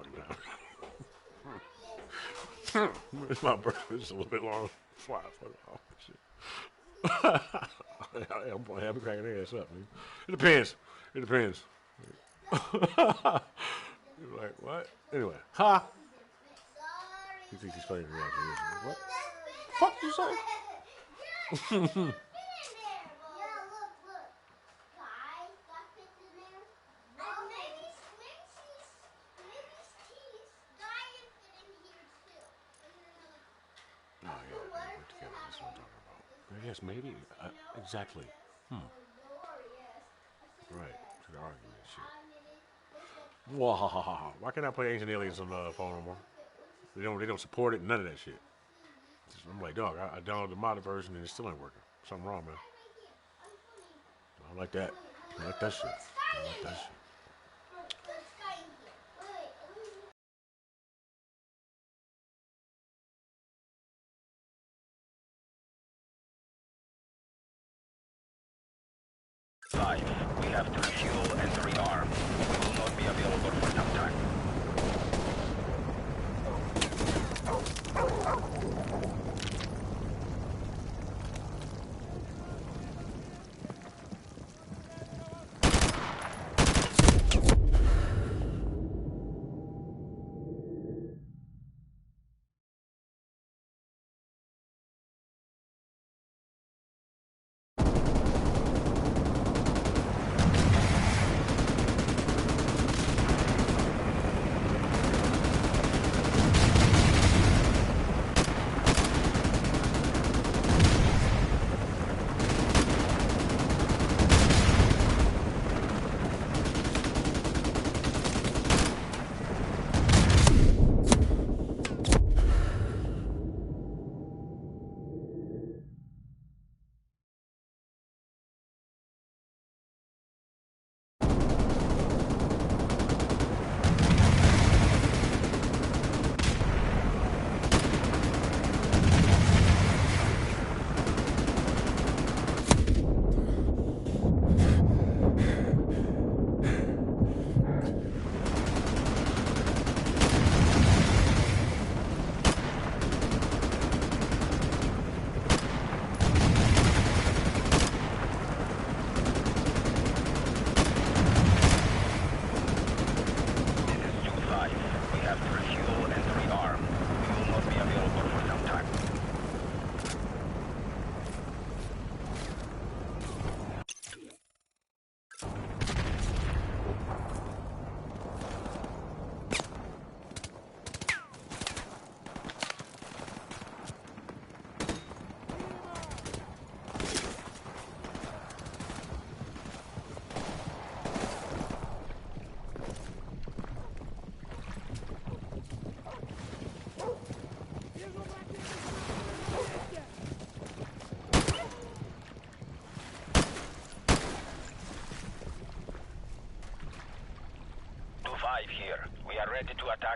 the time. My bird is a little bit long. Fly, fuck off. Shit. I'm cracking their ass up, man. It depends. You're like, what? Anyway, ha! He thinks he's funny to reaction. What? Fuck you say? Yes, maybe. Exactly. Right. To the argument shit. Wah. Why can't I play Ancient Aliens on the phone no more? They don't support it. None of that shit. I'm like, dog. I downloaded the modded version and it still ain't working. Something wrong, man. I don't like that. I don't like that shit. We have to refuel and rearm. We will not be available for some time.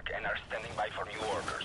attack and are standing by for new orders.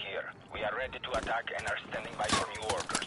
Here. We are ready to attack and are standing by for new orders.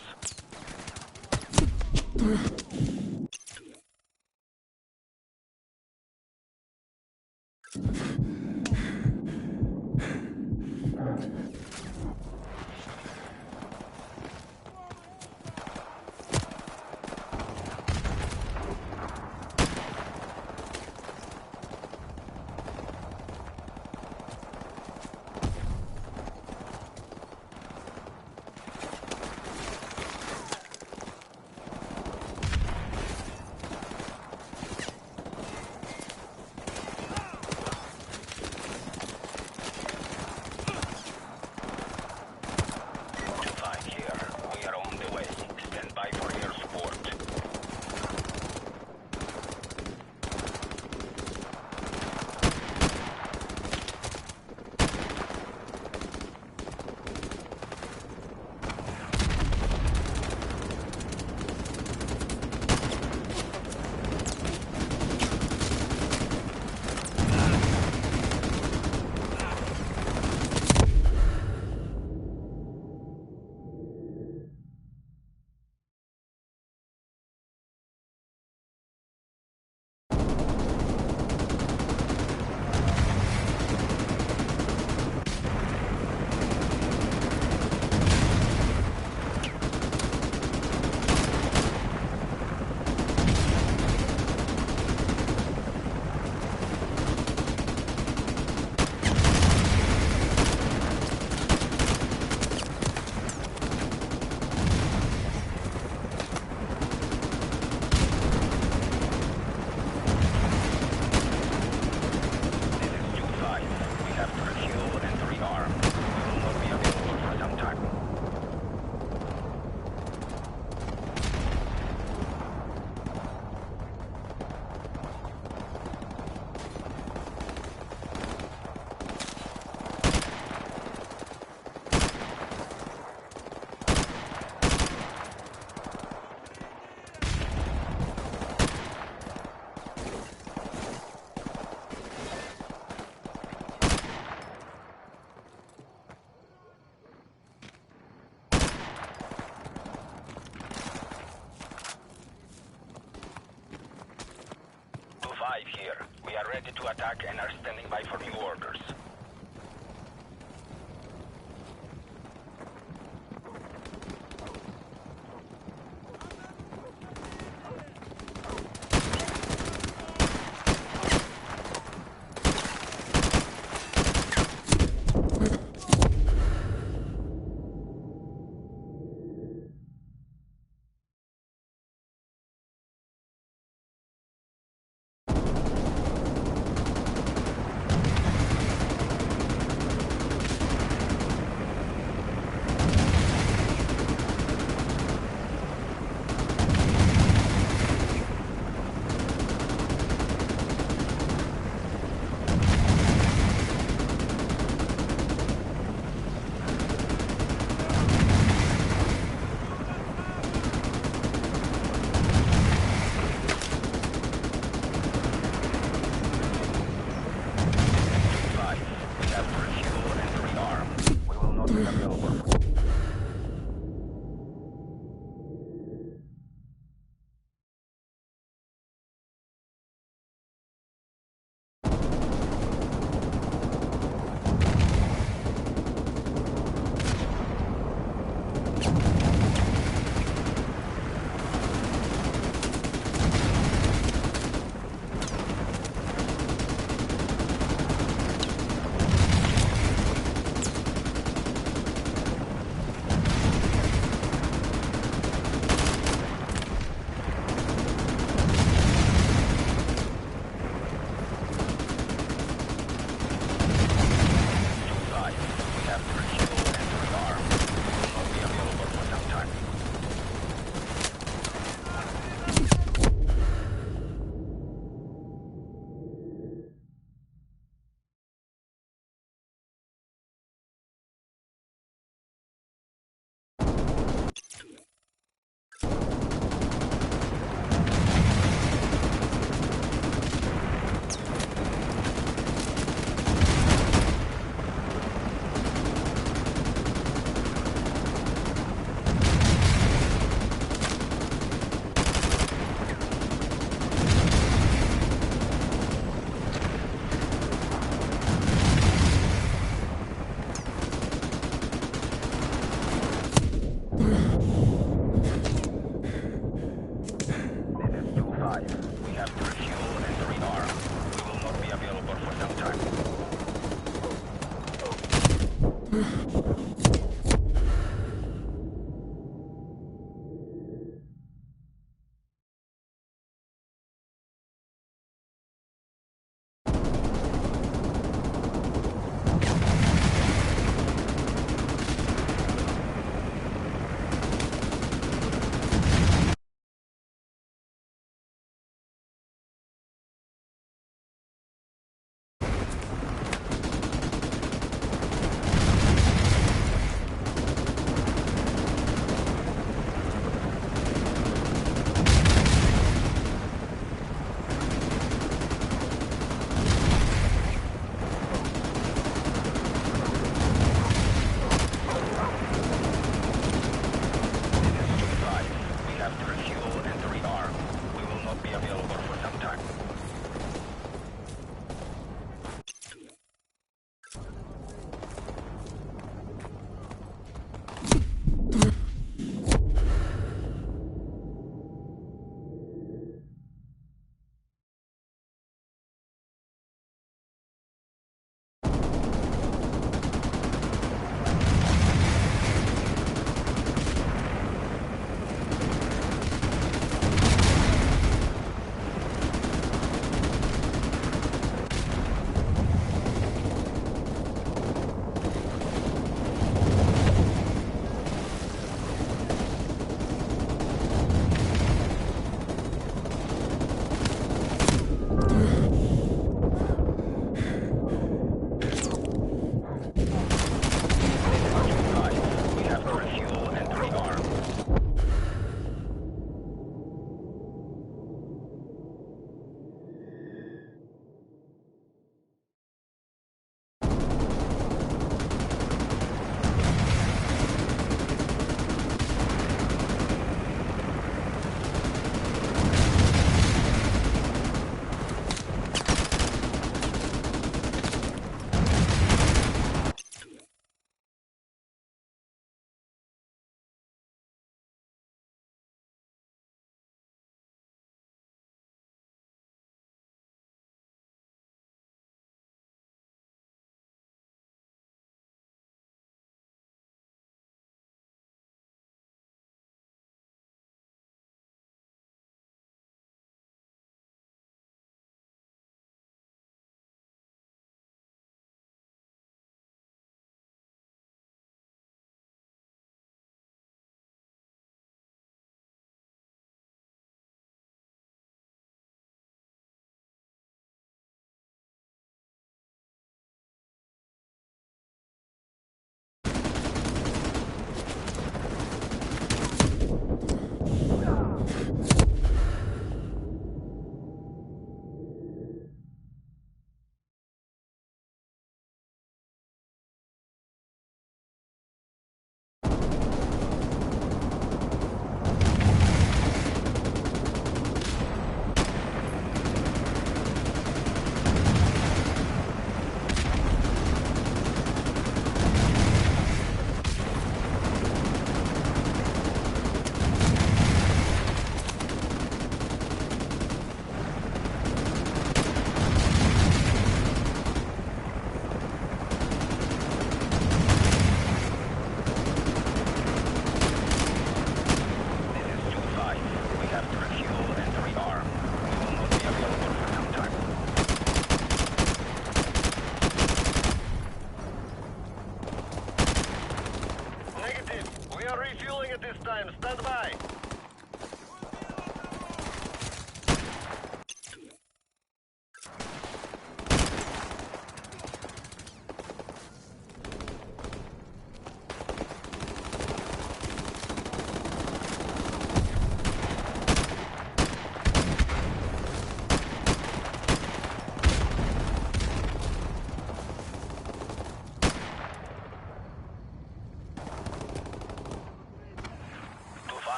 5 here. We are ready to attack and are standing by for new orders.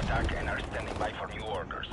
attack and are standing by for new orders.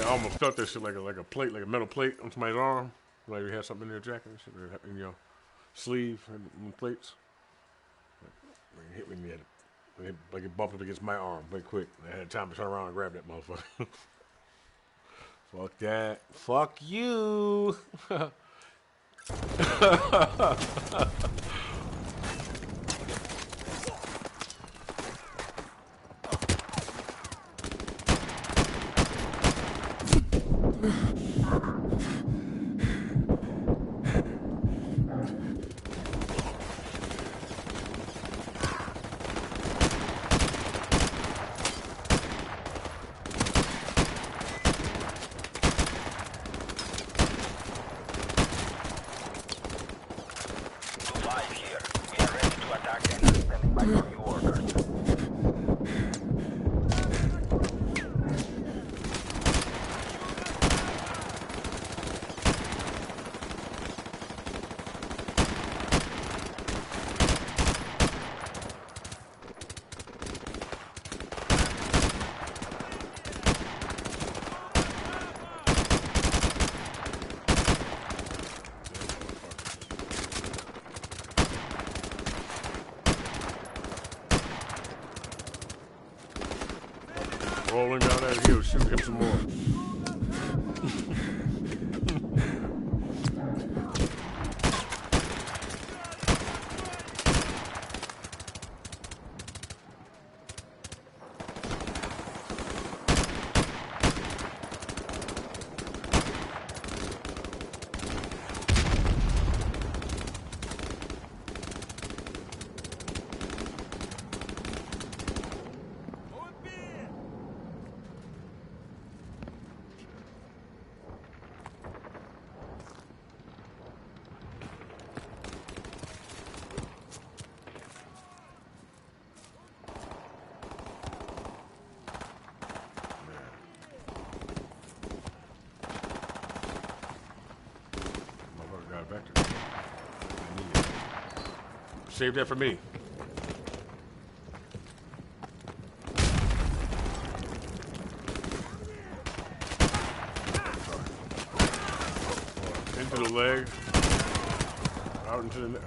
I almost felt that shit like a plate, like a metal plate on somebody's arm. Like you had something in their jacket and shit, or in your sleeve and plates. Like it hit me in the head. Like it bumped up against my arm very quick. I had time to turn around and grab that motherfucker. Fuck that. Fuck you. Rolling down that hill, shoot him some more. Save that for me. Into the leg. Out into the neck.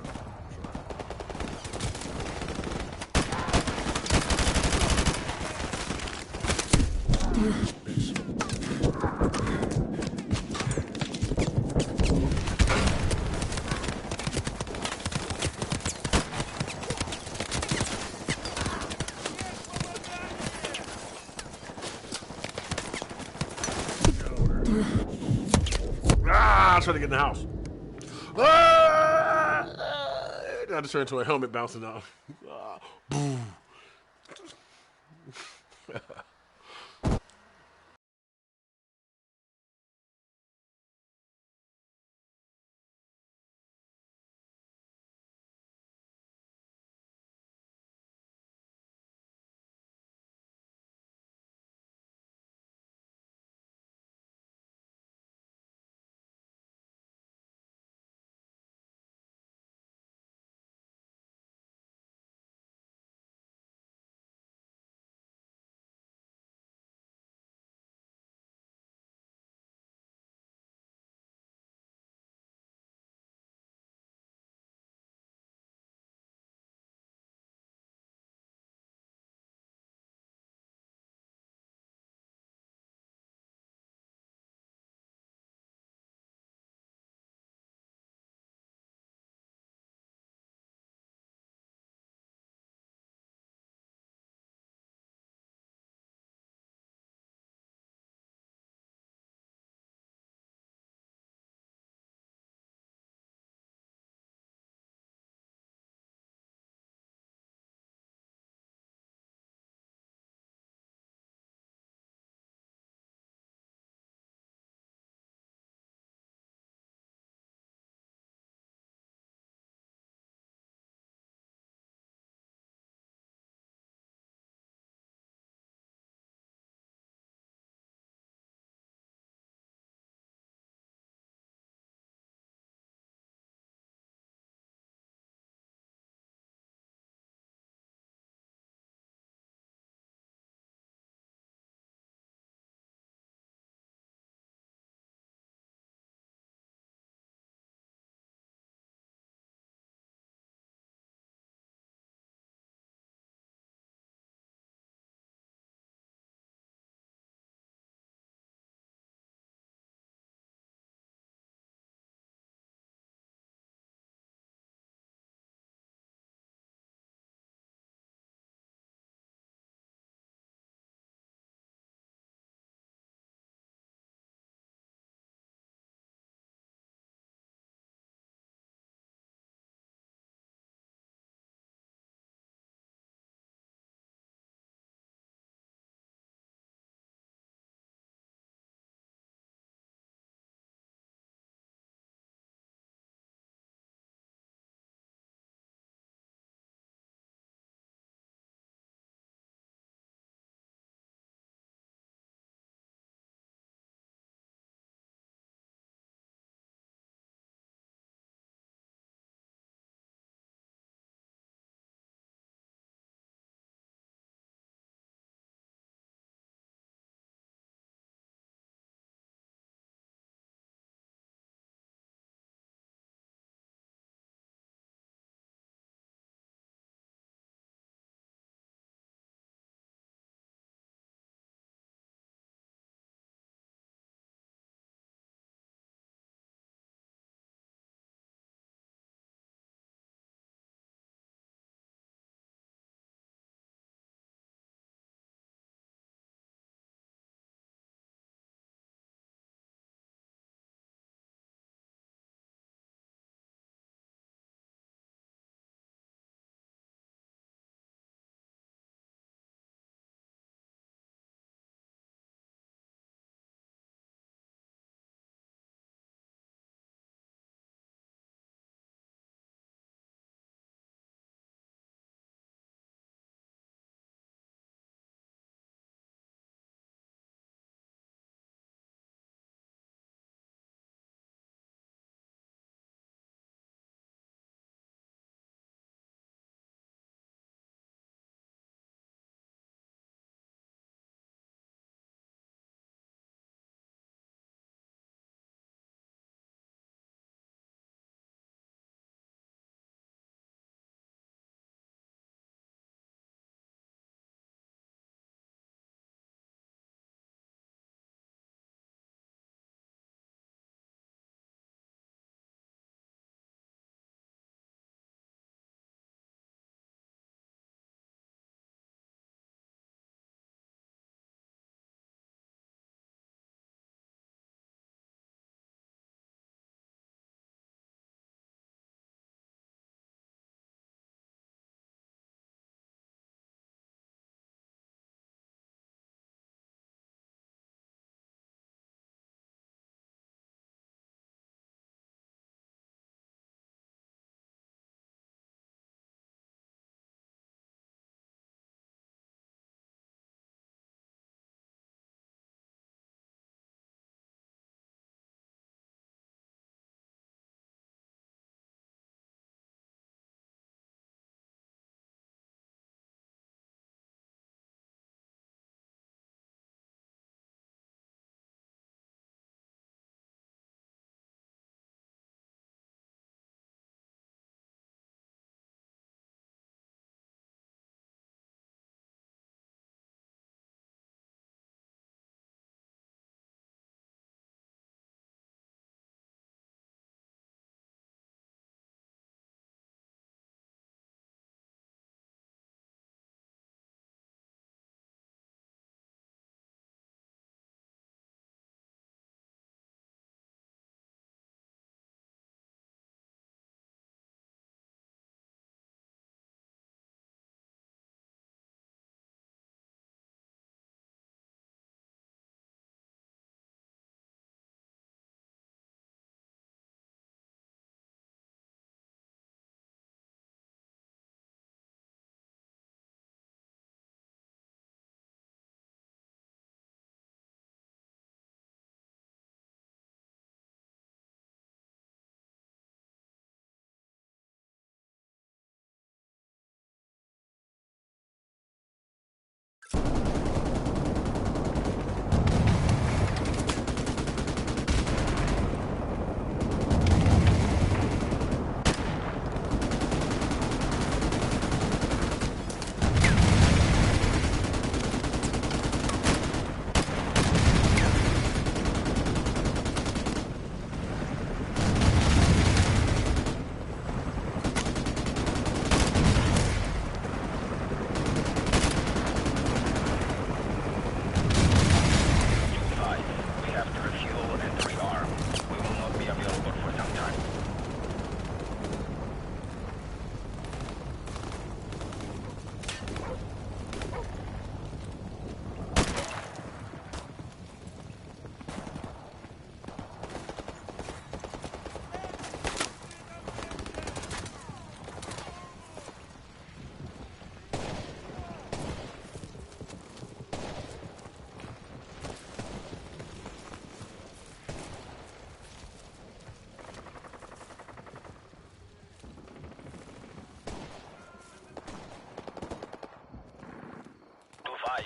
Ah, I was trying to get in the house. Ah! I just turned into a helmet bouncing off. Ah, boom.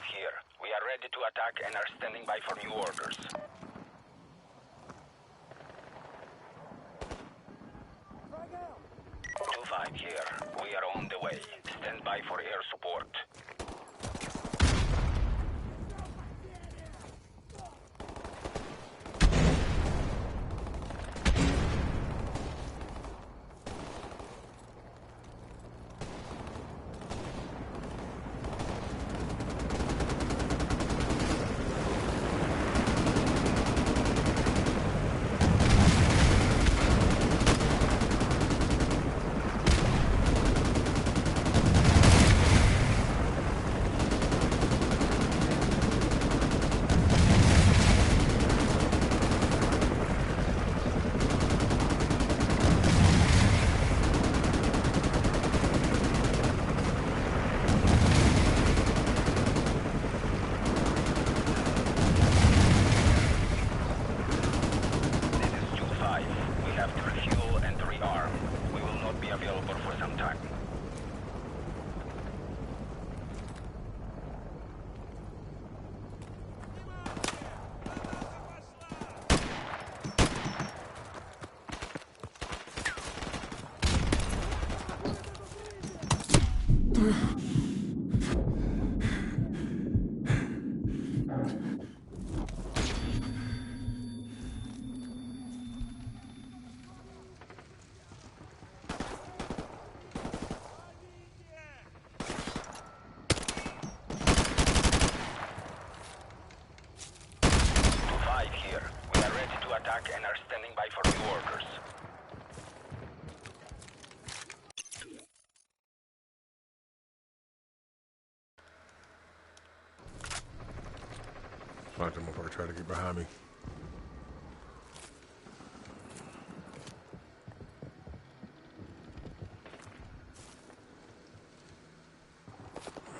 here. We are ready to attack and are standing by for new orders. 2-5 here. We are on the way. Stand by for air support. And are standing by for new orders. Like the motherfucker try to get behind me.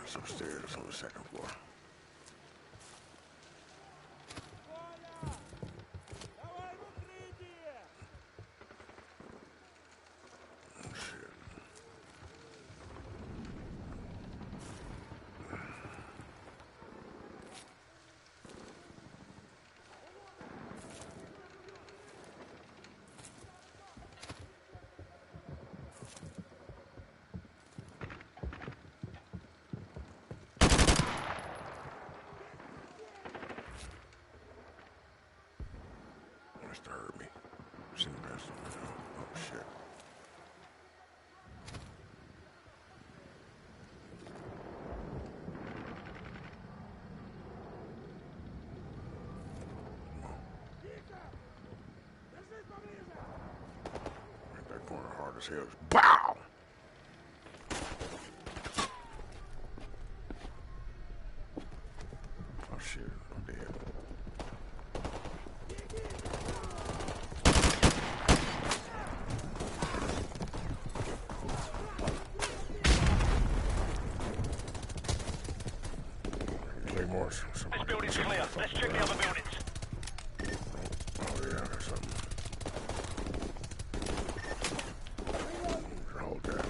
It's upstairs on the second floor. To hurt me. Seen the rest of it. Oh shit. Right that corner hard as hell. Bow! Oh shit, I'm dead. This building's clear. Let's check the other buildings. Oh yeah, there's something. Hold that.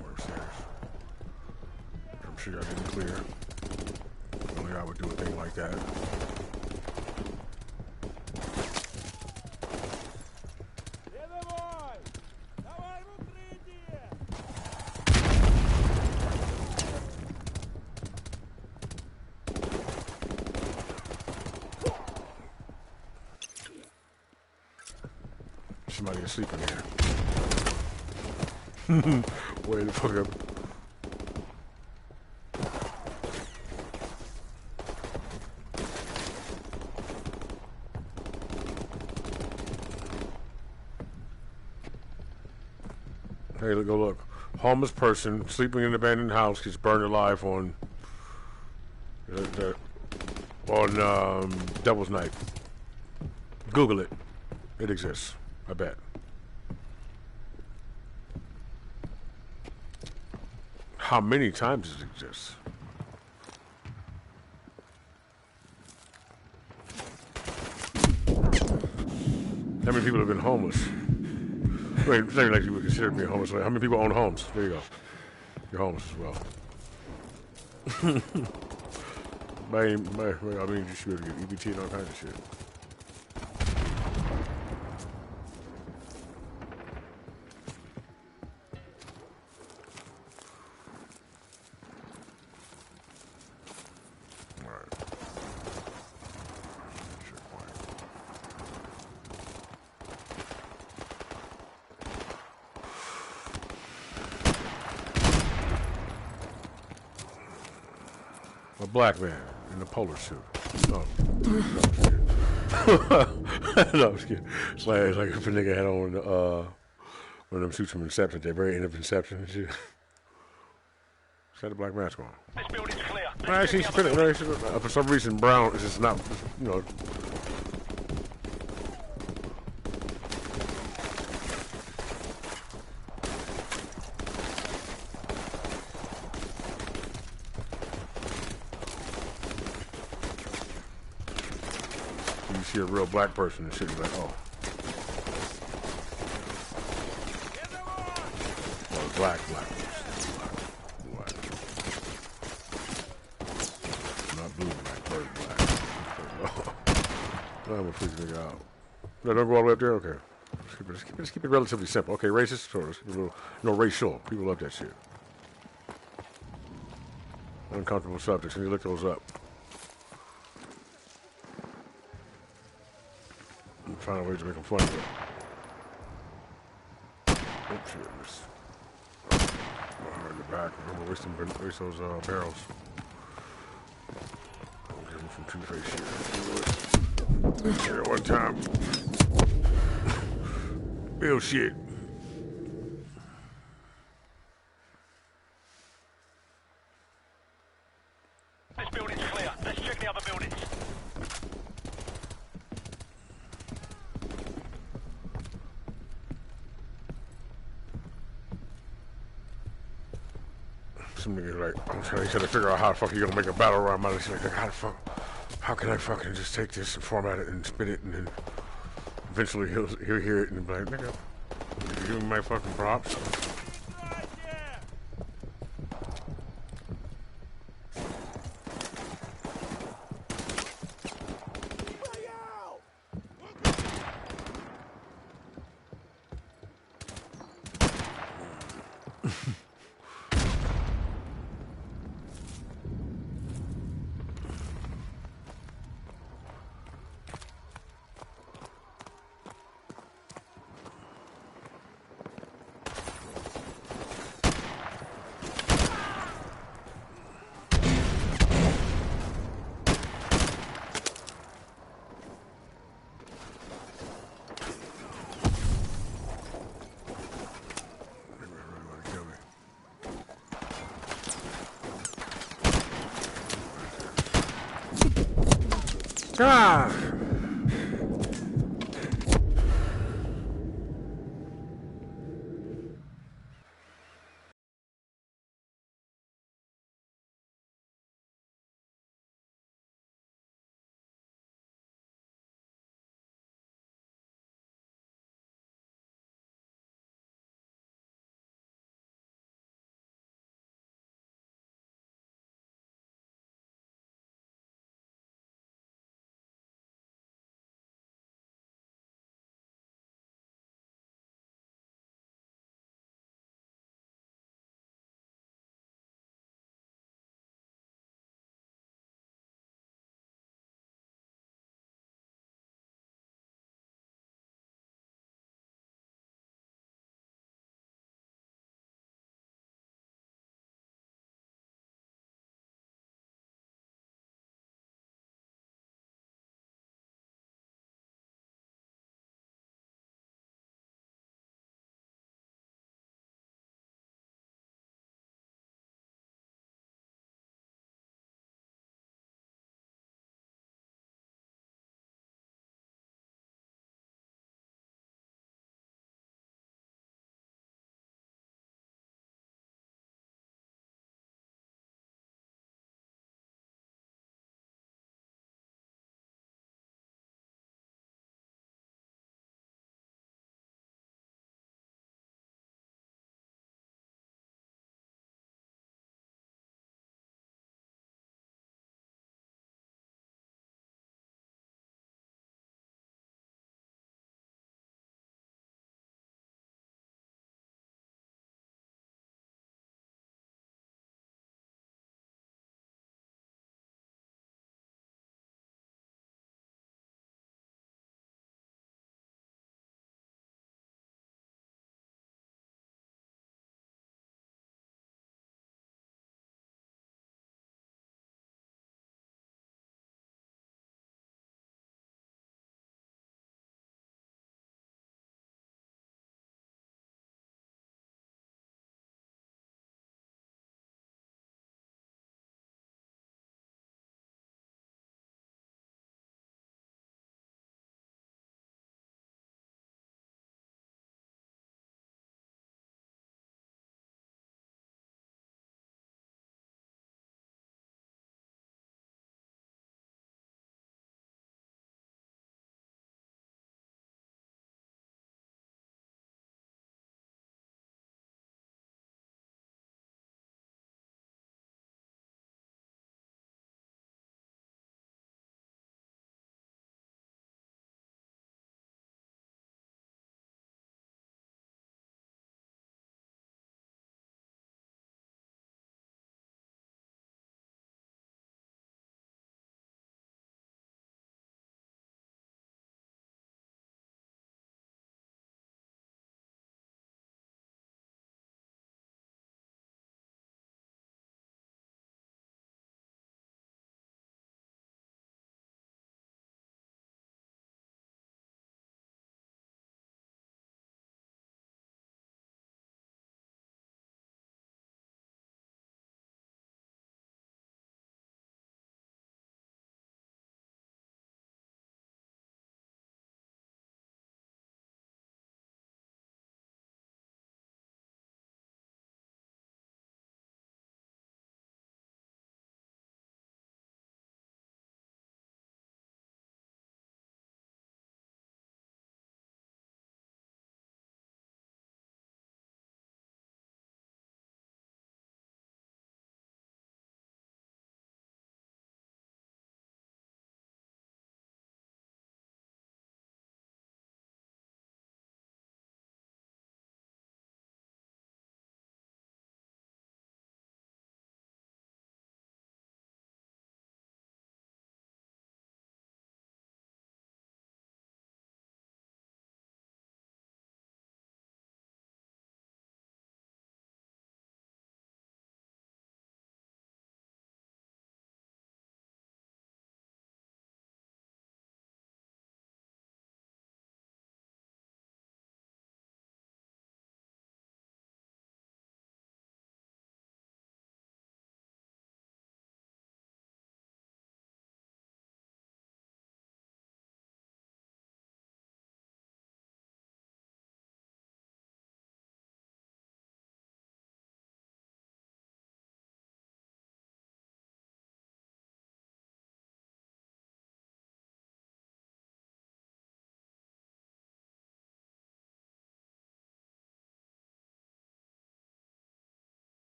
Where's theirs? I'm sure I didn't clear. Only I would do a thing like that. Somebody asleep in here. Wait the fuck up. Hey, look, go look. Homeless person sleeping in an abandoned house gets burned alive on Devil's Night. Google it. It exists. I bet. How many times does it exist? How many people have been homeless? Wait, say like you would consider me homeless. Like, how many people own homes? There you go. You're homeless as well. I mean, you should be able to get EBT and all kinds of shit. A black man in a polar suit. No, no, I'm just kidding. No, I'm just kidding. It's like if a nigga had on one of them suits from Inception. They very end of Inception and shit. Just had a black mask on. This building's clear. Actually, for some reason, brown is just not, you know. You see a real black person and shit, you're like, oh. Well, black. Not blue black, bird black. I'm gonna freak this nigga out. No, don't go all the way up there? Okay. Let's keep it relatively simple. Okay, racist? Sure. Let's keep it a little, no, racial. People love that shit. Uncomfortable subjects. Let me look those up. I'm trying ways to make them funny. Oh, shit. In the back. I'm gonna waste those barrels. I'll give them some Two-Face shit. Here, one time. Real shit. This building's clear. Let's check the other buildings. Some nigga like, I'm trying to figure out how the fuck you gonna make a battle royale out of this. Like, how can I fucking just take this and format it and spit it and then eventually he'll hear it and be like, nigga, you give me my fucking props. Ah!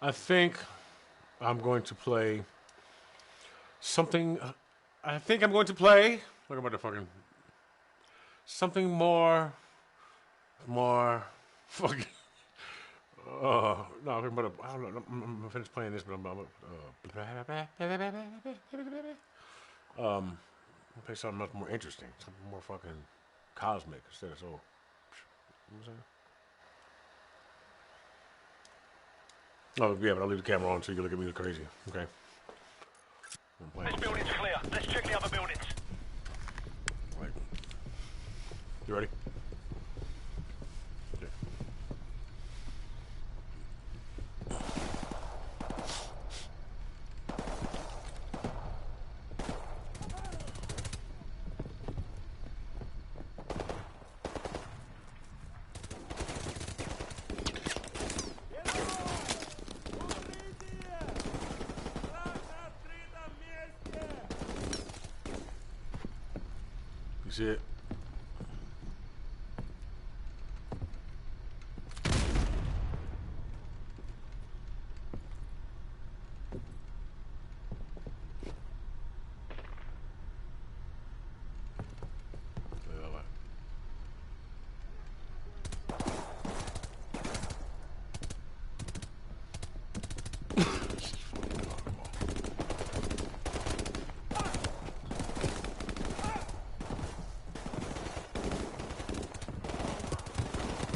I think I'm going to play something. I think I'm going to play. Look about the fucking something more fucking. No, I'm talking about. I don't know. I'm finished playing this, but I'll play something much more interesting, something more fucking cosmic instead of so. You know what I'm saying? Oh, yeah, but I'll leave the camera on so you can look at me crazy. Okay. This building's clear. Let's check the other buildings. Right. You ready? Okay. You see it?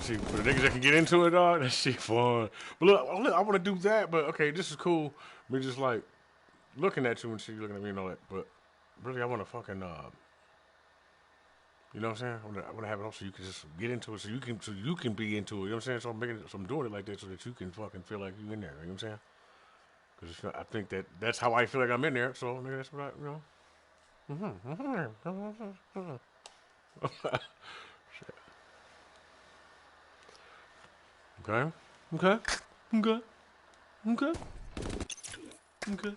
See, for the niggas that can get into it, dog, that shit fun. But look, I want to do that, but okay, this is cool. Me just like looking at you and shit, you looking at me and all that. But really, I want to fucking, you know what I'm saying? I want to have it all so you can just get into it, so you can be into it. You know what I'm saying? So I'm doing it like that so that you can fucking feel like you in there. You know what I'm saying? Because I think that's how I feel like I'm in there. So nigga, that's what I, you know. Shit. Okay. Okay. Okay. Okay. Okay.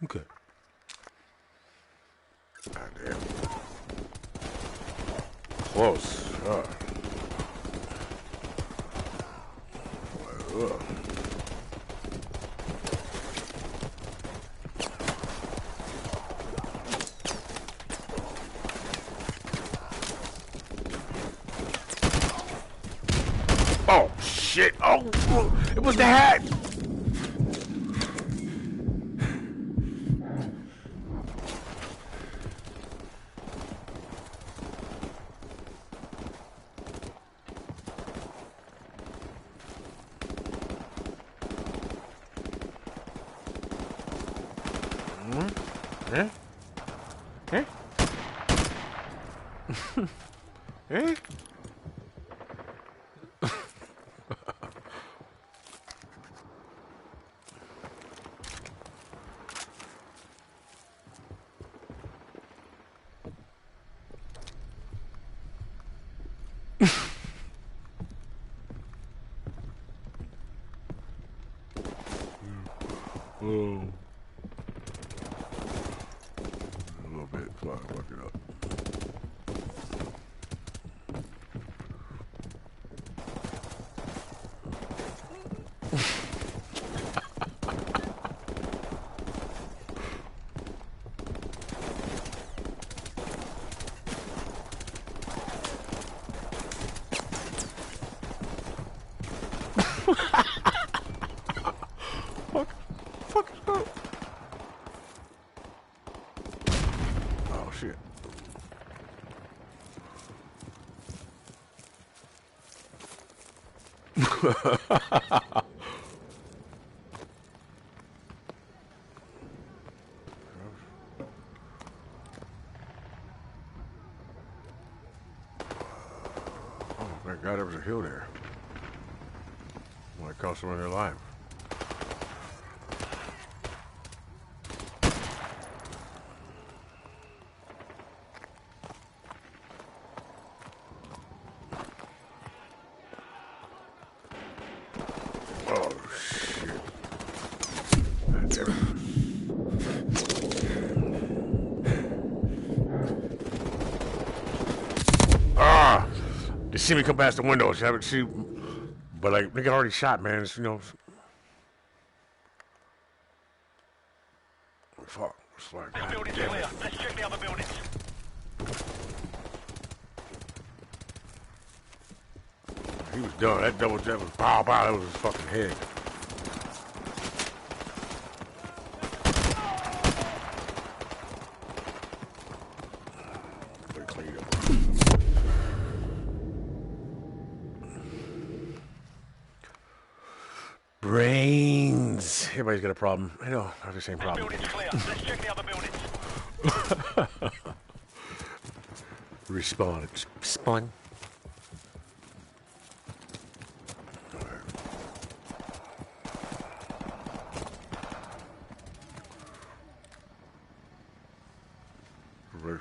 Okay. God damn. Close. Ugh. Oh shit! Oh, it was the hat. Eh? Eh? Eh? Oh. A little bit. Fuck it up. Fuck it up. Oh shit. Oh, thank God there was a hill there. Might cost someone their life. Oh shit. God damn it. Ah! They see me come past the window. But like, they got already shot, man. It's, you know. fuck. It's like, This God building's damn clear. it. Let's check the other buildings. He was done. That double jab was pow pow. That was his fucking head. Pretty clean up. Brains. Everybody's got a problem. I know. I have the same This problem. building's clear. Let's check the other buildings. Respawn. Spawn.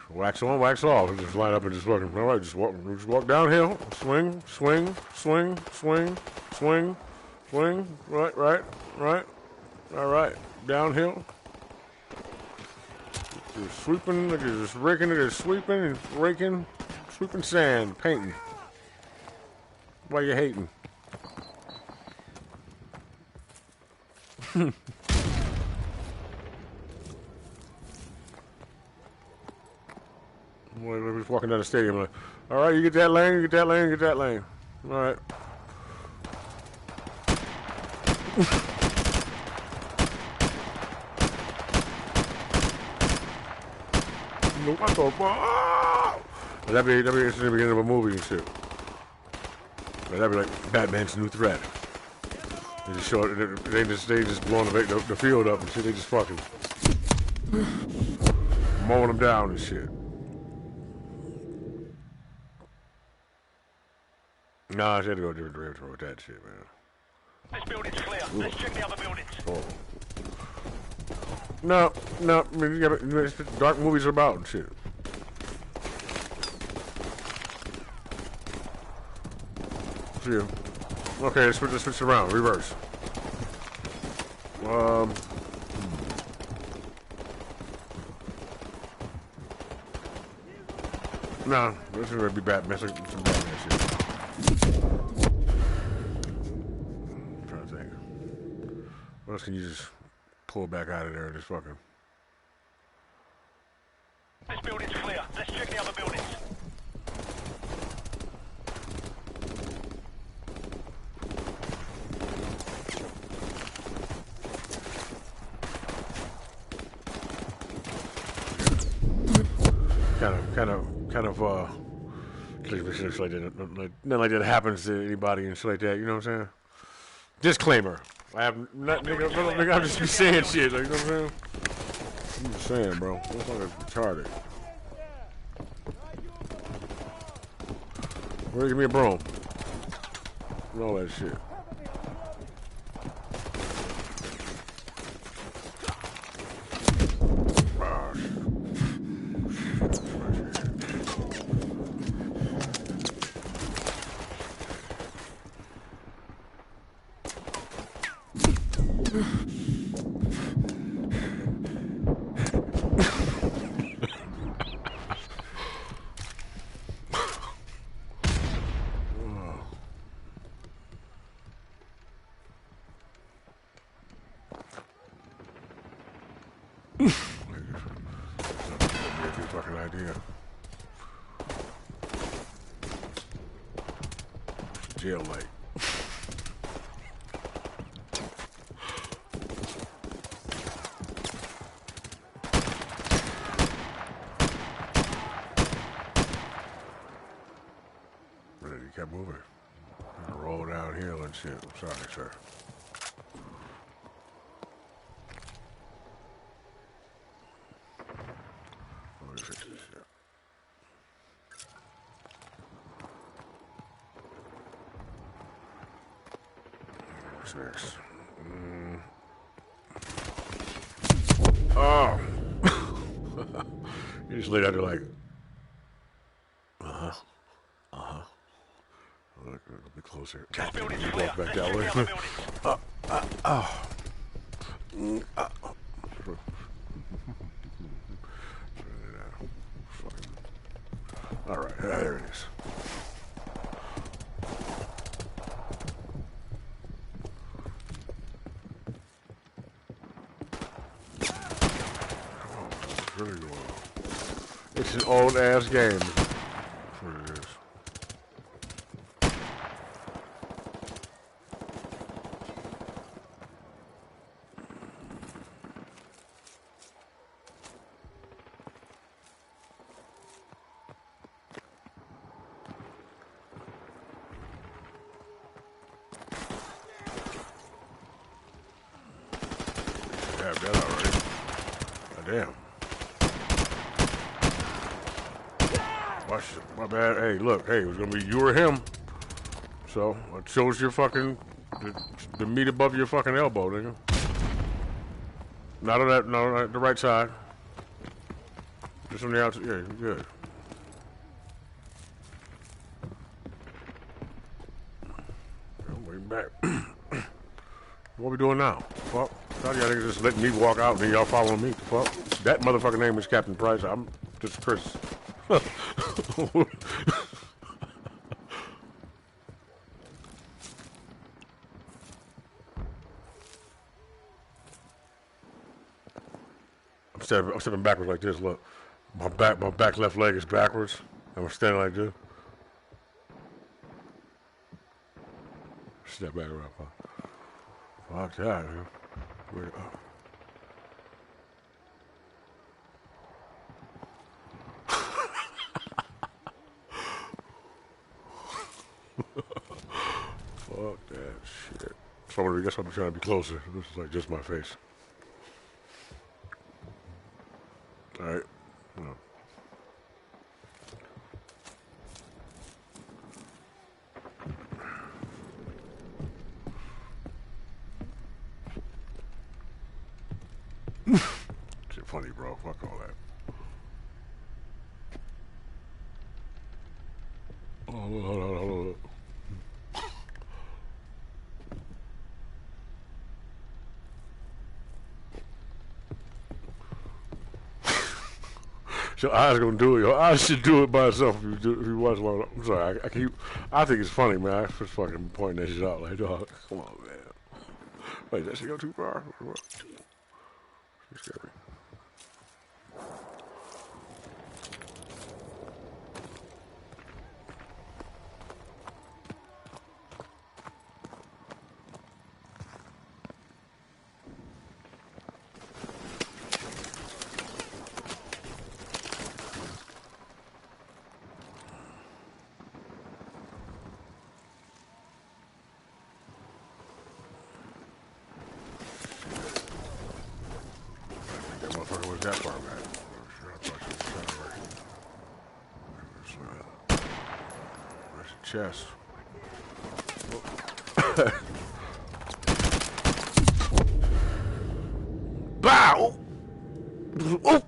Wax on, wax off. Just line up and just fucking. All right, just walk downhill. Swing, swing, swing, swing, swing, swing. Right, right, right. All right, downhill. Just sweeping, just raking, just sweeping and raking, sweeping sand, painting. Why you hating? We're just walking down the stadium. Like, all right, you get that lane, you get that lane, you get that lane. All right. What the fuck? That'd be interesting in the beginning of a movie and shit. But that'd be like Batman's new threat. They just show it. They just blowing the field up and shit. They just fucking mowing them down and shit. Nah, I had to go a different direction with that shit, man. This building's clear. Let's check the other buildings. Oh. No. I mean, you know, dark movies are about and shit. See. Okay, let's switch around. Reverse. No, this is gonna be Batman. Some Batman shit. I'm trying to think. What else can you just pull back out of there and just fucking? This building's clear. Let's check the other buildings. Kind of, shit like that. Nothing like that happens to anybody and shit like that. You know what I'm saying? Disclaimer. I have not, nigga, I'm just be saying shit. Like, you know what I'm saying? I'm just saying, bro. This fucking retarded. Where give me a broom? And all that shit. Fucking idea. Jail light. But he kept moving. And roll downhill and shit. I'm sorry, sir. Let me fix this shit. What's next? Oh! You just lay down there like, Look, a little bit closer. This building's You clear. walk back Let's that check way. the other buildings. All right, there it is. What's really going on? It's an old ass game. That's what it is. Have that already. Damn. Watch it. My bad. Hey, look. Hey, it was gonna be you or him. So I chose your fucking the meat above your fucking elbow, nigga. Not on that. No, on the right side. Just on the outside. Yeah, you're good. I'm waiting back. What we doing now? Fuck. Thought y'all niggas just letting me walk out and then y'all following me. Fuck. That motherfucking name is Captain Price. I'm just Chris. I'm stepping backwards like this. Look, my back left leg is backwards. I'm standing like this. Step back around. Fuck that, man. Where, Fuck that shit. So I guess I'm trying to be closer. This is like just my face. Alright. No. Shit funny, bro. Fuck all that. Hold on. Your eyes gonna do it. Your eyes should do it by itself if you watch long. I'm sorry. I think it's funny, man. I just fucking pointing that shit out like, dog. Come on, man. Wait, that shit go too far? What? It's scary. That far back. Where's the chest? Bow! Oh!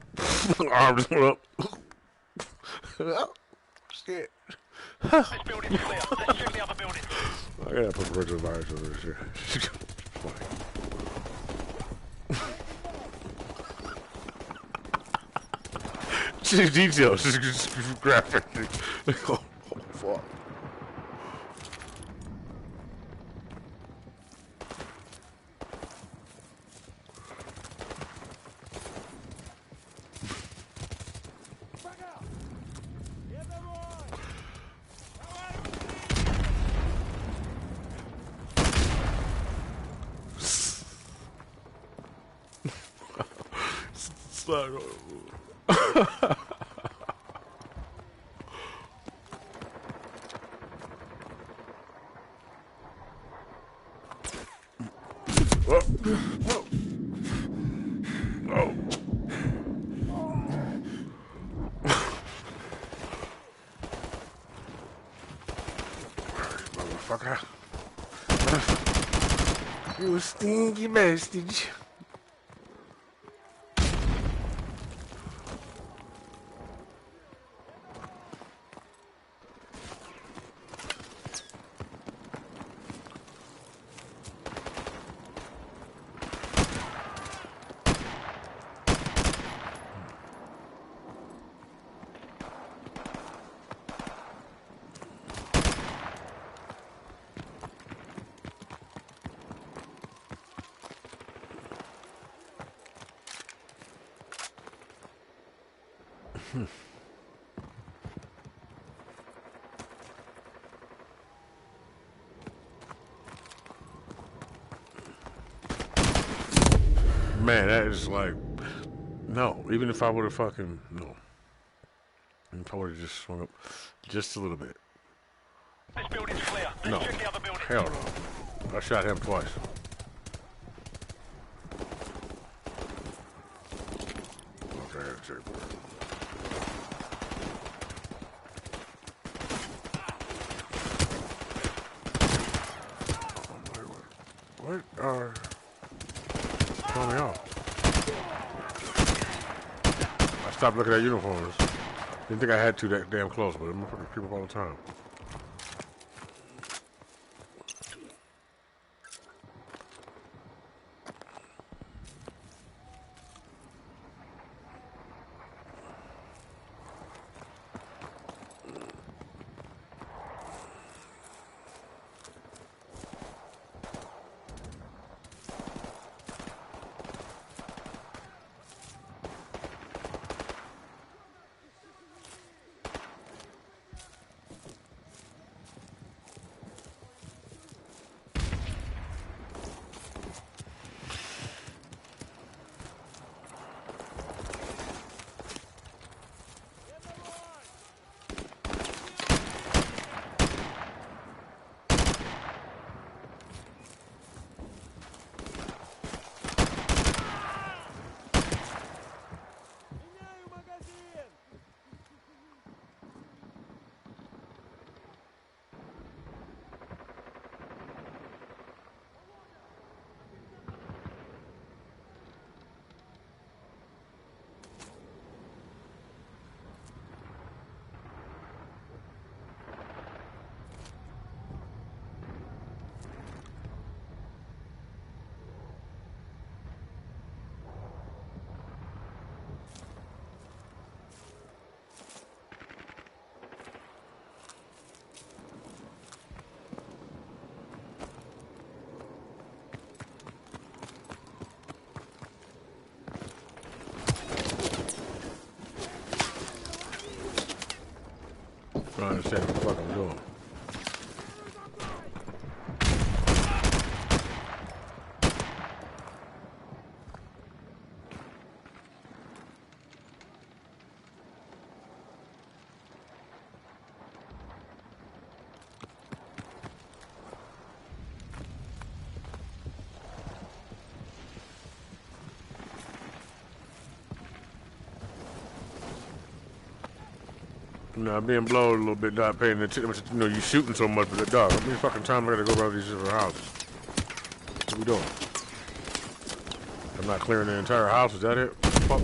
Arms went up. Oh, shit. This building's clear. Let's check the other building. I gotta put the original virus over this shit. It's funny. Details, just graphic. Oh, fuck. Motherfucker. You stinky bastard. Man, that is like, no. Even if I would have fucking, no. If I would have just swung up just a little bit. This building's clear. Let's No. check the other building. Hell no. I shot him twice. Okay, that's it. What are... Throwing me off. I stopped looking at uniforms. Didn't think I had to that damn close, but I'm fucking creep up all the time. I don't understand what the fuck I'm doing. Being blowed a little bit, not paying attention. You know, you shooting so much with the dog. How many fucking time I gotta go around these different houses? What we doing? I'm not clearing the entire house. Is that it? Fuck.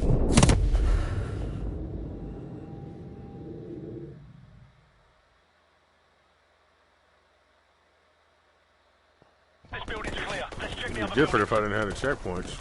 This building's clear. Let's check the It'd other be different if I didn't have the checkpoints.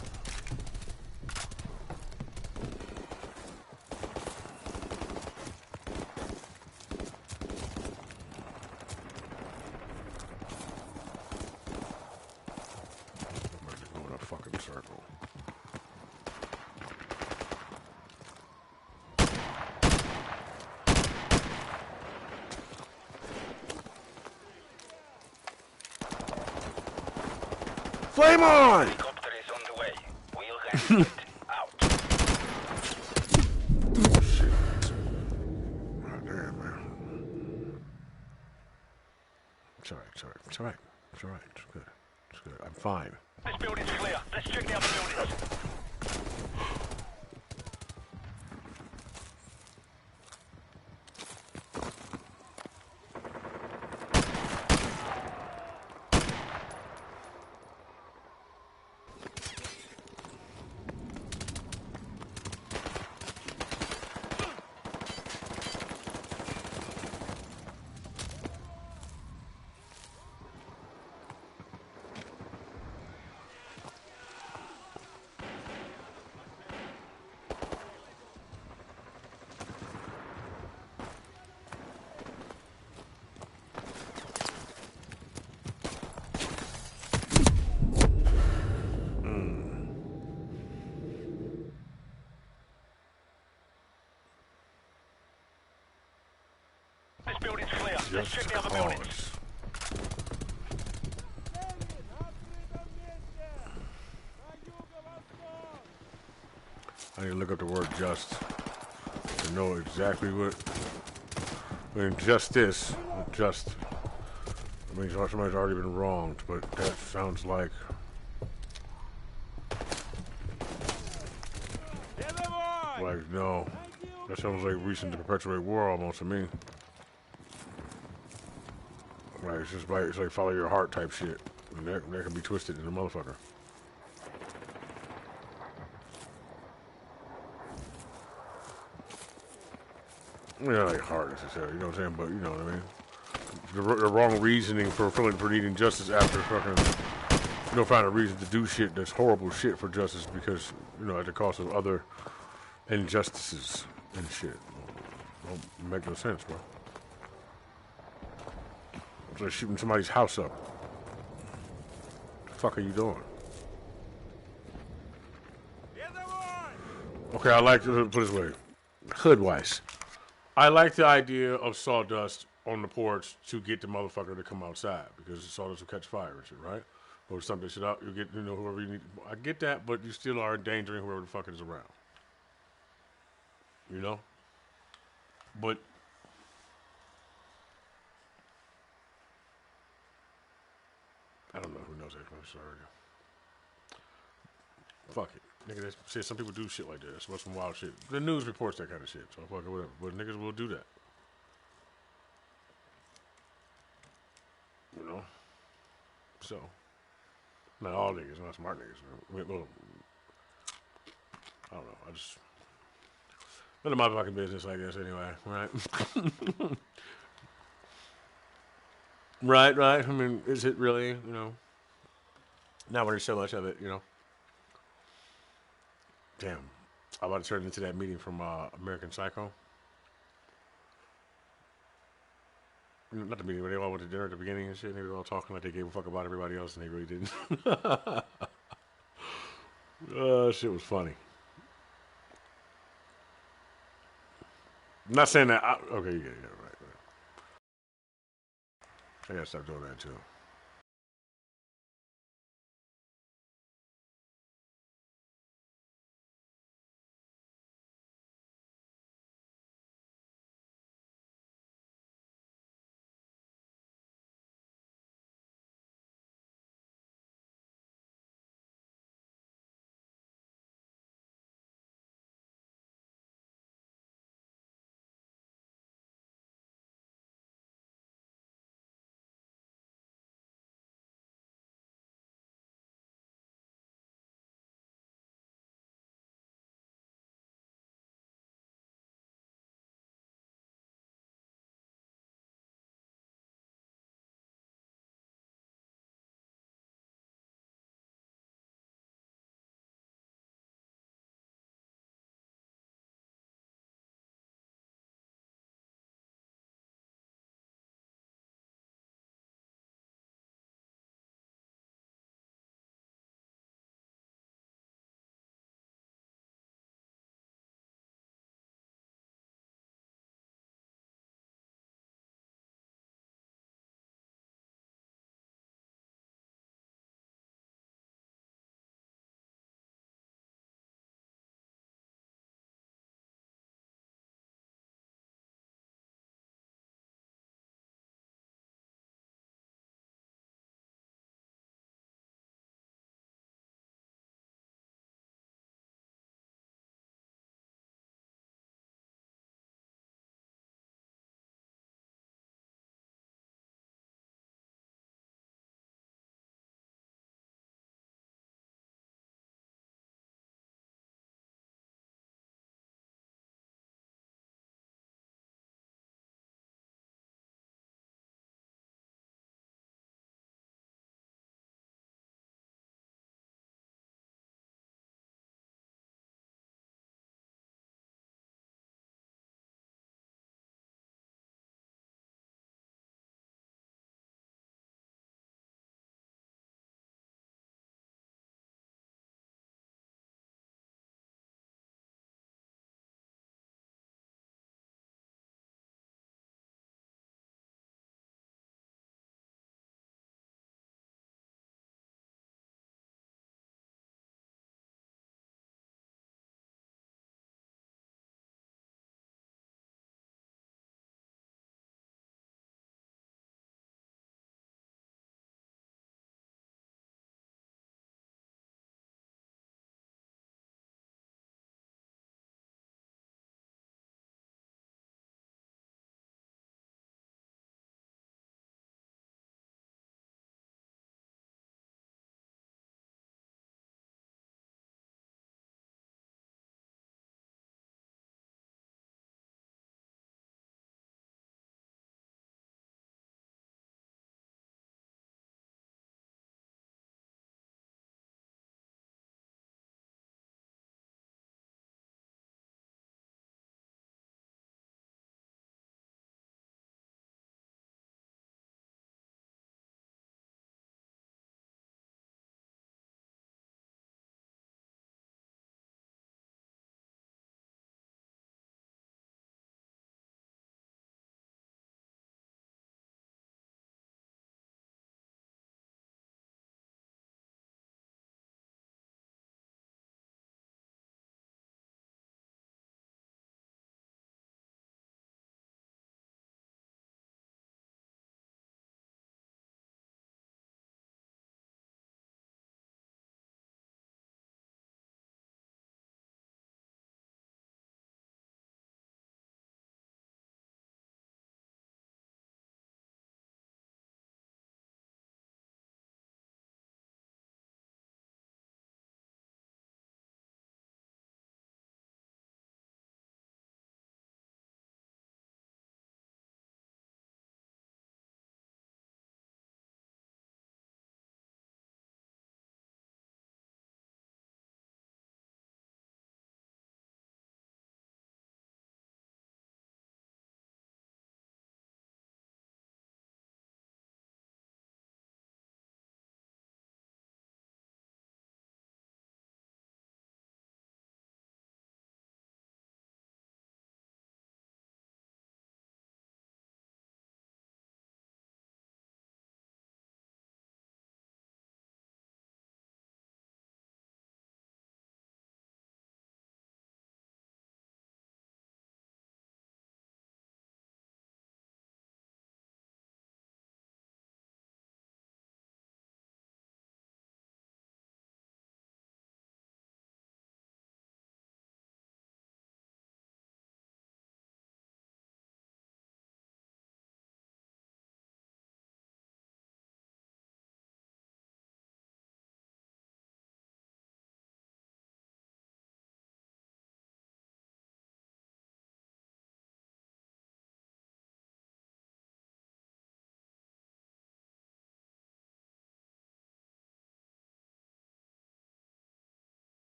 Flame on! Helicopter is on the way. We'll handle it. Out. Shit. God damn, man. It's alright, it's alright, it's alright. It's alright, it's good. It's good. I'm fine. This building's clear. Let's check the other buildings. This building's clear. Let's Just check the other buildings. cause. I need to look up the word just to know exactly what. When justice, just. I mean, somebody's already been wronged, but that sounds like. Like, no. That sounds like reaching to perpetuate war almost to me. Like, it's like follow your heart type shit. And that can be twisted in a motherfucker. Yeah, like heart necessarily, you know what I'm saying? But you know what I mean? The wrong reasoning for needing justice after fucking, find a reason to do shit that's horrible shit for justice because, at the cost of other injustices and shit. Don't make no sense, bro. It's like shooting somebody's house up. What the fuck are you doing? Okay, I like to put it this way. Hood-wise. I like the idea of sawdust on the porch to get the motherfucker to come outside because the sawdust will catch fire and shit, right? Or something shit out, you get, whoever you need. I get that, but you still are endangering whoever the fuck is around. You know? But I don't know who knows that. I'm sorry. Fuck it. Nigga, that's shit. Some people do shit like that. That's some wild shit. The news reports that kind of shit. So fuck it, whatever. But niggas will do that. You know? So. Not all niggas, not smart niggas. Well, I don't know. I just. None of my fucking business, I guess, anyway. Right? Right. I mean, is it really, not when there's so much of it, Damn. I'm about to turn into that meeting from American Psycho. Not the meeting, but they all went to dinner at the beginning and shit. And they were all talking like they gave a fuck about everybody else, and they really didn't. Shit was funny. I'm not saying that. Okay, yeah, right. I gotta stop doing that too.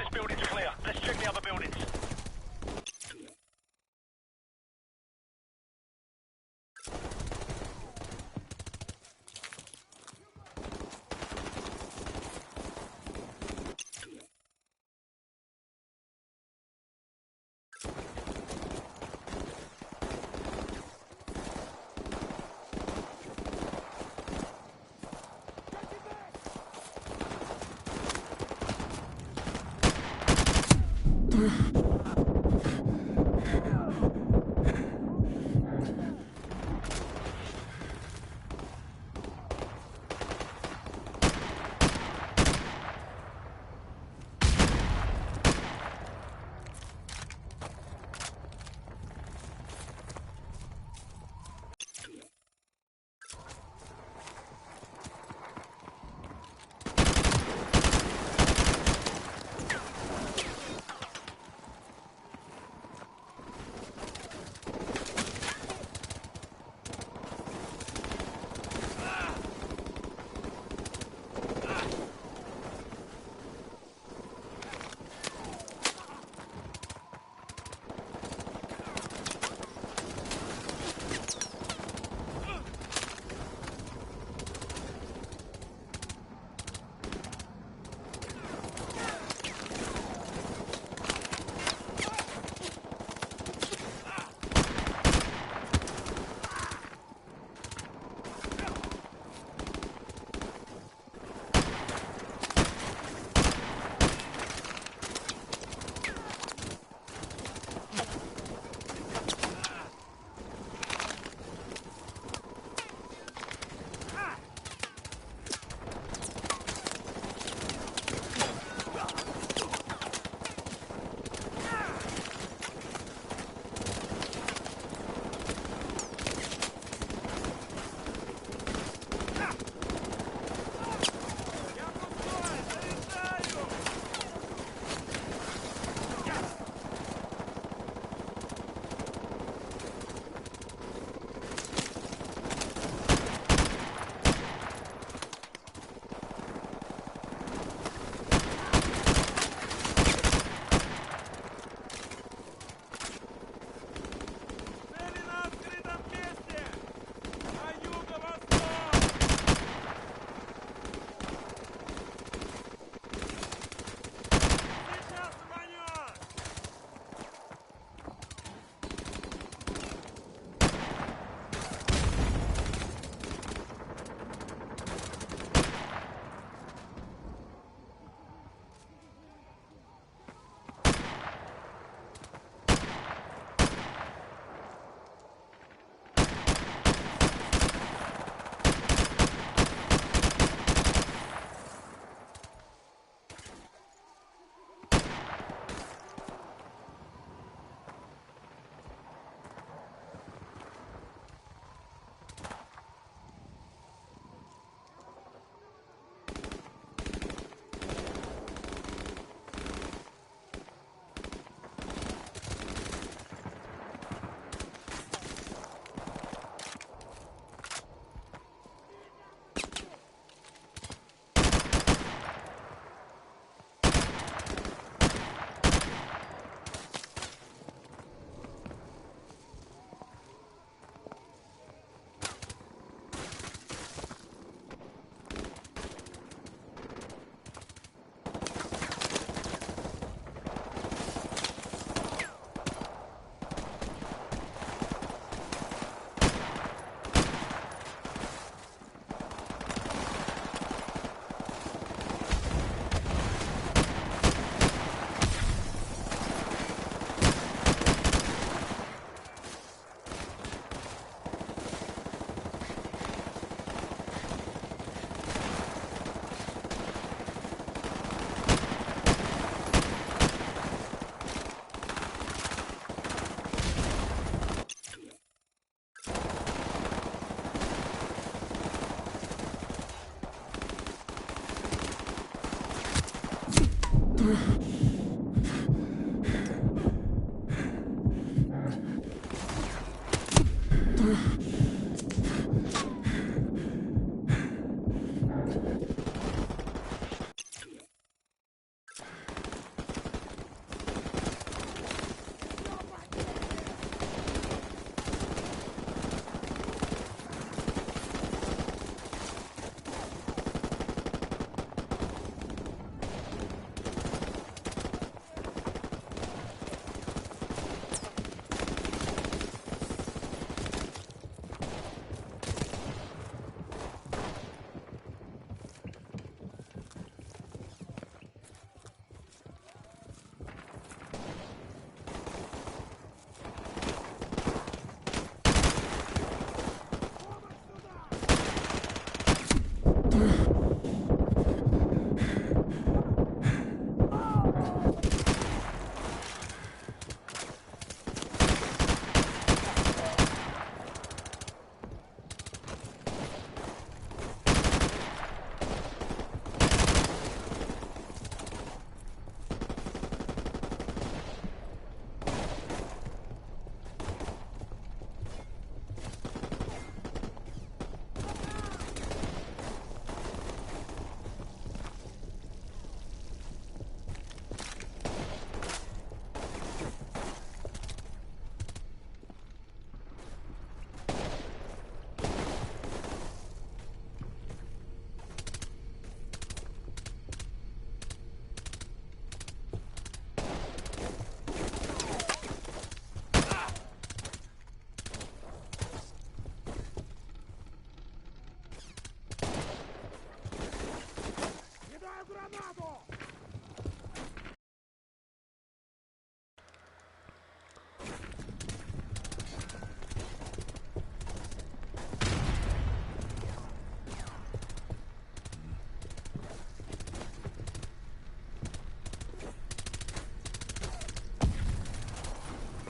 This building's clear. Let's check the other buildings.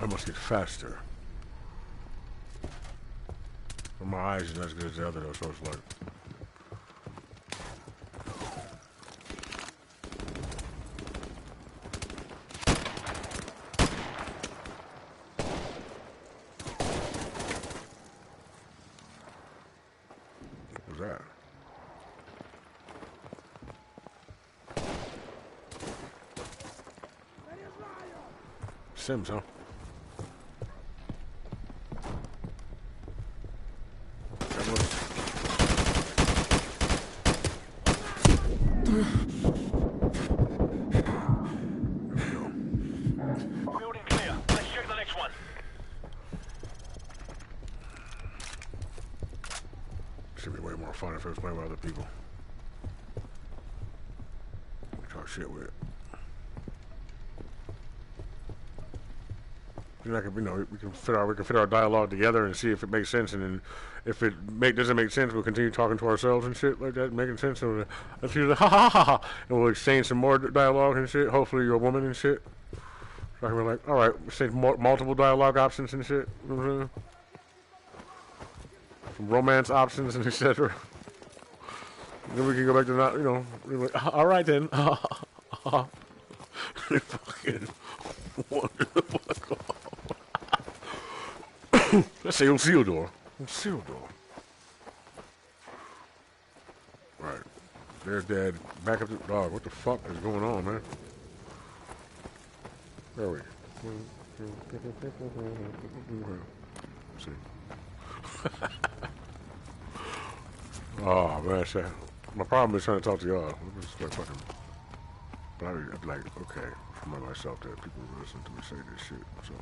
I must get faster. But my eyes isn't as good as the other though, so it's like. What was that? Sims, huh? Building clear. Let's check the next one. Should be way more fun if it was playing with other people. Talk shit with it. You know, we can fit our dialogue together and see if it makes sense, and then if it doesn't make sense, we'll continue talking to ourselves and shit like that, making sense. And let's use ha ha ha ha, and we'll exchange some more dialogue and shit. Hopefully, you're a woman and shit. So I can be like, all right, exchange multiple dialogue options and shit. You know what I'm saying? Some romance options and etc. Then we can go back to not, you know, like, all right then. Fucking wonderful. Let's say Isildur. Isildur. Right. There's Dad. Back up the dog. What the fuck is going on, man? Where are we? See. Oh man, shit. My problem is trying to talk to y'all. It's like fucking. But I'd be like, okay, remind myself that people listen to me say this shit. So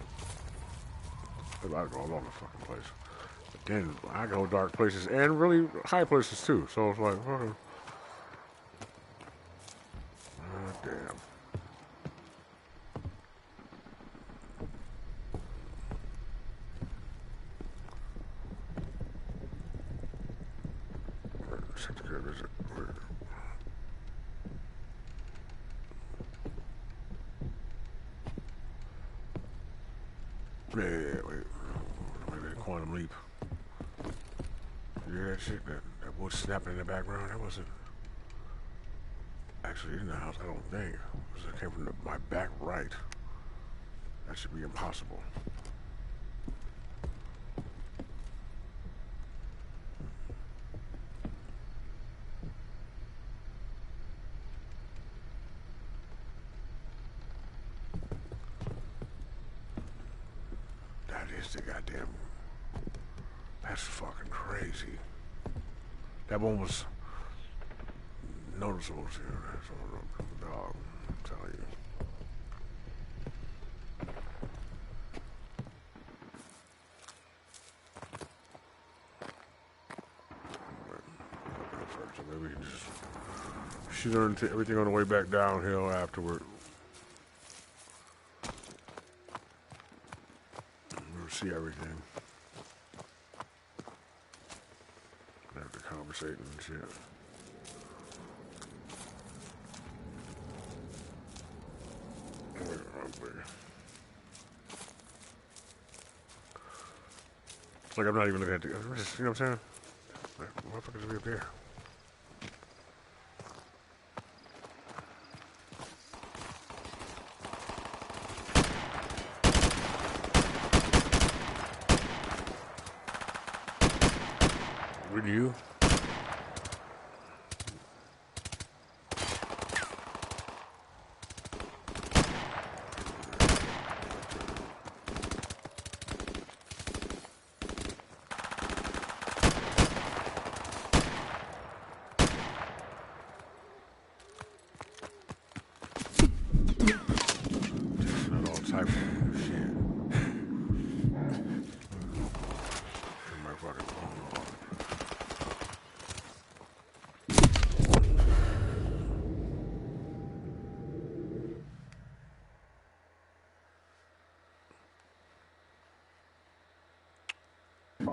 I go all over the fucking place. But then I go dark places and really high places too. So it's like, fucking. Damn. Wait. Quantum leap. You hear that shit? That wood snapping in the background? That wasn't actually in the house, I don't think. It came from my back right. That should be impossible. is the goddamn... That's fucking crazy. That one was noticeable too. That's all dog, I'm telling you. So maybe we can just shoot her into everything on the way back downhill afterward. We'll see everything. After conversating and shit. Like I'm not even looking at the, you know what I'm saying? Like, motherfuckers be up here. With you?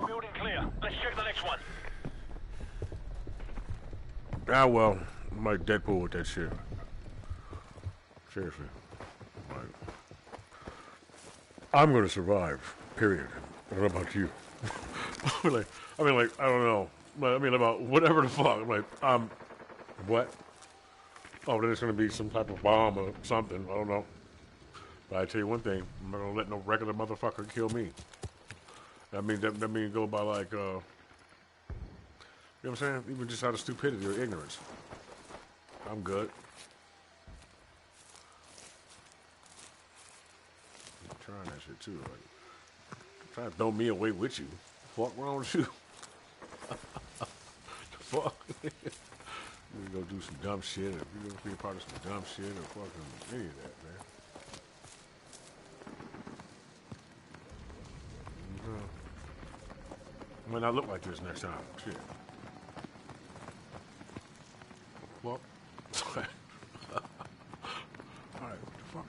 Building clear. Let's check the next one. Ah, well, I'm like Deadpool with that shit. Seriously. Like, I'm gonna survive, period. I don't know about you. I mean, I don't know. But I mean, about whatever the fuck. I'm like, what? Oh, then it's gonna be some type of bomb or something. I don't know. But I tell you one thing, I'm not gonna let no regular motherfucker kill me. That means go by like, you know what I'm saying? Even just out of stupidity or ignorance. I'm good. I'm trying that shit too. Like, trying to throw me away with you. Fuck wrong with you? The fuck? We go do some dumb shit, or we gonna be a part of some dumb shit, or fucking any of that, man. Might not look like this next time. Shit. Well, alright, what the fuck?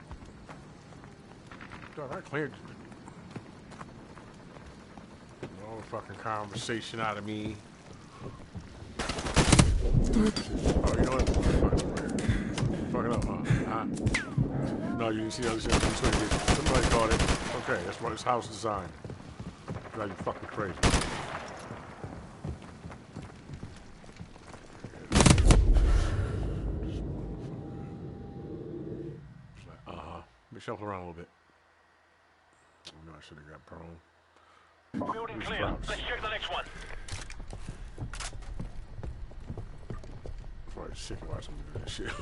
God, I cleared all the fucking conversation out of me. Oh, you know what? Fuck it up, huh? No, you can see the other shit. Somebody caught it. Okay, that's what this house is designed. Drive you fucking crazy. Let me shuffle around a little bit. Oh, no, I should have got prone. Building clear. Let's check the next one. Probably sick of watching me do that shit.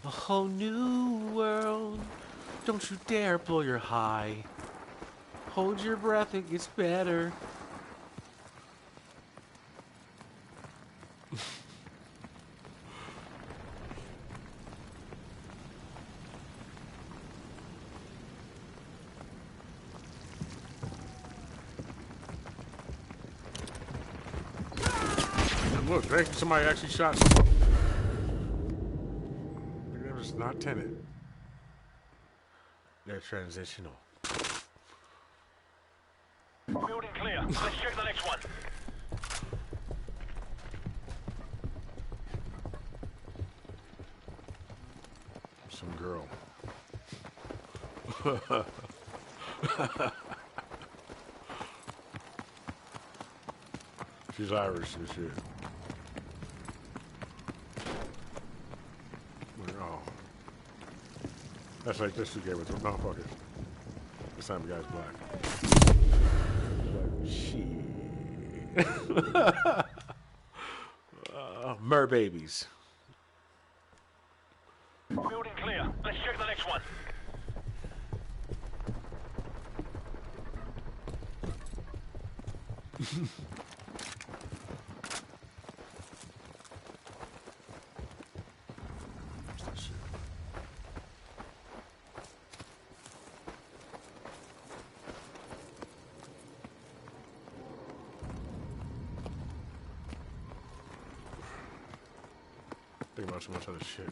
A whole new world. Don't you dare blow your high. Hold your breath, it gets better. Look, somebody actually shot someone. That was not Tenet. They're transitional. Building clear. Let's check the next one. Some girl. She's Irish and shit. Oh. That's like this two gave it to him. No, fuck it. This time the guy's black. Like, shit. Mer babies. Building clear. Let's check the next one. Think about so much other shit.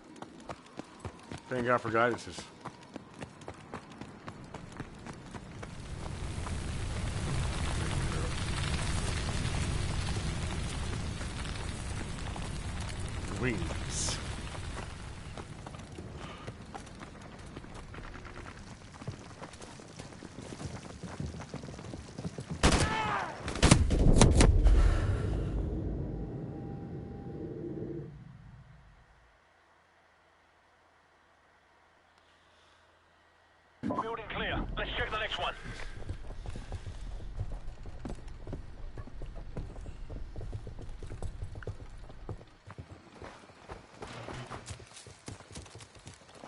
Thank God for guidances. Wings. Building clear. Let's check the next one.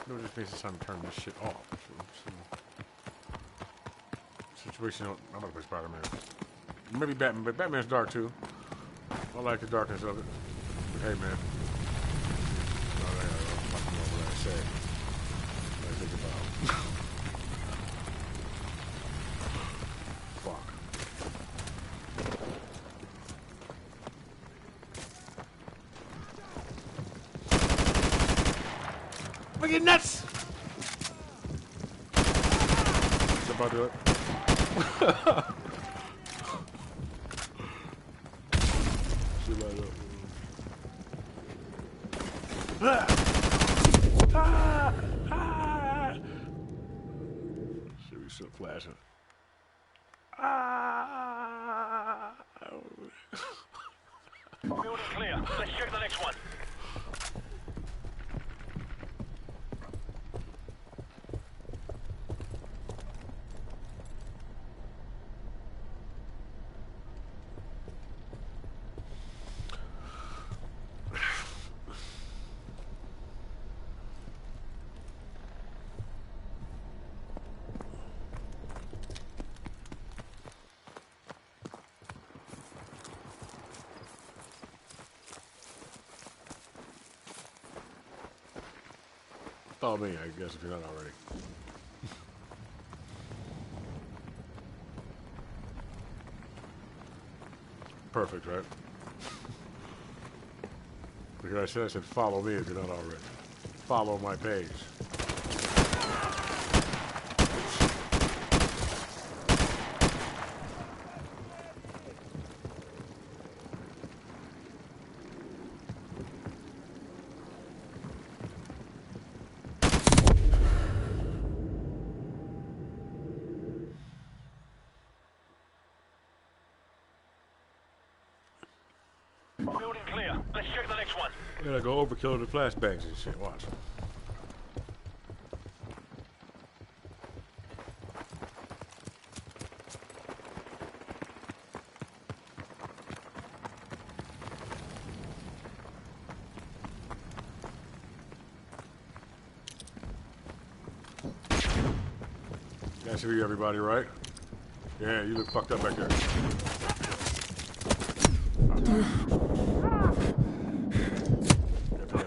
No, it just means it's time to turn this shit off. Situation, I'm gonna play Spider-Man. Maybe Batman, but Batman's dark too. I like the darkness of it. But hey, man. No, I don't know what I say. What I think about. Fuck. Look at nuts! Is that about to do it? Shit light up. Shit be still flashing. Building clear. Let's check the next one. Follow me, I guess, if you're not already. Perfect, right? Because I said follow me if you're not already. Follow my page. Building clear. Let's check the next one. We're gonna go overkill the flashbangs and shit. Watch. That should be everybody, right? Yeah, you look fucked up back there.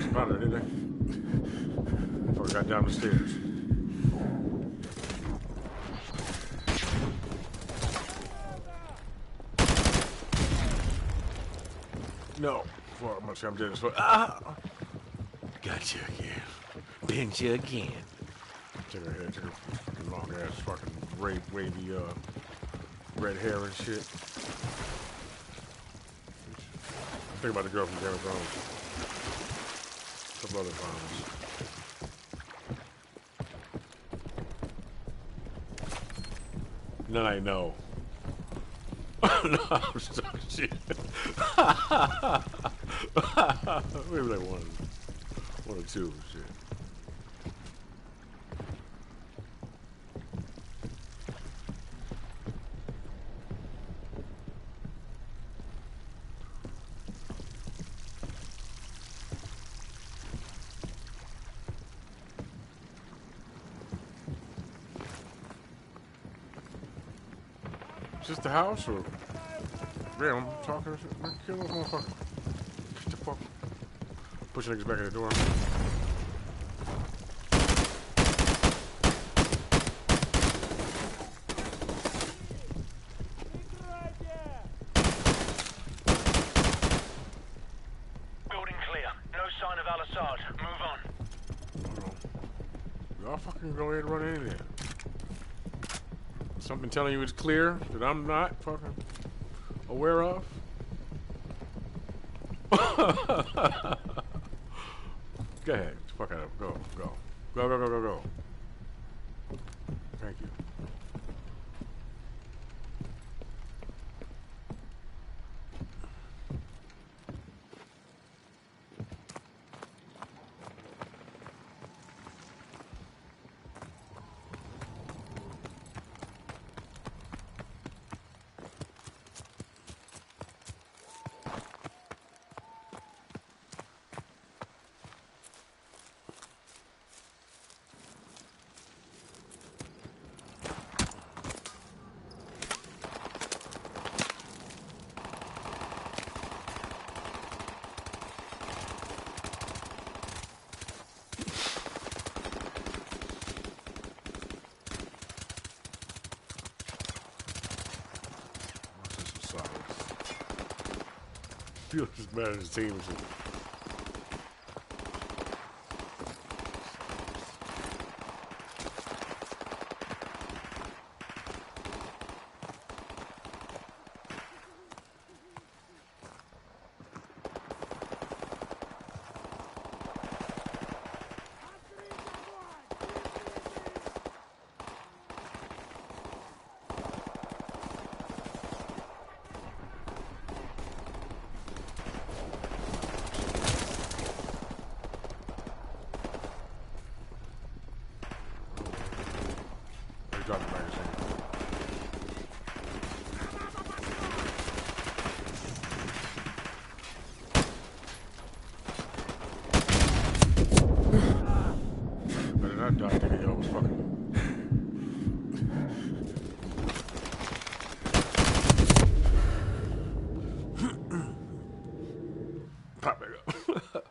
About it, didn't they? Before we got down the stairs. No. Well, I'm dead as fuck. Ah! Gotcha again. Pinch you again. Took her head, took her fucking long ass, fucking wavy, red hair and shit. Think about the girl from Game of Thrones. Couple other bombs. None I know. No, I'm just talking shit. Maybe like one or two. Shit. just the house or? Damn, I'm talking shit. Man, kill those motherfuckers. Get the fuck. Push niggas back in the door. Building clear. No sign of Al-Assad. Move on. Hold on. Y'all fucking go ahead and run in there. Something telling you it's clear that I'm not fucking aware of? Go ahead. Fuck out of it. Go. Go. Go, go, go, go, go. Thank you. Feels as bad as his team and shit. Drop the magazine. Better not die, nigga. Y'all was fucking. Pop back up.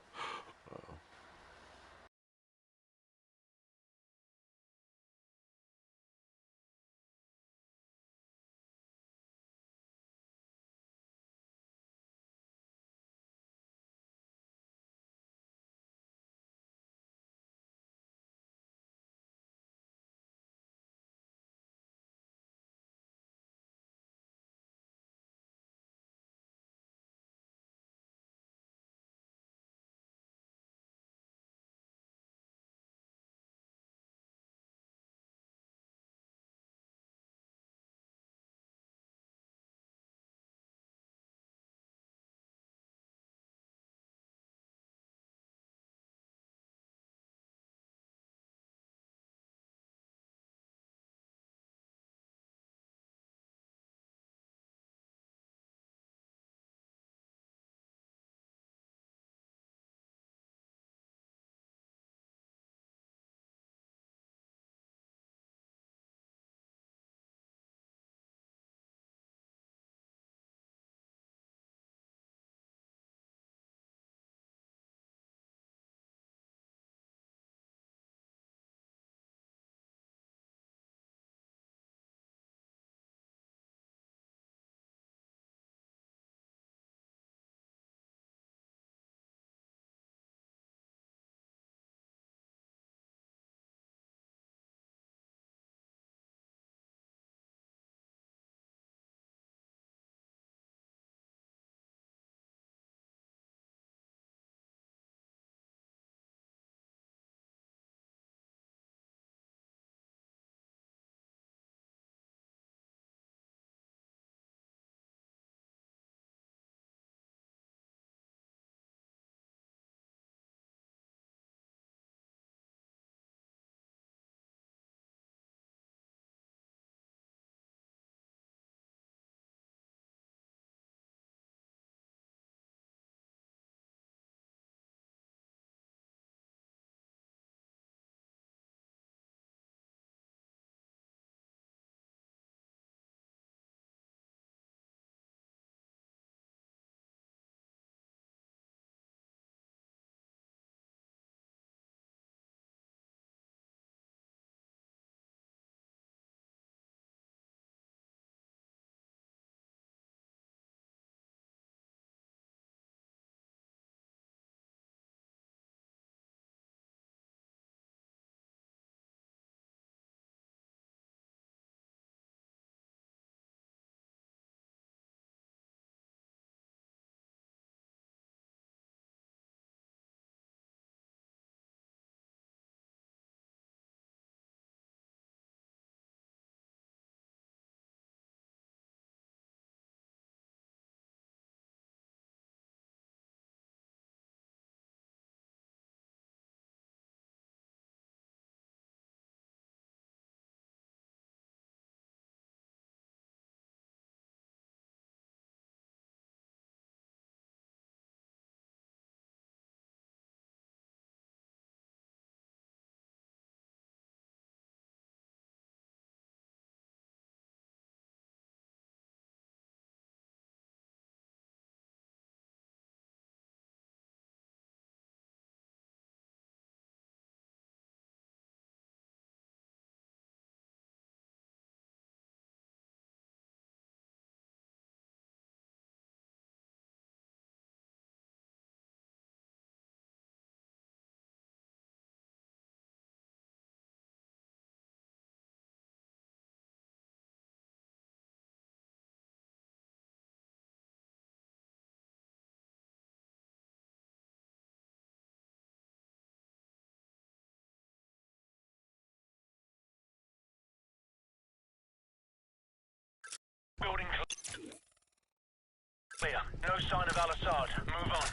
Clear. No sign of Al-Assad. Move on.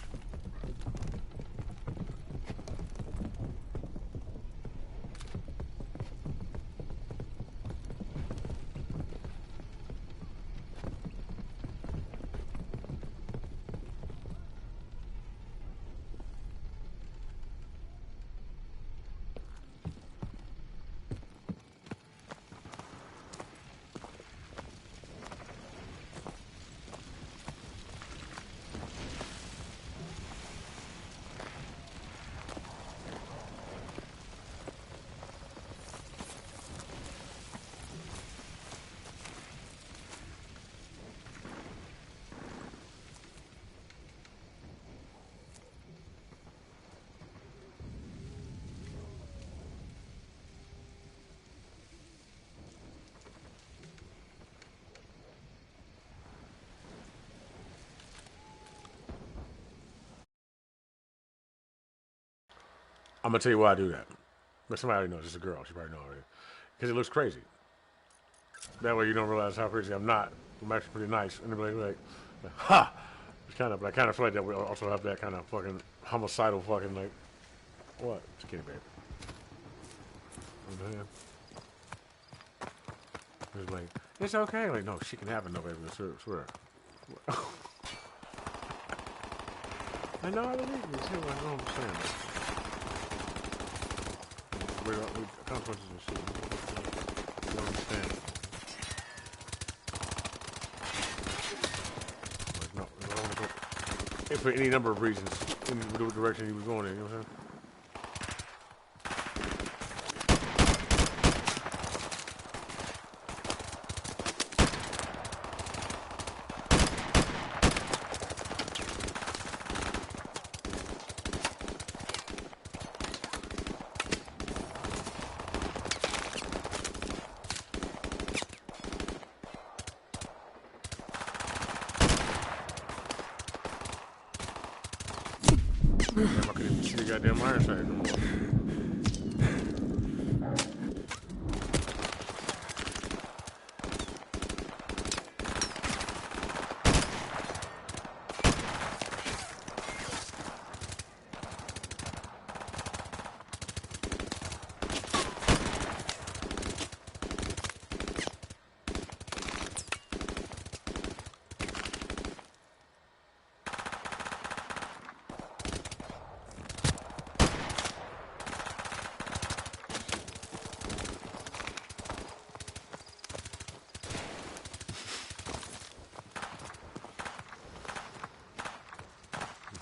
I'm gonna tell you why I do that. But somebody already knows it's a girl. She probably knows already. Because it looks crazy. That way you don't realize how crazy I'm not. I'm actually pretty nice. And they're like, ha! It's kind of, but I kind of feel like that we also have that kind of fucking homicidal fucking like, what? Just kidding, babe. It's like, it's okay. Like, no, she can have it, no, baby. I swear. I know I believe you. See what I'm saying. Consequences and shit. You don't understand. Like, no, I don't want to go. And for any number of reasons, in the direction he was going in, you know what I'm saying? Damn, I couldn't even see the goddamn iron sight no more.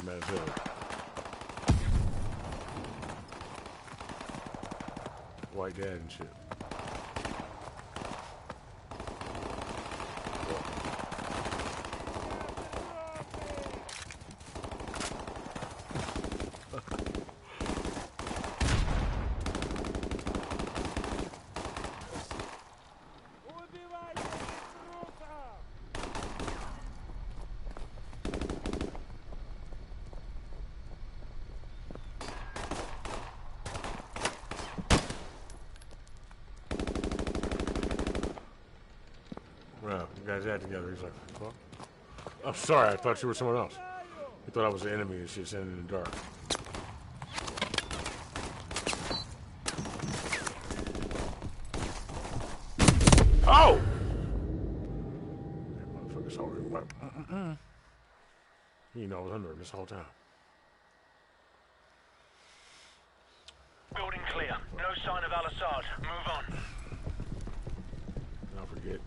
Mad as hell. White dad and shit. Well, you guys had together. He's like, well, I'm sorry, I thought you were someone else. He thought I was the enemy and shit standing in the dark. Oh! That motherfucker's holding what? He know I was under him this whole time. Building clear. No sign of Al-Assad. Move on. Don't forget.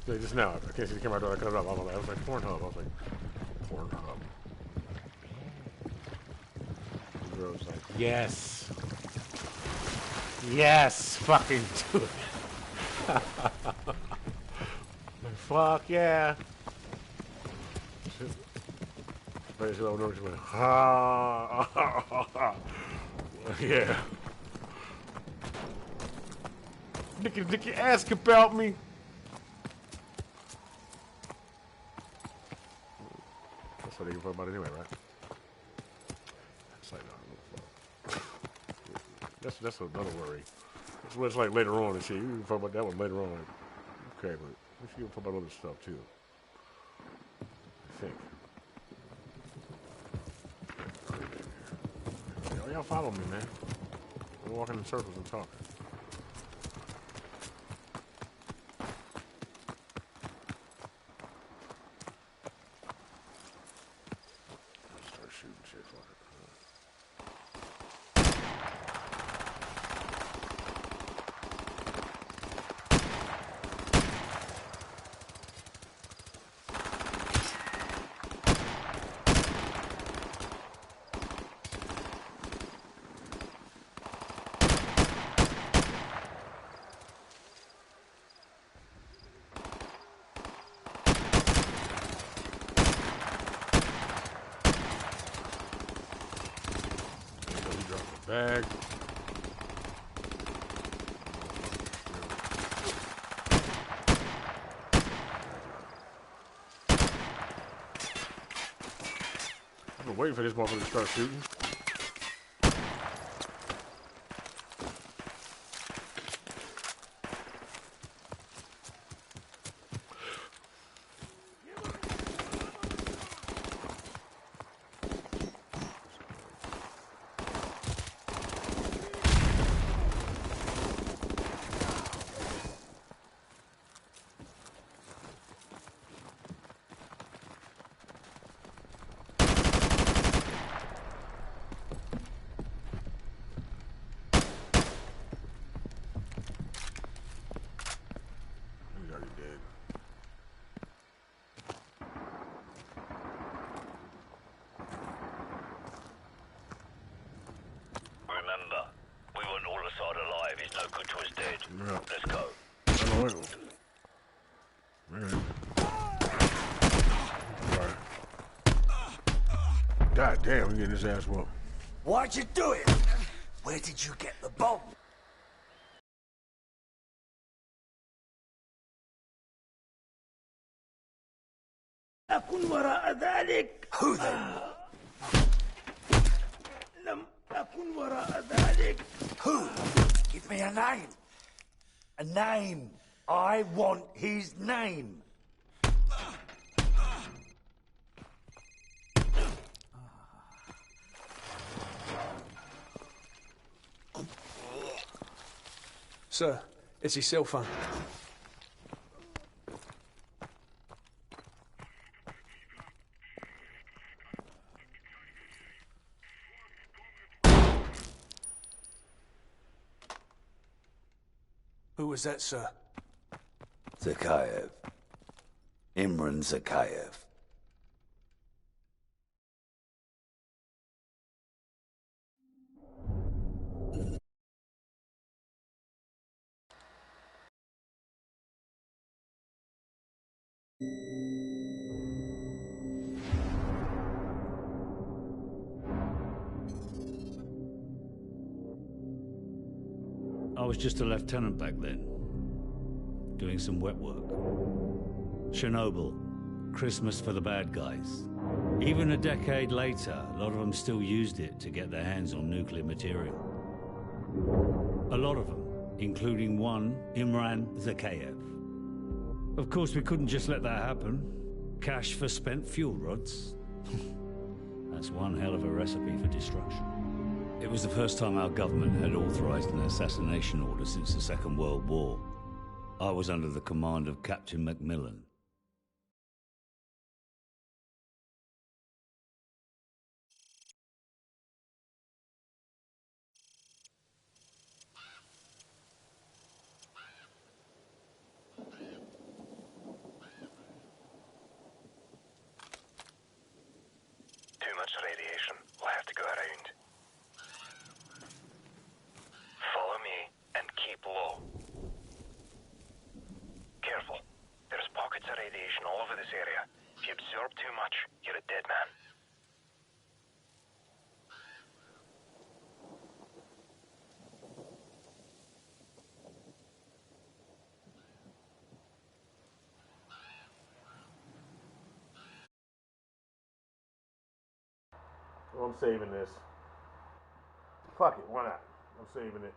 Yeah, just now, I can't see the camera door. I cut it up. I was like, Pornhub. I was like, Pornhub. The girl was like, yes. Yes, fucking do it. Fuck yeah. But she went, ha. Yeah. Nigga, ask about me. That's what they can talk about anyway, right? It's like, no, that's another worry. That's what it's like later on and shit. You can talk about that one later on. Like, okay, but we should talk about other stuff too. I think. Y'all follow me, man. We're walking in circles and talking. Start shooting shit, fuck it. Bag. I've been waiting for this motherfucker to start shooting. Yeah. Let's go. I know. Man. Right. God damn, we getting this ass whooped. Why'd you do it? Where did you get the bomb? أكن وراء ذلك. Who then? لم أكن وراء ذلك. Who? Give me a name. A name. I want his name. Sir, it's his cell phone. Who was that, sir? Zakayev. Imran Zakayev. I was just a lieutenant back then, doing some wet work. Chernobyl, Christmas for the bad guys. Even a decade later, a lot of them still used it to get their hands on nuclear material. A lot of them, including one, Imran Zakayev. Of course, we couldn't just let that happen. Cash for spent fuel rods. That's one hell of a recipe for destruction. It was the first time our government had authorized an assassination order since the Second World War. I was under the command of Captain Macmillan. Too much radiation. We'll have to go around. Follow me and keep low. Careful. There's pockets Well, I'm saving this. Fuck it, why not? I'm saving it.